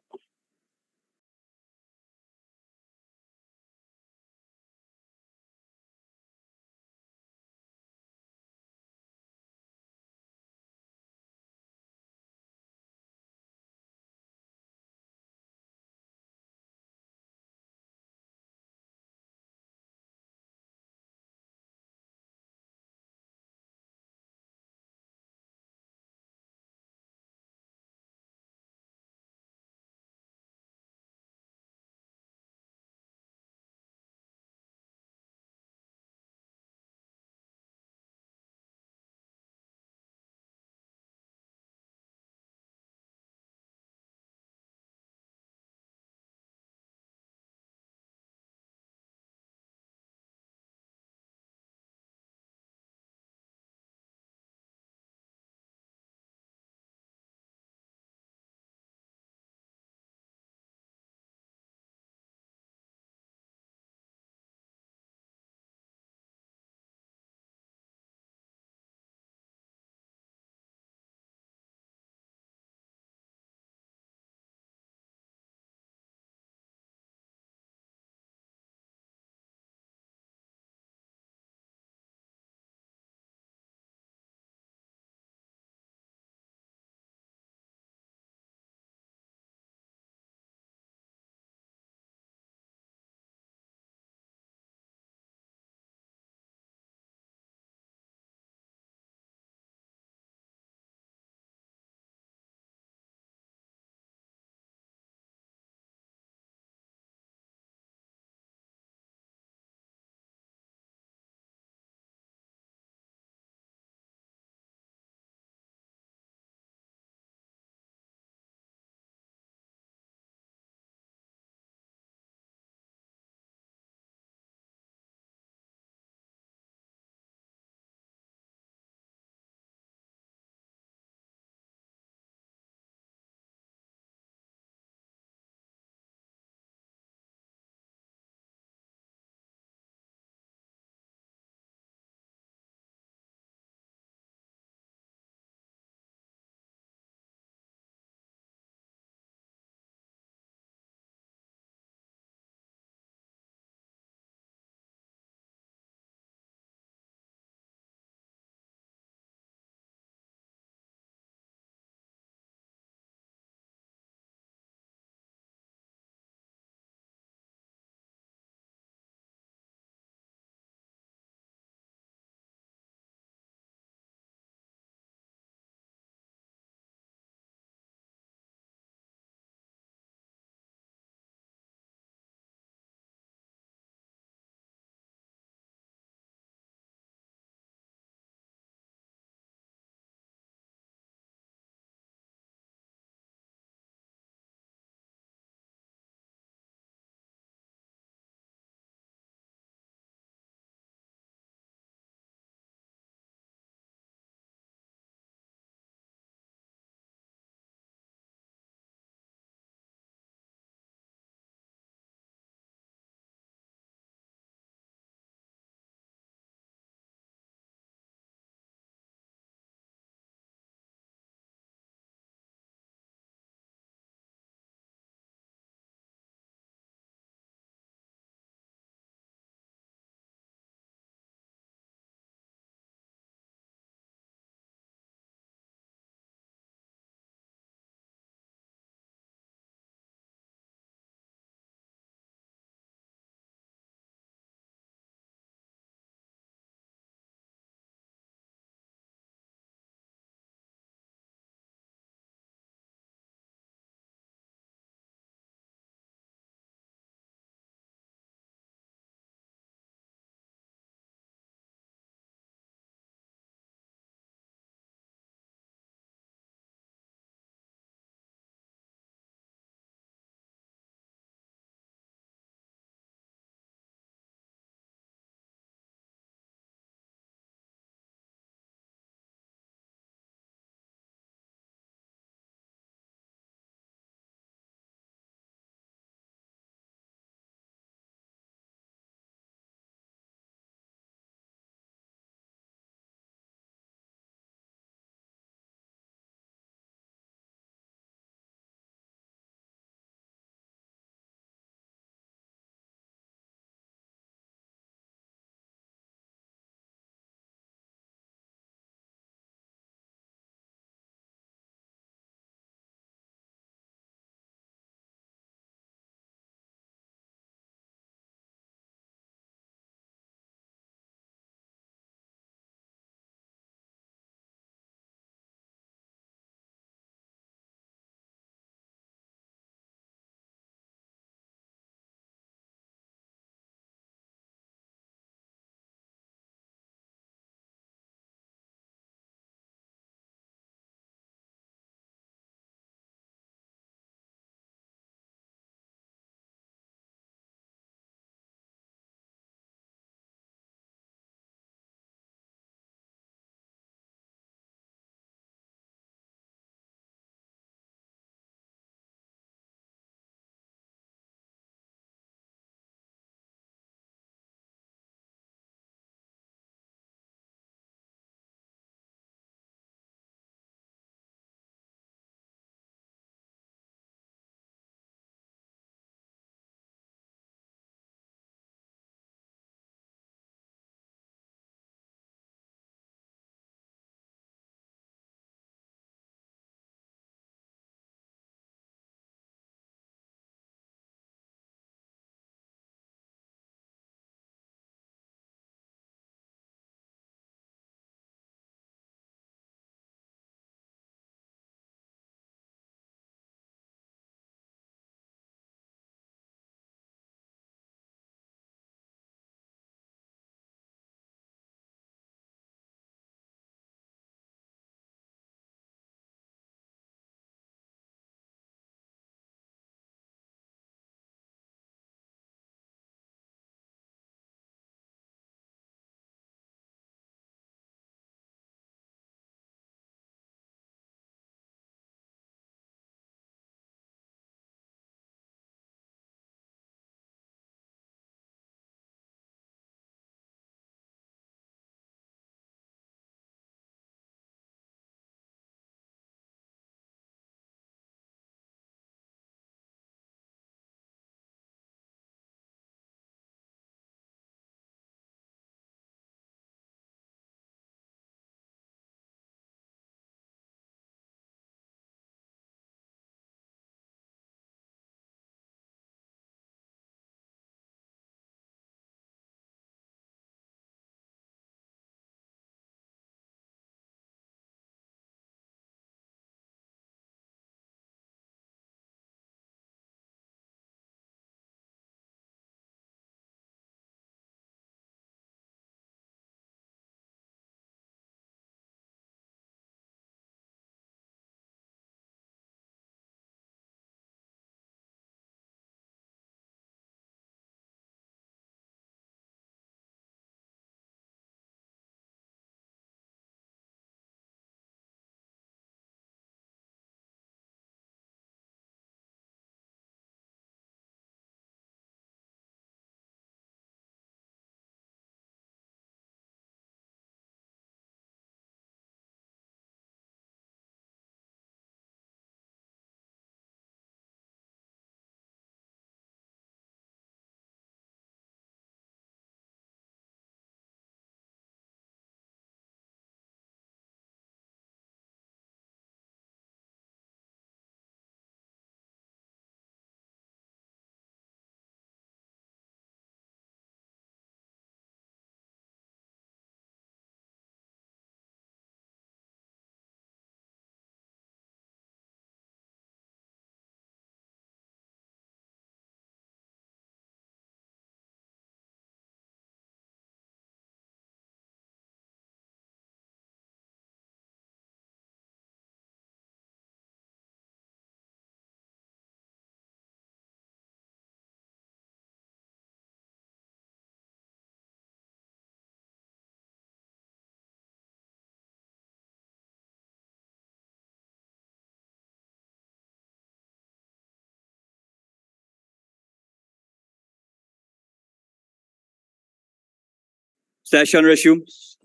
Session resumes.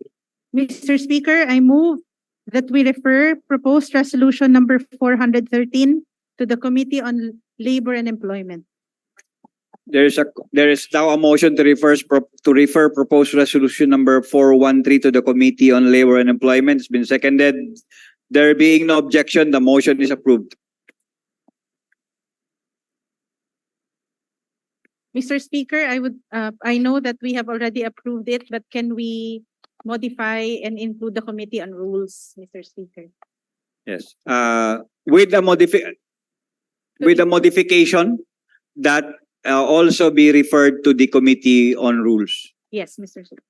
Mr. Speaker, I move that we refer proposed resolution number 413 to the Committee on Labor and Employment. There is now a motion to refer proposed resolution number 413 to the Committee on Labor and Employment. It's been seconded. There being no objection, the motion is approved. Mr. Speaker, I know that we have already approved it, but can we modify and include the Committee on Rules, Mr. Speaker? Yes. With the modification that also be referred to the Committee on Rules. Yes, Mr. Speaker.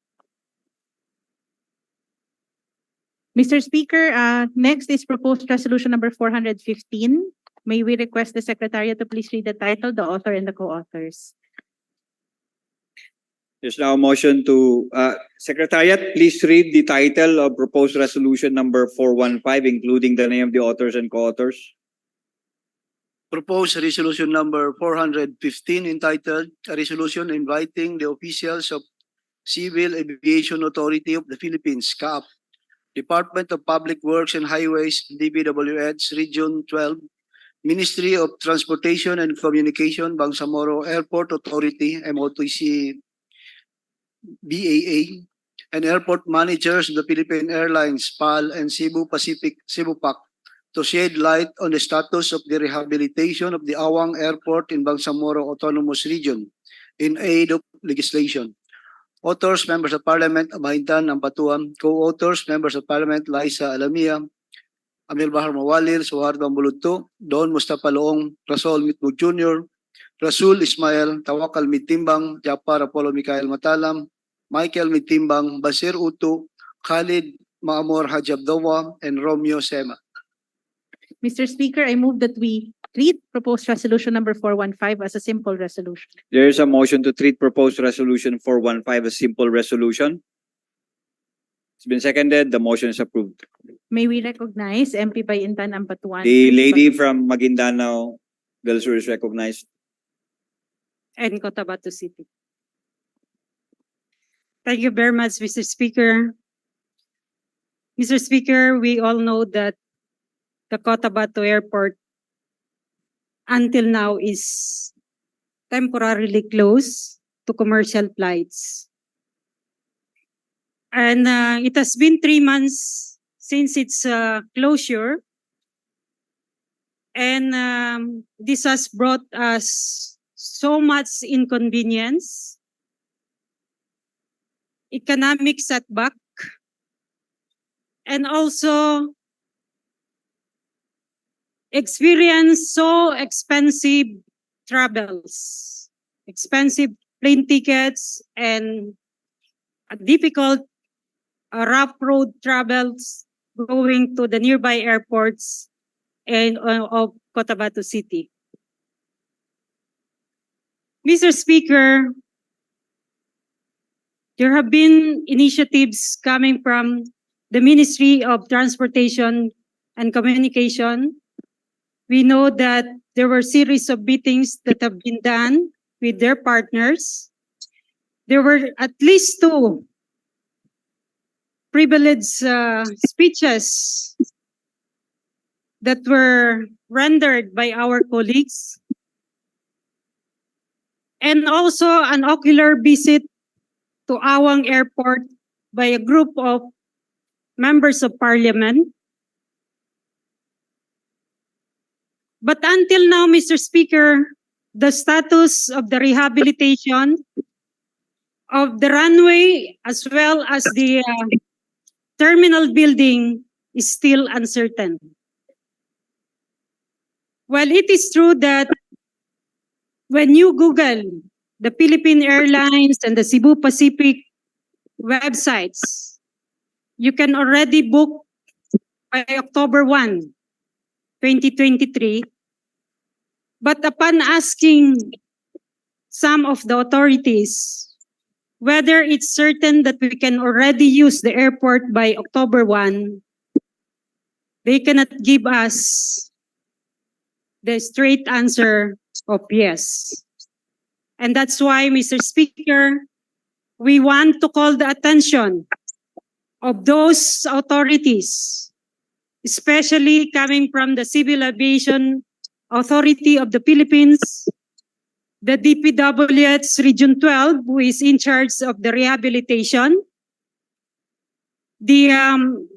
Mr. Speaker, next is proposed resolution number 415. May we request the Secretariat to please read the title, the author, and the co-authors. There's now a motion to Secretariat, please read the title of proposed resolution number 415, including the name of the authors and co-authors. Proposed resolution number 415 entitled A Resolution Inviting the Officials of Civil Aviation Authority of the Philippines, CAAP, Department of Public Works and Highways, DPWH, Region 12, Ministry of Transportation and Communication, Bangsamoro Airport Authority, MOTC, BAA, and airport managers of the Philippine Airlines, PAL, and Cebu Pacific, Cebu PAC, to shed light on the status of the rehabilitation of the Awwal Airport in Bangsamoro Autonomous Region in aid of legislation. Authors, Members of Parliament, Abahintan Ampatuan. Co-authors, Members of Parliament, Liza Alamia, Amir Bahar Mawalir, Suhardo Ambuludto, Don Mustafa Loong, Rasol Mitbug Jr., Rasul Ismail, Tawakal Mitimbang, Japar Apollo Mikael Matalam, Michael Mitimbang, Basir Utu, Khalid Maamor Hajabdawa, and Romeo Sema. Mr. Speaker, I move that we treat proposed resolution number 415 as a simple resolution. There is a motion to treat proposed resolution 415 as simple resolution. It's been seconded. The motion is approved. May we recognize MP Baintan Ampatuan? The lady from Maguindanao del Sur is recognized. And Cotabato City. Thank you very much, Mr. Speaker. Mr. Speaker, we all know that the Cotabato Airport until now is temporarily closed to commercial flights. And it has been 3 months since its closure. And this has brought us so much inconvenience, economic setback, and also experience so expensive travels, expensive plane tickets, and difficult rough road travels going to the nearby airports and of Cotabato City. Mr. Speaker, there have been initiatives coming from the Ministry of Transportation and Communication. We know that there were a series of meetings that have been done with their partners. There were at least 2 privileged speeches that were rendered by our colleagues, and also an ocular visit to Awwal Airport by a group of members of Parliament. But until now, Mr. Speaker, the status of the rehabilitation of the runway as well as the terminal building is still uncertain. Well, it is true that when you Google the Philippine Airlines and the Cebu Pacific websites, you can already book by October 1, 2023. But upon asking some of the authorities whether it's certain that we can already use the airport by October 1, they cannot give us the straight answer of yes. And that's why, Mr. Speaker, we want to call the attention of those authorities, especially coming from the Civil Aviation Authority of the Philippines, the DPWH Region 12, who is in charge of the rehabilitation, the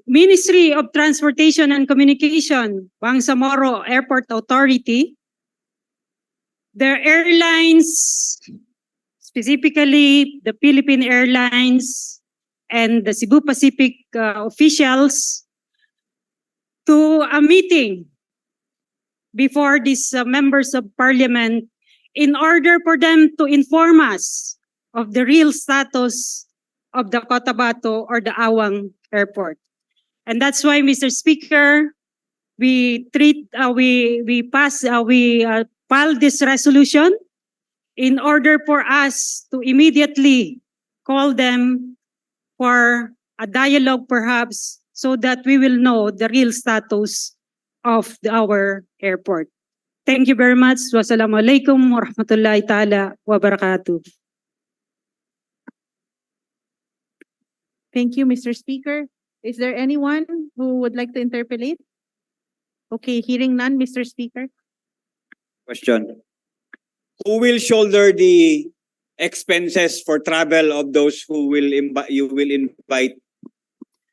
Ministry of Transportation and Communication, Bangsamoro Airport Authority, the airlines, specifically the Philippine Airlines and the Cebu Pacific officials, to a meeting before these members of parliament in order for them to inform us of the real status of the Cotabato or the Awang Airport. And that's why, Mr. Speaker, we filed this resolution in order for us to immediately call them for a dialogue perhaps, so that we will know the real status of our airport. Thank you very much. Wassalamualaikum warahmatullahi ta'ala wabarakatuh. Thank you, Mr. Speaker. Is there anyone who would like to interpolate? Okay, hearing none, Mr. Speaker. Question. Who will shoulder the expenses for travel of those who you will invite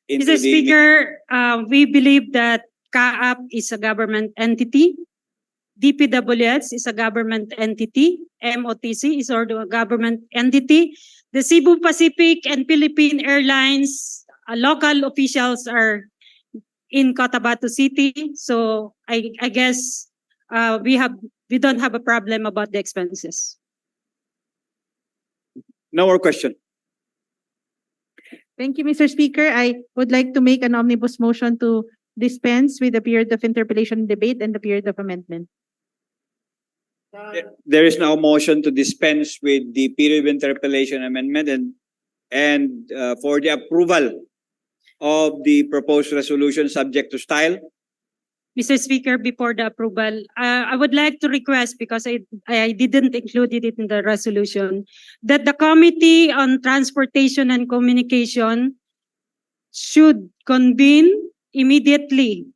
into Mr. Speaker, we believe that CAAP is a government entity. DPWH is a government entity. MOTC is also a government entity. The Cebu Pacific and Philippine Airlines local officials are in Cotabato City. So I guess we don't have a problem about the expenses. No more question. Thank you, Mr. Speaker. I would like to make an omnibus motion to dispense with the period of interpellation and debate and the period of amendment. There is now a motion to dispense with the period of interpellation amendment and for the approval of the proposed resolution subject to style. Mr. Speaker, before the approval, I would like to request, because I didn't include it in the resolution, that the Committee on Transportation and Communication should convene immediately,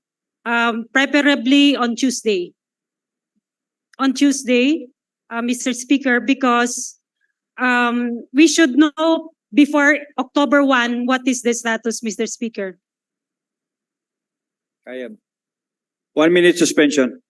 preferably on Tuesday. On Tuesday, Mr. Speaker, because we should know before October 1 what is the status, Mr. Speaker. I am. 1 minute suspension.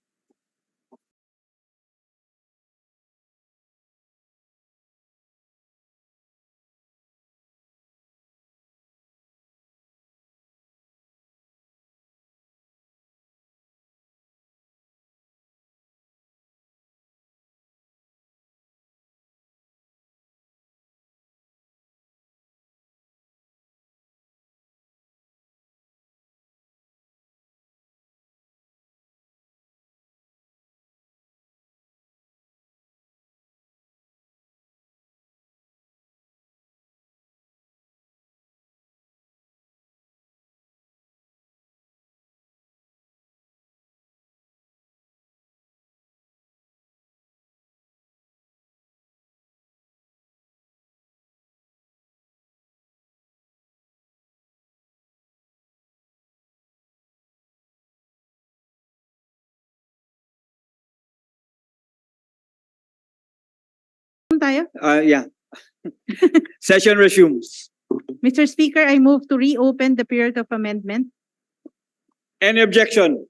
Yeah. Session resumes. Mr. Speaker, I move to reopen the period of amendment. Any objection?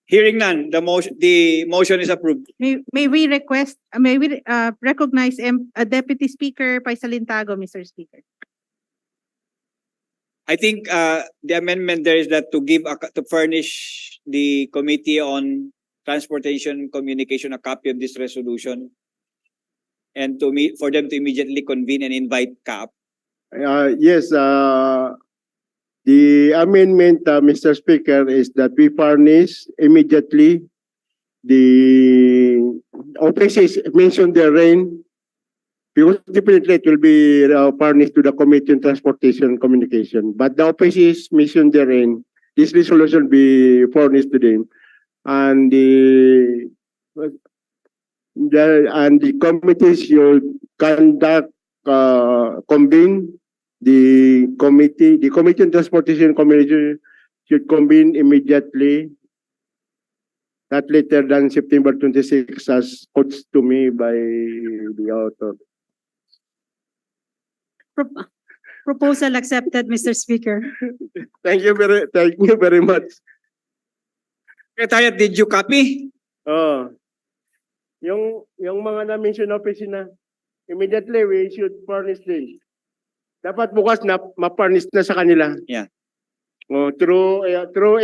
Hearing none, the motion is approved. May we recognize Deputy Speaker Paisalintago, Mr. Speaker. I think the amendment there is that to furnish the Committee on Transportation and Communication a copy of this resolution, and for them to immediately convene and invite CAAP. Yes, the amendment, Mr. Speaker, is that we furnish immediately the offices mentioned therein, because definitely it will be furnished to the Committee on Transportation and Communication. But the offices mentioned therein, this resolution will be furnished to them, and the committees should conduct convene the committee on transportation committee should convene immediately, not later than September 26 as coached to me by the author. Proposal accepted, Mr. Speaker. Thank you very much. Secretariat, did you copy? Oh. Yung mga na-mention na opisina, immediately we should furnish them. Dapat bukas na ma-furnish na sa kanila. Yeah. Oh, through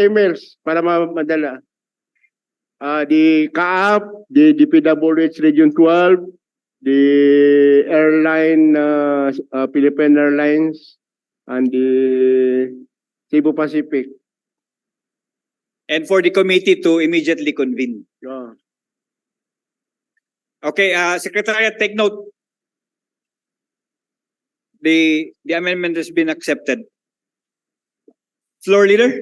emails para madala. The CAAP, the DPWH Region 12, the airline, Philippine Airlines, and the Cebu Pacific. And for the committee to immediately convene. Yeah. Okay, Secretariat, take note. The amendment has been accepted. Floor leader?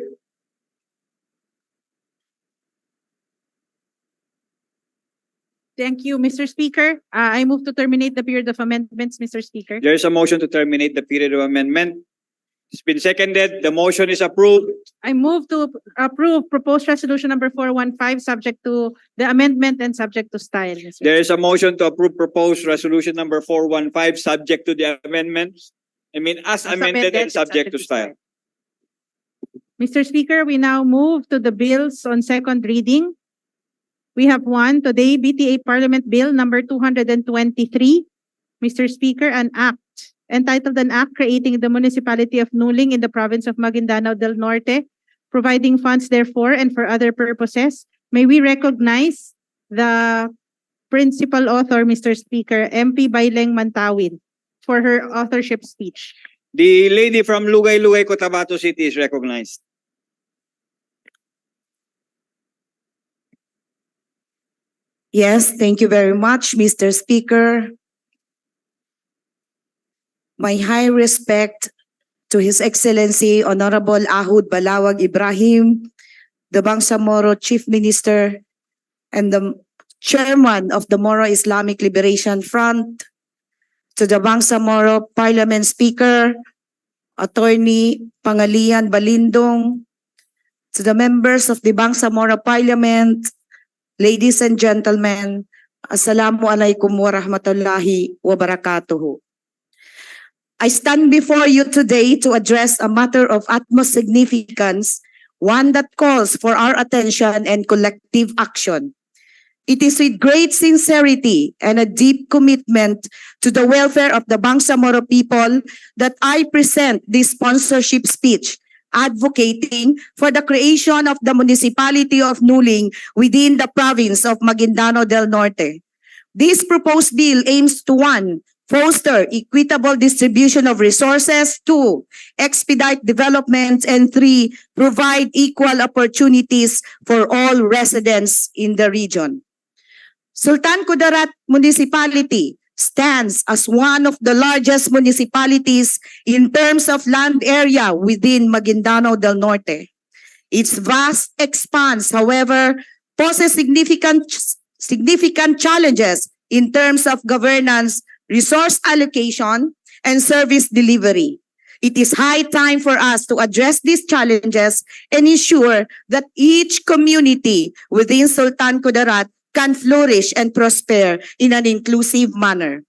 Thank you, Mr. Speaker. I move to terminate the period of amendments, Mr. Speaker. There is a motion to terminate the period of amendment. It's been seconded. The motion is approved. I move to approve proposed resolution number 415 subject to the amendment and subject to style, Mr. There is a motion to approve proposed resolution number 415 subject to the amendments. As amended and subject to style. Mr. Speaker, we now move to the bills on second reading. We have one today, BTA Parliament Bill number 223. Mr. Speaker, an act entitled an act creating the municipality of Nuling in the province of Maguindanao del Norte, providing funds therefore and for other purposes. May we recognize the principal author, Mr. Speaker, MP Baileng Mantawin, for her authorship speech. The lady from Lugay-Lugay, Cotabato City is recognized. Yes, thank you very much, Mr. Speaker. My high respect to His Excellency Honorable Ahud Balawag Ibrahim, the Bangsamoro Chief Minister and the Chairman of the Moro Islamic Liberation Front, to the Bangsamoro Parliament Speaker, Attorney Pangalian Balindong, to the members of the Bangsamoro Parliament, ladies and gentlemen, Assalamu alaikum wa rahmatullahi wa barakatuhu. I stand before you today to address a matter of utmost significance, one that calls for our attention and collective action. It is with great sincerity and a deep commitment to the welfare of the Bangsamoro people that I present this sponsorship speech advocating for the creation of the municipality of Nuling within the province of Maguindanao del Norte. This proposed bill aims to 1. Foster equitable distribution of resources, 2. Expedite development, and 3. Provide equal opportunities for all residents in the region. Sultan Kudarat Municipality stands as one of the largest municipalities in terms of land area within Maguindanao del Norte. Its vast expanse, however, poses significant challenges in terms of governance, resource allocation, and service delivery. It is high time for us to address these challenges and ensure that each community within Sultan Kudarat can flourish and prosper in an inclusive manner.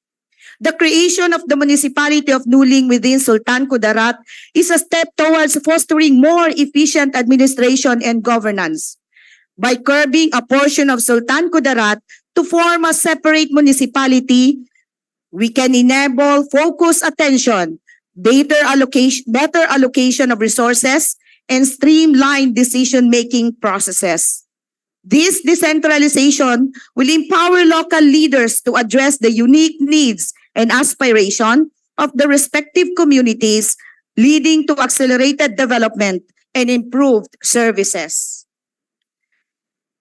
The creation of the municipality of Nuling within Sultan Kudarat is a step towards fostering more efficient administration and governance. By curbing a portion of Sultan Kudarat to form a separate municipality, we can enable focused attention, better allocation of resources, and streamlined decision-making processes. This decentralization will empower local leaders to address the unique needs and aspiration of the respective communities, leading to accelerated development and improved services.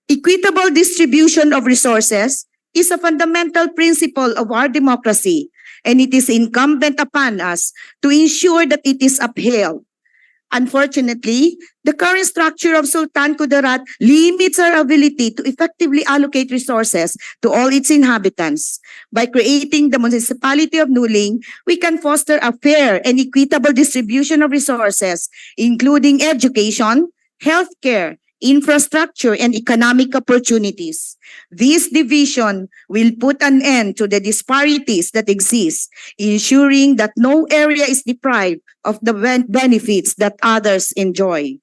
Equitable distribution of resources is a fundamental principle of our democracy, and it is incumbent upon us to ensure that it is upheld. Unfortunately, the current structure of Sultan Kudarat limits our ability to effectively allocate resources to all its inhabitants. By creating the municipality of Nuling, we can foster a fair and equitable distribution of resources, including education, healthcare, infrastructure, and economic opportunities. This division will put an end to the disparities that exist, ensuring that no area is deprived of the benefits that others enjoy.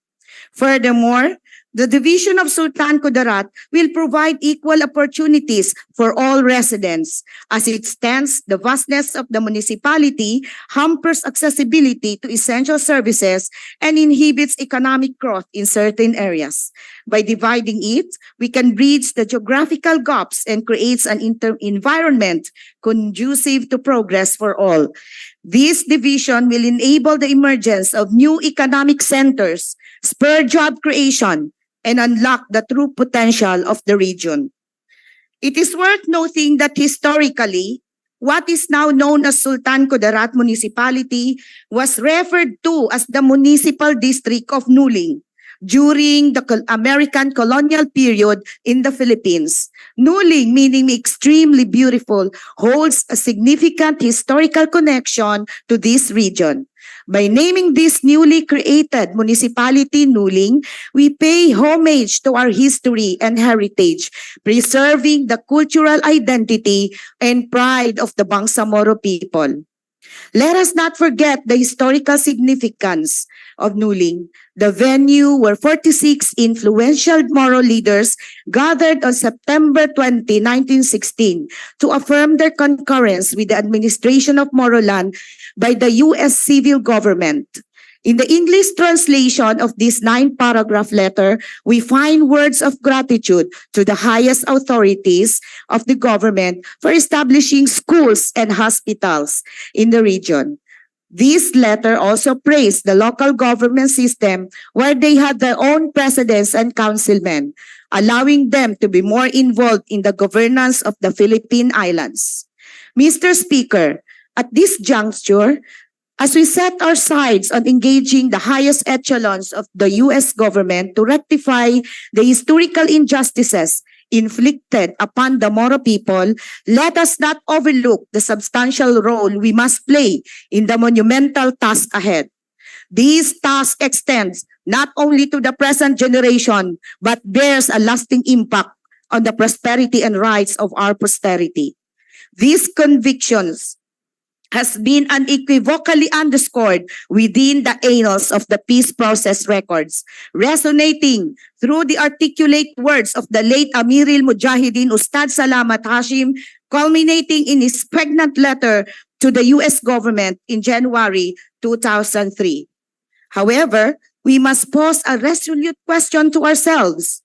Furthermore, the division of Sultan Kudarat will provide equal opportunities for all residents. As it stands, the vastness of the municipality hampers accessibility to essential services and inhibits economic growth in certain areas. By dividing it, we can bridge the geographical gaps and create an environment conducive to progress for all. This division will enable the emergence of new economic centers, spur job creation, and unlock the true potential of the region. It is worth noting that historically, what is now known as Sultan Kudarat Municipality was referred to as the Municipal District of Nuling during the American colonial period in the Philippines. Nuling, meaning extremely beautiful, holds a significant historical connection to this region. By naming this newly created municipality Nuling, we pay homage to our history and heritage, preserving the cultural identity and pride of the Bangsamoro people. Let us not forget the historical significance of Nuling, the venue where 46 influential Moro leaders gathered on September 20, 1916 to affirm their concurrence with the administration of Moroland by the U.S. civil government. In the English translation of this 9-paragraph letter, we find words of gratitude to the highest authorities of the government for establishing schools and hospitals in the region. This letter also praised the local government system where they had their own presidents and councilmen, allowing them to be more involved in the governance of the Philippine Islands. Mr. Speaker, at this juncture, as we set our sights on engaging the highest echelons of the U.S. government to rectify the historical injustices inflicted upon the Moro people, let us not overlook the substantial role we must play in the monumental task ahead. This task extends not only to the present generation, but bears a lasting impact on the prosperity and rights of our posterity. These convictions has been unequivocally underscored within the annals of the peace process records, resonating through the articulate words of the late Amiril Mujahideen Ustad Salamat Hashim, culminating in his pregnant letter to the U.S. government in January 2003. However, we must pose a resolute question to ourselves.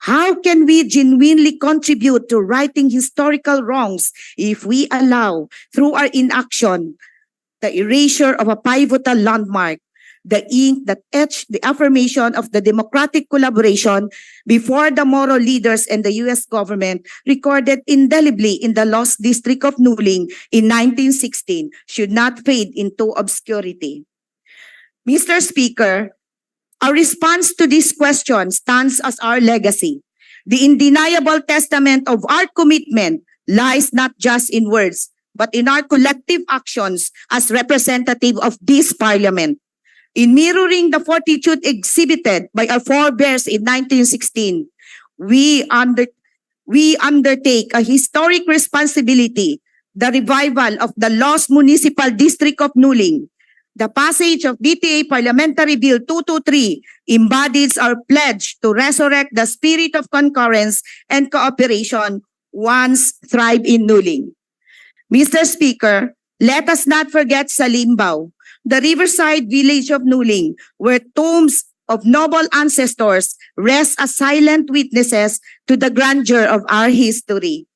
How can we genuinely contribute to righting historical wrongs if we allow, through our inaction, the erasure of a pivotal landmark, the ink that etched the affirmation of the democratic collaboration before the Moro leaders and the U.S. government recorded indelibly in the Lost District of Nuling in 1916 should not fade into obscurity? Mr. Speaker, our response to this question stands as our legacy. The undeniable testament of our commitment lies not just in words, but in our collective actions as representative of this Parliament. In mirroring the fortitude exhibited by our forebears in 1916, we undertake a historic responsibility, the revival of the lost municipal district of Nuling. The passage of BTA Parliamentary Bill 223 embodies our pledge to resurrect the spirit of concurrence and cooperation once thrived in Nuling. Mr. Speaker, let us not forget Salimbao, the riverside village of Nuling, where tombs of noble ancestors rest as silent witnesses to the grandeur of our history.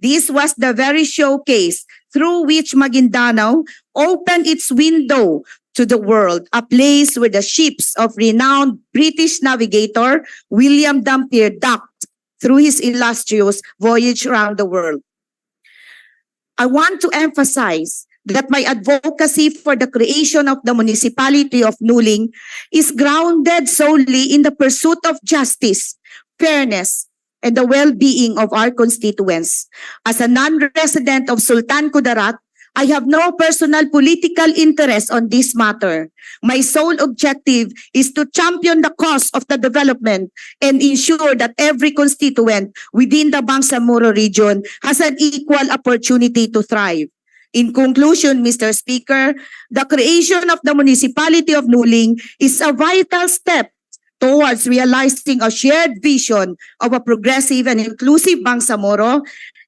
This was the very showcase through which Maguindanao opened its window to the world, a place where the ships of renowned British navigator William Dampier docked through his illustrious voyage around the world. I want to emphasize that my advocacy for the creation of the municipality of Nuling is grounded solely in the pursuit of justice, fairness, and the well-being of our constituents. As a non-resident of Sultan Kudarat, I have no personal political interest on this matter. My sole objective is to champion the cause of the development and ensure that every constituent within the Bangsamoro region has an equal opportunity to thrive. In conclusion, Mr. Speaker, the creation of the municipality of Nuling is a vital step towards realizing a shared vision of a progressive and inclusive Bangsamoro.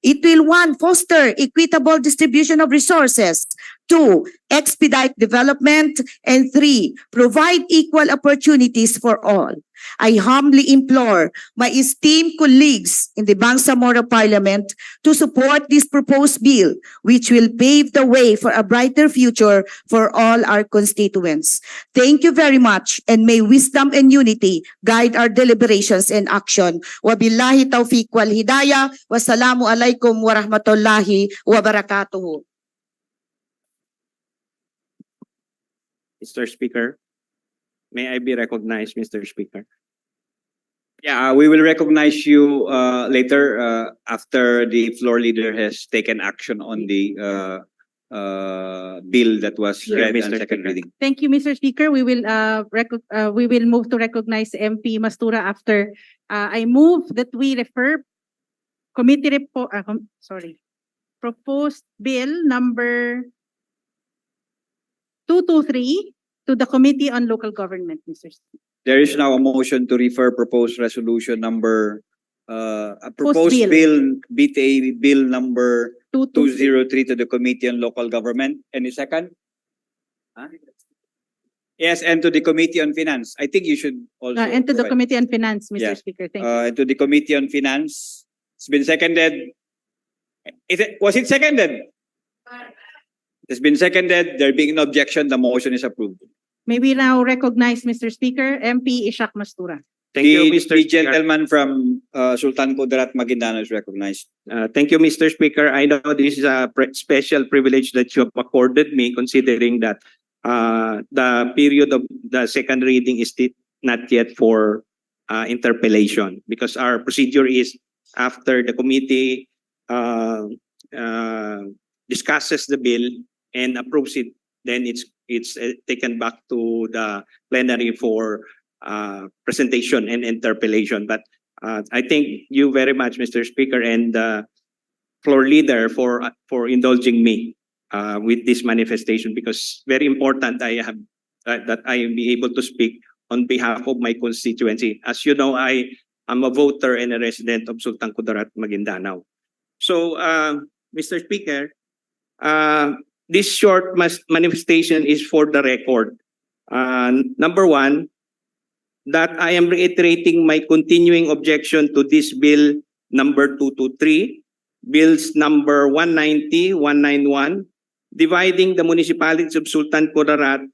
It will, 1, foster equitable distribution of resources, 2, expedite development, and 3, provide equal opportunities for all. I humbly implore my esteemed colleagues in the Bangsamoro Parliament to support this proposed bill, which will pave the way for a brighter future for all our constituents. Thank you very much, and may wisdom and unity guide our deliberations and action. Wabillahi taufiq wal hidayah. Wassalamu alaikum warahmatullahi wabarakatuh. Mr. Speaker, may I be recognized, Mr. Speaker? Yeah, we will recognize you later after the floor leader has taken action on the bill that was read on second reading. Thank you, Mr. Speaker. We will move to recognize MP Mastura after I move that we refer proposed bill number 223 to the Committee on Local Government, Mr. Speaker. There is now a motion to refer proposed resolution number proposed bill BTA bill number 203 to the Committee on Local Government. Any second? Yes, and to the Committee on Finance. I think you should also and to the provide. Committee on Finance, Mr. Yeah. Speaker. Thank you. To the Committee on Finance. It's been seconded. Was it seconded? It's been seconded. There being no objection, the motion is approved. May we now recognize, Mr. Speaker, MP Ishak Mastura. Thank you, Mr. The Speaker. gentleman from Sultan Kudarat, Maguindanao is recognized. Thank you, Mr. Speaker. I know this is a special privilege that you have accorded me, considering that the period of the second reading is not yet for interpellation, because our procedure is after the committee discusses the bill and approves it, then it's taken back to the plenary for presentation and interpellation. But I thank you very much, Mr. Speaker, and the floor leader for indulging me with this manifestation, because very important that I be able to speak on behalf of my constituency. As you know, I am a voter and a resident of Sultan Kudarat, Maguindanao. So, Mr. Speaker, this short manifestation is for the record. Number one, that I am reiterating my continuing objection to this bill number 223, bills number 190, 191, dividing the municipalities of Sultan Kudarat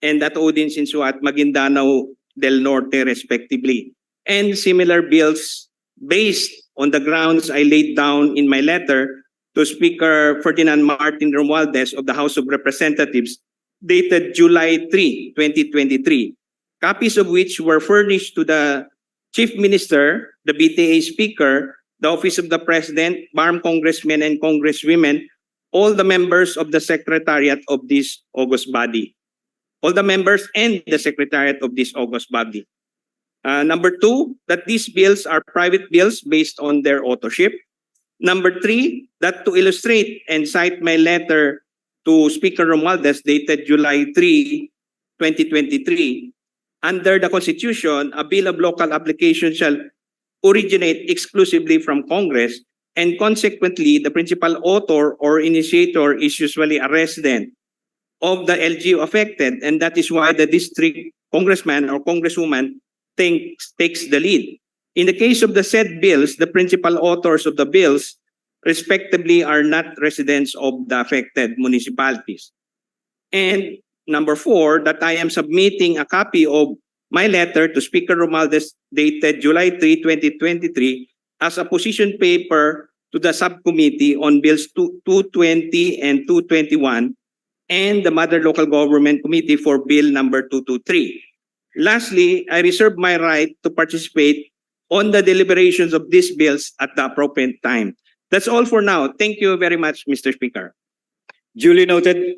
and Atuodin Sinsuat, Maguindanao del Norte respectively, and similar bills based on the grounds I laid down in my letter to Speaker Ferdinand Martin Romualdez of the House of Representatives, dated July 3, 2023, copies of which were furnished to the Chief Minister, the BTA Speaker, the Office of the President, BARM Congressmen and Congresswomen, all the members of the Secretariat of this august body. All the members and the Secretariat of this august body. Number two, that these bills are private bills based on their authorship. Number three, that to illustrate and cite my letter to Speaker Romualdez dated July 3, 2023, under the Constitution, a bill of local application shall originate exclusively from Congress, and consequently, the principal author or initiator is usually a resident of the LGU affected, and that is why the district congressman or congresswoman takes the lead. In the case of the said bills, the principal authors of the bills, respectively, are not residents of the affected municipalities. And number four, that I am submitting a copy of my letter to Speaker Romualdez dated July 3, 2023 as a position paper to the subcommittee on bills 220 and 221 and the Mother Local Government Committee for Bill number 223. Lastly, I reserve my right to participate on the deliberations of these bills at the appropriate time. That's all for now. Thank you very much, Mr. Speaker. Duly noted.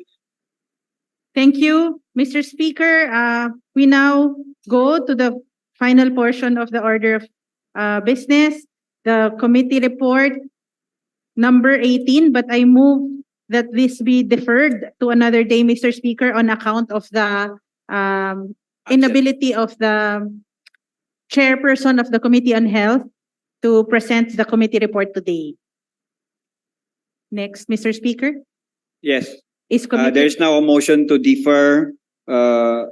Thank you, Mr. Speaker. We now go to the final portion of the order of business, the committee report number 18, but I move that this be deferred to another day, Mr. Speaker, on account of the inability of the chairperson of the Committee on Health to present the committee report today. Next, Mr. Speaker. Yes. Is committee... There is now a motion to defer rendering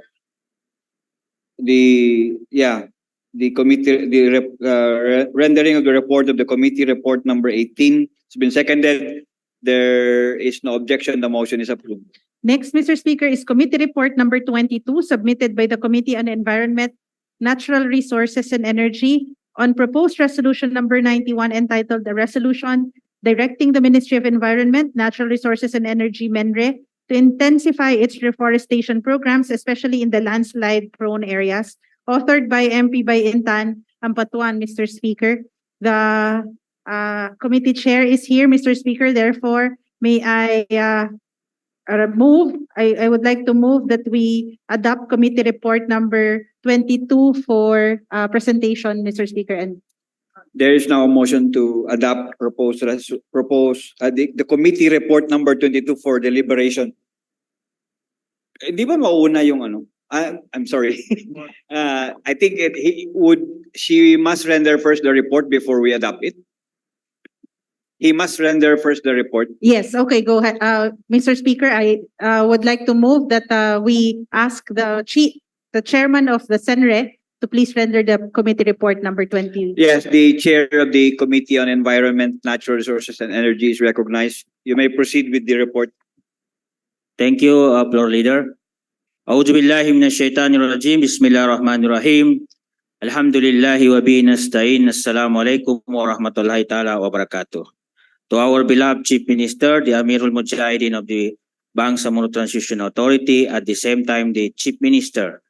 of the report of the committee report number 18. It's been seconded. There is no objection. The motion is approved. Next, Mr. Speaker, is committee report number 22 submitted by the Committee on Environment, Natural Resources and Energy on proposed resolution number 91 entitled the resolution directing the Ministry of Environment, Natural Resources and Energy, MENRE, to intensify its reforestation programs, especially in the landslide-prone areas, authored by MP Bayintan Ampatuan, Mr. Speaker. The committee chair is here, Mr. Speaker. Therefore, may I I would like to move that we adopt committee report number 22 for presentation, Mr. Speaker. And there is now a motion to adopt the committee report number 22 for deliberation. Di ba mauna yung ano? I'm sorry. I think she must render first the report before we adopt it. He must render first the report. yes, okay, go ahead. Mr. Speaker, I would like to move that we ask the chairman of the Senre to please render the committee report number 20. Yes, the chair of the Committee on Environment, Natural Resources and Energy is recognized. You may proceed with the report. Thank you, Floor Leader. A'udhu billahi minash shaitanir rajim. Bismillahirrahmanirrahim. Alhamdulillahi wa bihi nasta'in. Assalamu alaikum wa rahmatullahi ta'ala wa barakatuh. To our beloved Chief Minister, the Amirul Mujahideen of the Bangsamoro Transition Authority, at the same time the Chief Minister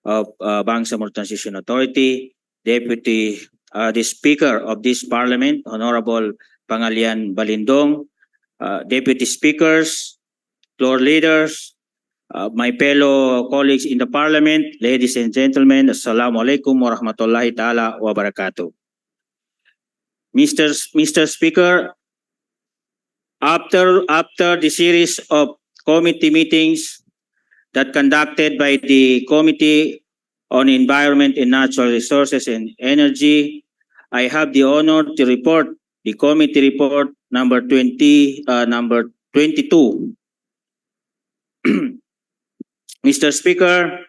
of Bangsamoro Transition Authority, the Speaker of this Parliament, Honorable Pangalian Balindong, Deputy Speakers, Floor Leaders, my fellow colleagues in the Parliament, ladies and gentlemen, Assalamu alaikum wa rahmatullahi ta'ala wa barakatuh. Mr. Speaker, after the series of committee meetings that conducted by the Committee on Environment and Natural Resources and Energy, I have the honor to report the committee report number 22. Mr. Speaker,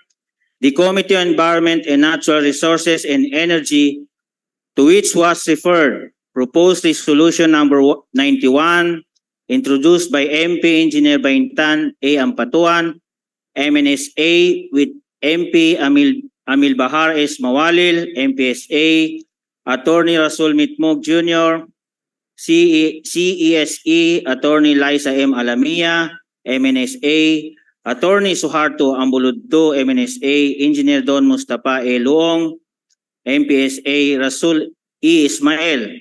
the Committee on Environment and Natural Resources and Energy, to which was referred, proposed resolution number 91, introduced by MP Engineer Bayintan A. Ampatuan, MNSA, with MP Amil Bahar S. Mawalil, MPSA, Attorney Rasul Mitmog Jr., CESE, Attorney Liza M. Alamia, MNSA, Attorney Suharto Ambuluddo, MNSA, Engineer Don Mustafa E. Luong, MPSA, Rasul E. Ismail,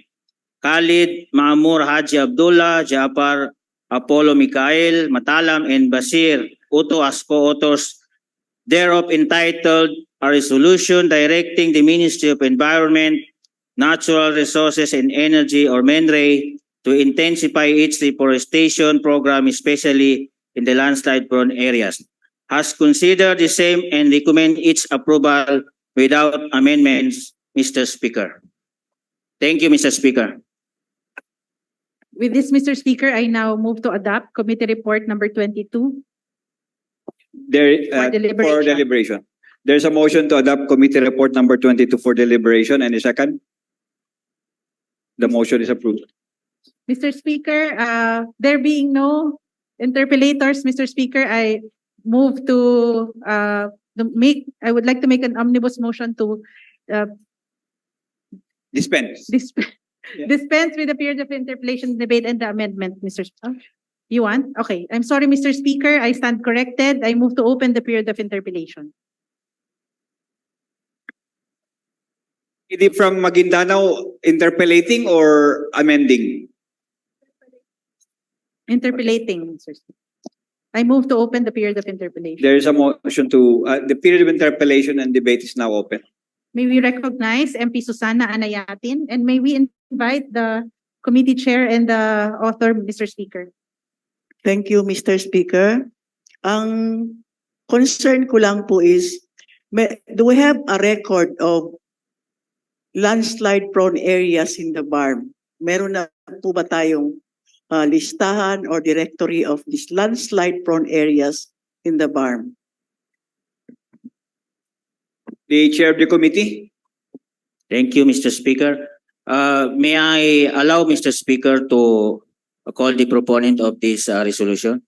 Khalid Maamur Haji Abdullah, Jafar Apollo Mikael, Matalam, and Basir Uto as co-authors thereof, entitled a resolution directing the Ministry of Environment, Natural Resources and Energy, or MENRE, to intensify its reforestation program, especially in the landslide-prone areas, has considered the same and recommend its approval without amendments, Mr. Speaker. Thank you, Mr. Speaker. with this, Mr. Speaker, I now move to adopt committee report number 22. For deliberation. There's a motion to adopt committee report number 22 for deliberation, and a second. The motion is approved. Mr. Speaker, there being no interpellators, Mr. Speaker, I move to I would like to make an omnibus motion to dispense with the period of interpellation, debate, and the amendment, Mr. Speaker. You want? Okay. I'm sorry, Mr. Speaker. I stand corrected. I move to open the period of interpellation. Is it from Maguindanao interpellating or amending? Interpellating, Mr. Speaker. I move to open the period of interpellation. There is a motion to, the period of interpellation and debate is now open. May we recognize MP Susana Anayatin, and may we invite the committee chair and the author, Mr. Speaker. Thank you, Mr. Speaker. Ang concern ko lang po is, do we have a record of landslide-prone areas in the BARM? Meron na po ba tayong listahan or directory of these landslide-prone areas in the BARM? The chair of the committee. Thank you, Mr. Speaker. May I allow Mr. Speaker to call the proponent of this resolution,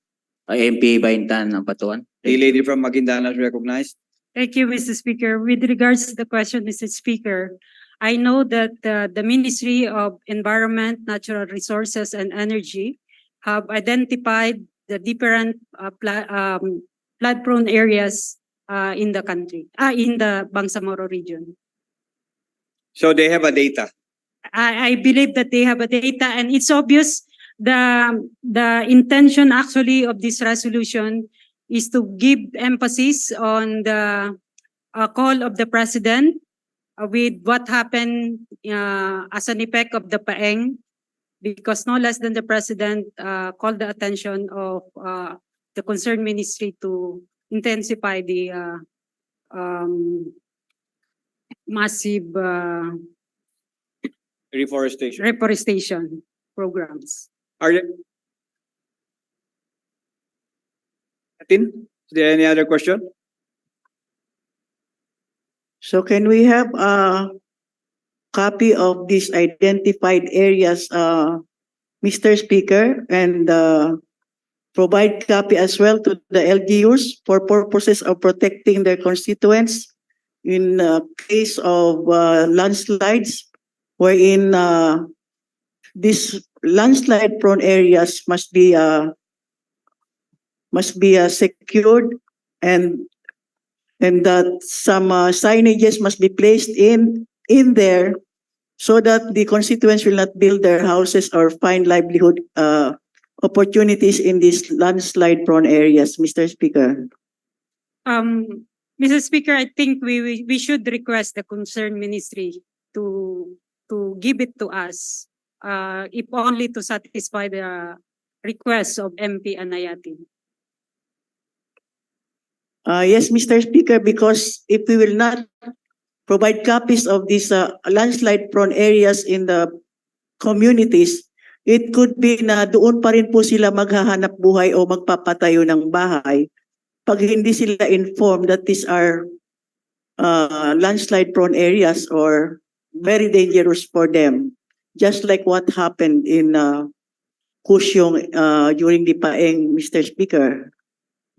MP Baintan Ampatuan? The lady from Maguindanao is recognized. Thank you, Mr. Speaker. With regards to the question, Mr. Speaker, I know that the Ministry of Environment, Natural Resources, and Energy have identified the different flood-prone areas in the country, in the Bangsamoro region. So they have a data. I believe that they have a data, and it's obvious the intention actually of this resolution is to give emphasis on the call of the President with what happened as an effect of the Paeng, because no less than the President called the attention of the concerned ministry to intensify the massive reforestation programs. Are there, is there any other question? So can we have a copy of these identified areas, Mr. Speaker, and provide copy as well to the LGUs for purposes of protecting their constituents in case of landslides, wherein these landslide-prone areas must be secured, and that some signages must be placed in there so that the constituents will not build their houses or find livelihood opportunities in these landslide-prone areas, Mr. Speaker. Mr. Speaker, I think we should request the concerned ministry to give it to us, if only to satisfy the request of MP Anayatin. Yes, Mr. Speaker, because if we will not provide copies of these landslide-prone areas in the communities, it could be na doon pa rin po sila maghahanap buhay o magpapatayo ng bahay pag hindi sila informed that these are landslide-prone areas or very dangerous for them. Just like what happened in Kusyong during the Paeng, Mr. Speaker.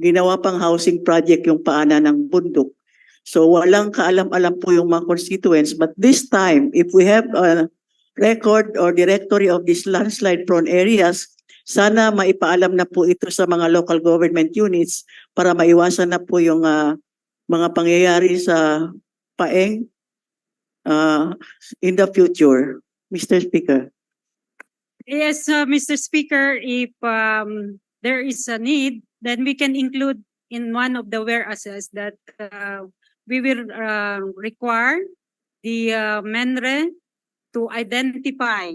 Ginawa pang housing project yung paanan ng bundok. So walang kaalam-alam po yung mga constituents. But this time, if we have a record or directory of these landslide-prone areas, sana maipaalam na po ito sa mga local government units para maiwasan na po yung mga pangyayari sa Paeng in the future. Mr. Speaker. Yes, Mr. Speaker, if there is a need, then we can include in one of the whereases that we will require the MENRE to identify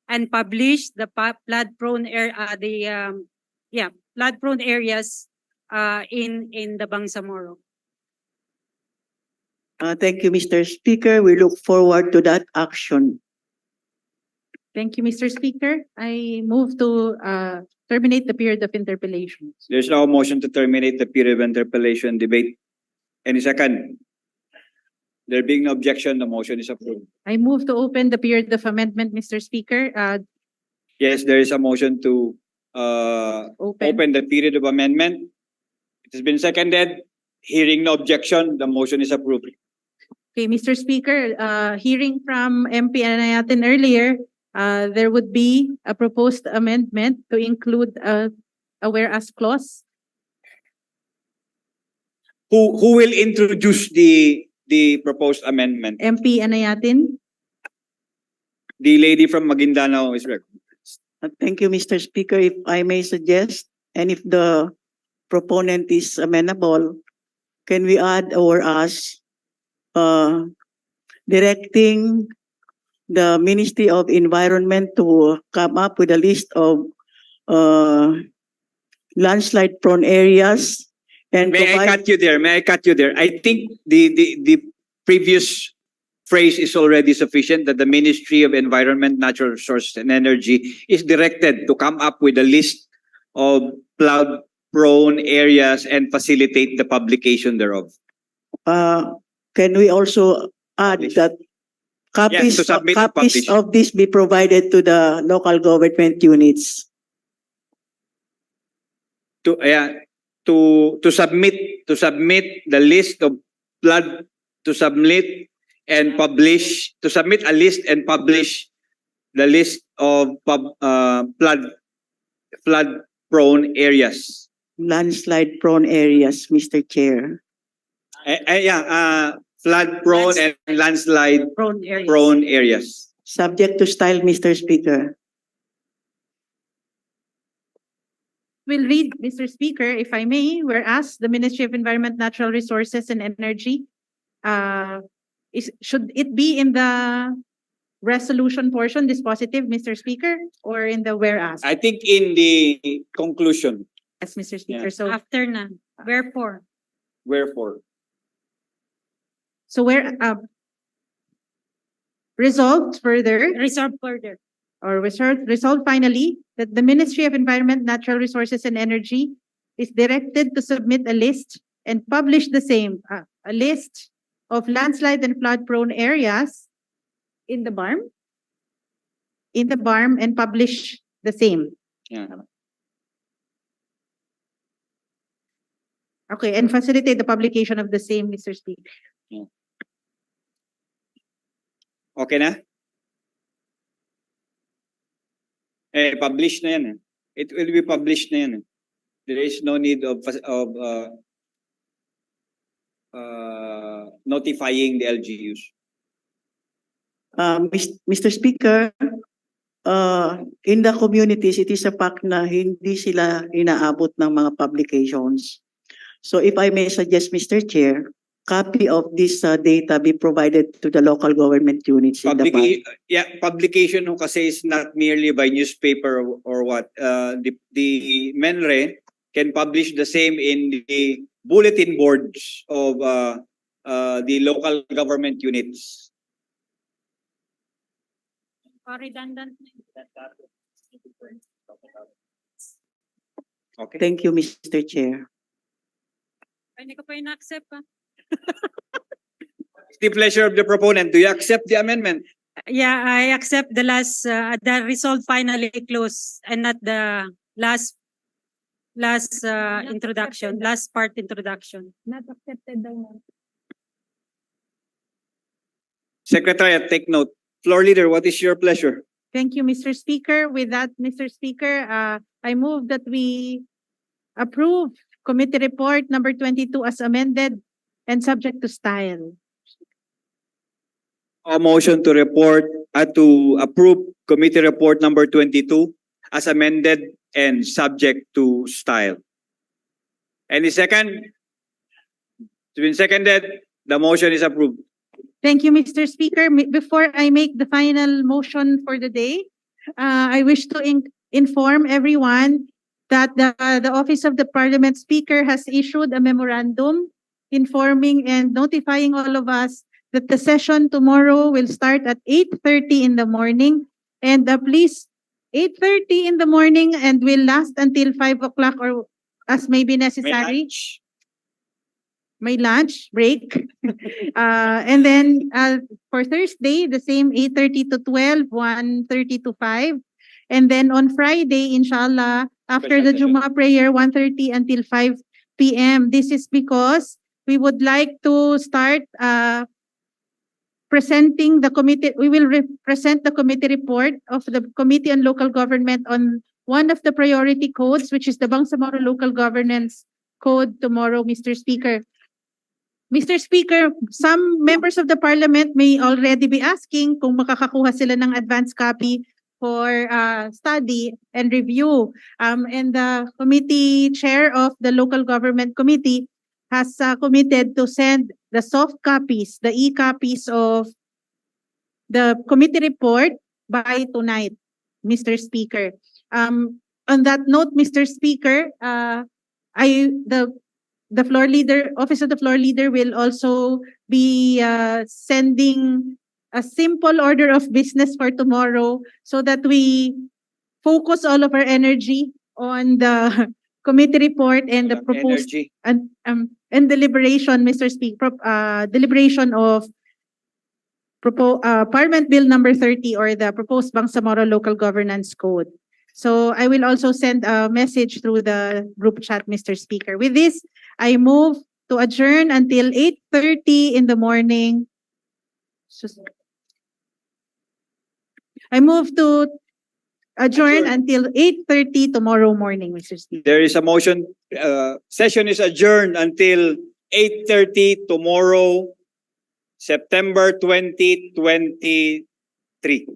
and publish the flood-prone flood-prone areas in the Bangsamoro. Thank you, Mr. Speaker. We look forward to that action. Thank you, Mr. Speaker. I move to terminate the period of interpellations. There's now a motion to terminate the period of interpellation debate. Any second? There being no objection, the motion is approved. I move to open the period of amendment, Mr. Speaker. Yes, there is a motion to open the period of amendment. It has been seconded. Hearing no objection, the motion is approved. Okay, Mr. Speaker, hearing from MP Anayatin earlier, there would be a proposed amendment to include a whereas clause. Who will introduce the proposed amendment? MP Anayatin. The lady from Maguindanao is recognized. Thank you, Mr. Speaker. If I may suggest, and if the proponent is amenable, can we add or ask directing the Ministry of Environment to come up with a list of landslide-prone areas and May I cut you there? May I cut you there? I think the previous phrase is already sufficient, that the Ministry of Environment, Natural Resources and Energy is directed to come up with a list of flood-prone areas and facilitate the publication thereof. Can we also add that copies, Yes, to submit, copies publish. of this be provided to the local government units? To submit the list of flood, to submit and publish, to submit a list and publish the list of flood prone areas. Landslide prone areas, Mr. Chair. Flood prone and landslide prone areas. Subject to style, Mr. Speaker. Will read, Mr. Speaker, if I may, whereas the Ministry of Environment, Natural Resources and Energy, should it be in the resolution portion, dispositive, Mr. Speaker, or in the whereas? I think in the conclusion. Yes, Mr. Speaker. Yeah. So After na. Wherefore. Wherefore. So where resolved further, Resolve further. or resolved finally, that the Ministry of Environment, Natural Resources and Energy is directed to submit a list and publish the same, a list of landslide and flood prone areas in the BARM, and publish the same. Yeah. Okay, and facilitate the publication of the same, Mr. Speaker. Yeah. Okay na? Publish na yan. It will be published na yan. There is no need of notifying the LGUs. Mr. Speaker, in the communities, it is a fact na hindi sila inaabot ng mga publications. So if I may suggest, Mr. Chair, copy of this data be provided to the local government units in the bank. Publication ho kasi is not merely by newspaper or what. The MENRE can publish the same in the bulletin boards of the local government units. Redundant. Okay. Thank you, Mr. Chair. Hindi ko pa ina-accept pa. It's the pleasure of the proponent. Do you accept the amendment? Yeah, I accept the last, the resolve finally close and not the last introduction, last part introduction. Not accepted daw. Secretariat, take note. Floor leader, what is your pleasure? Thank you, Mr. Speaker. With that, Mr. Speaker, I move that we approve Committee Report number 22 as amended and subject to style. A motion to approve Committee Report number 22 as amended and subject to style. Any second? It's been seconded. The motion is approved. Thank you, Mr. Speaker. Before I make the final motion for the day, I wish to inform everyone that the Office of the Parliament Speaker has issued a memorandum informing and notifying all of us that the session tomorrow will start at 8:30 in the morning, and please 8:30 in the morning and will last until 5 o'clock or as may be necessary. May lunch break. And then for Thursday, the same 8:30 to 12, 1:30 to 5. And then on Friday, inshallah, after the Juma prayer, 1:30 until 5 p.m. This is because we would like to start presenting the committee, we will present the committee report of the Committee on Local Government on one of the priority codes, which is the Bangsamoro Local Governance Code tomorrow, Mr. Speaker. Mr. Speaker, some members of the Parliament may already be asking kung makakakuha sila ng advance copy for study and review. And the committee chair of the Local Government Committee has committed to send the soft copies, the e-copies of the committee report by tonight, Mr. Speaker. On that note, Mr. Speaker, the floor leader, Office of the Floor Leader will also be sending a simple order of business for tomorrow so that we focus all of our energy on the committee report and the proposed and deliberation, Mr. Speaker, deliberation of Parliament Bill number 30 or the proposed Bangsamoro Local Governance Code. So I will also send a message through the group chat, Mr. Speaker. With this, I move to adjourn until 8:30 in the morning. I move to adjourn until 8:30 tomorrow morning, Mr. Speaker. There is a motion. Session is adjourned until 8:30 tomorrow, September 2023.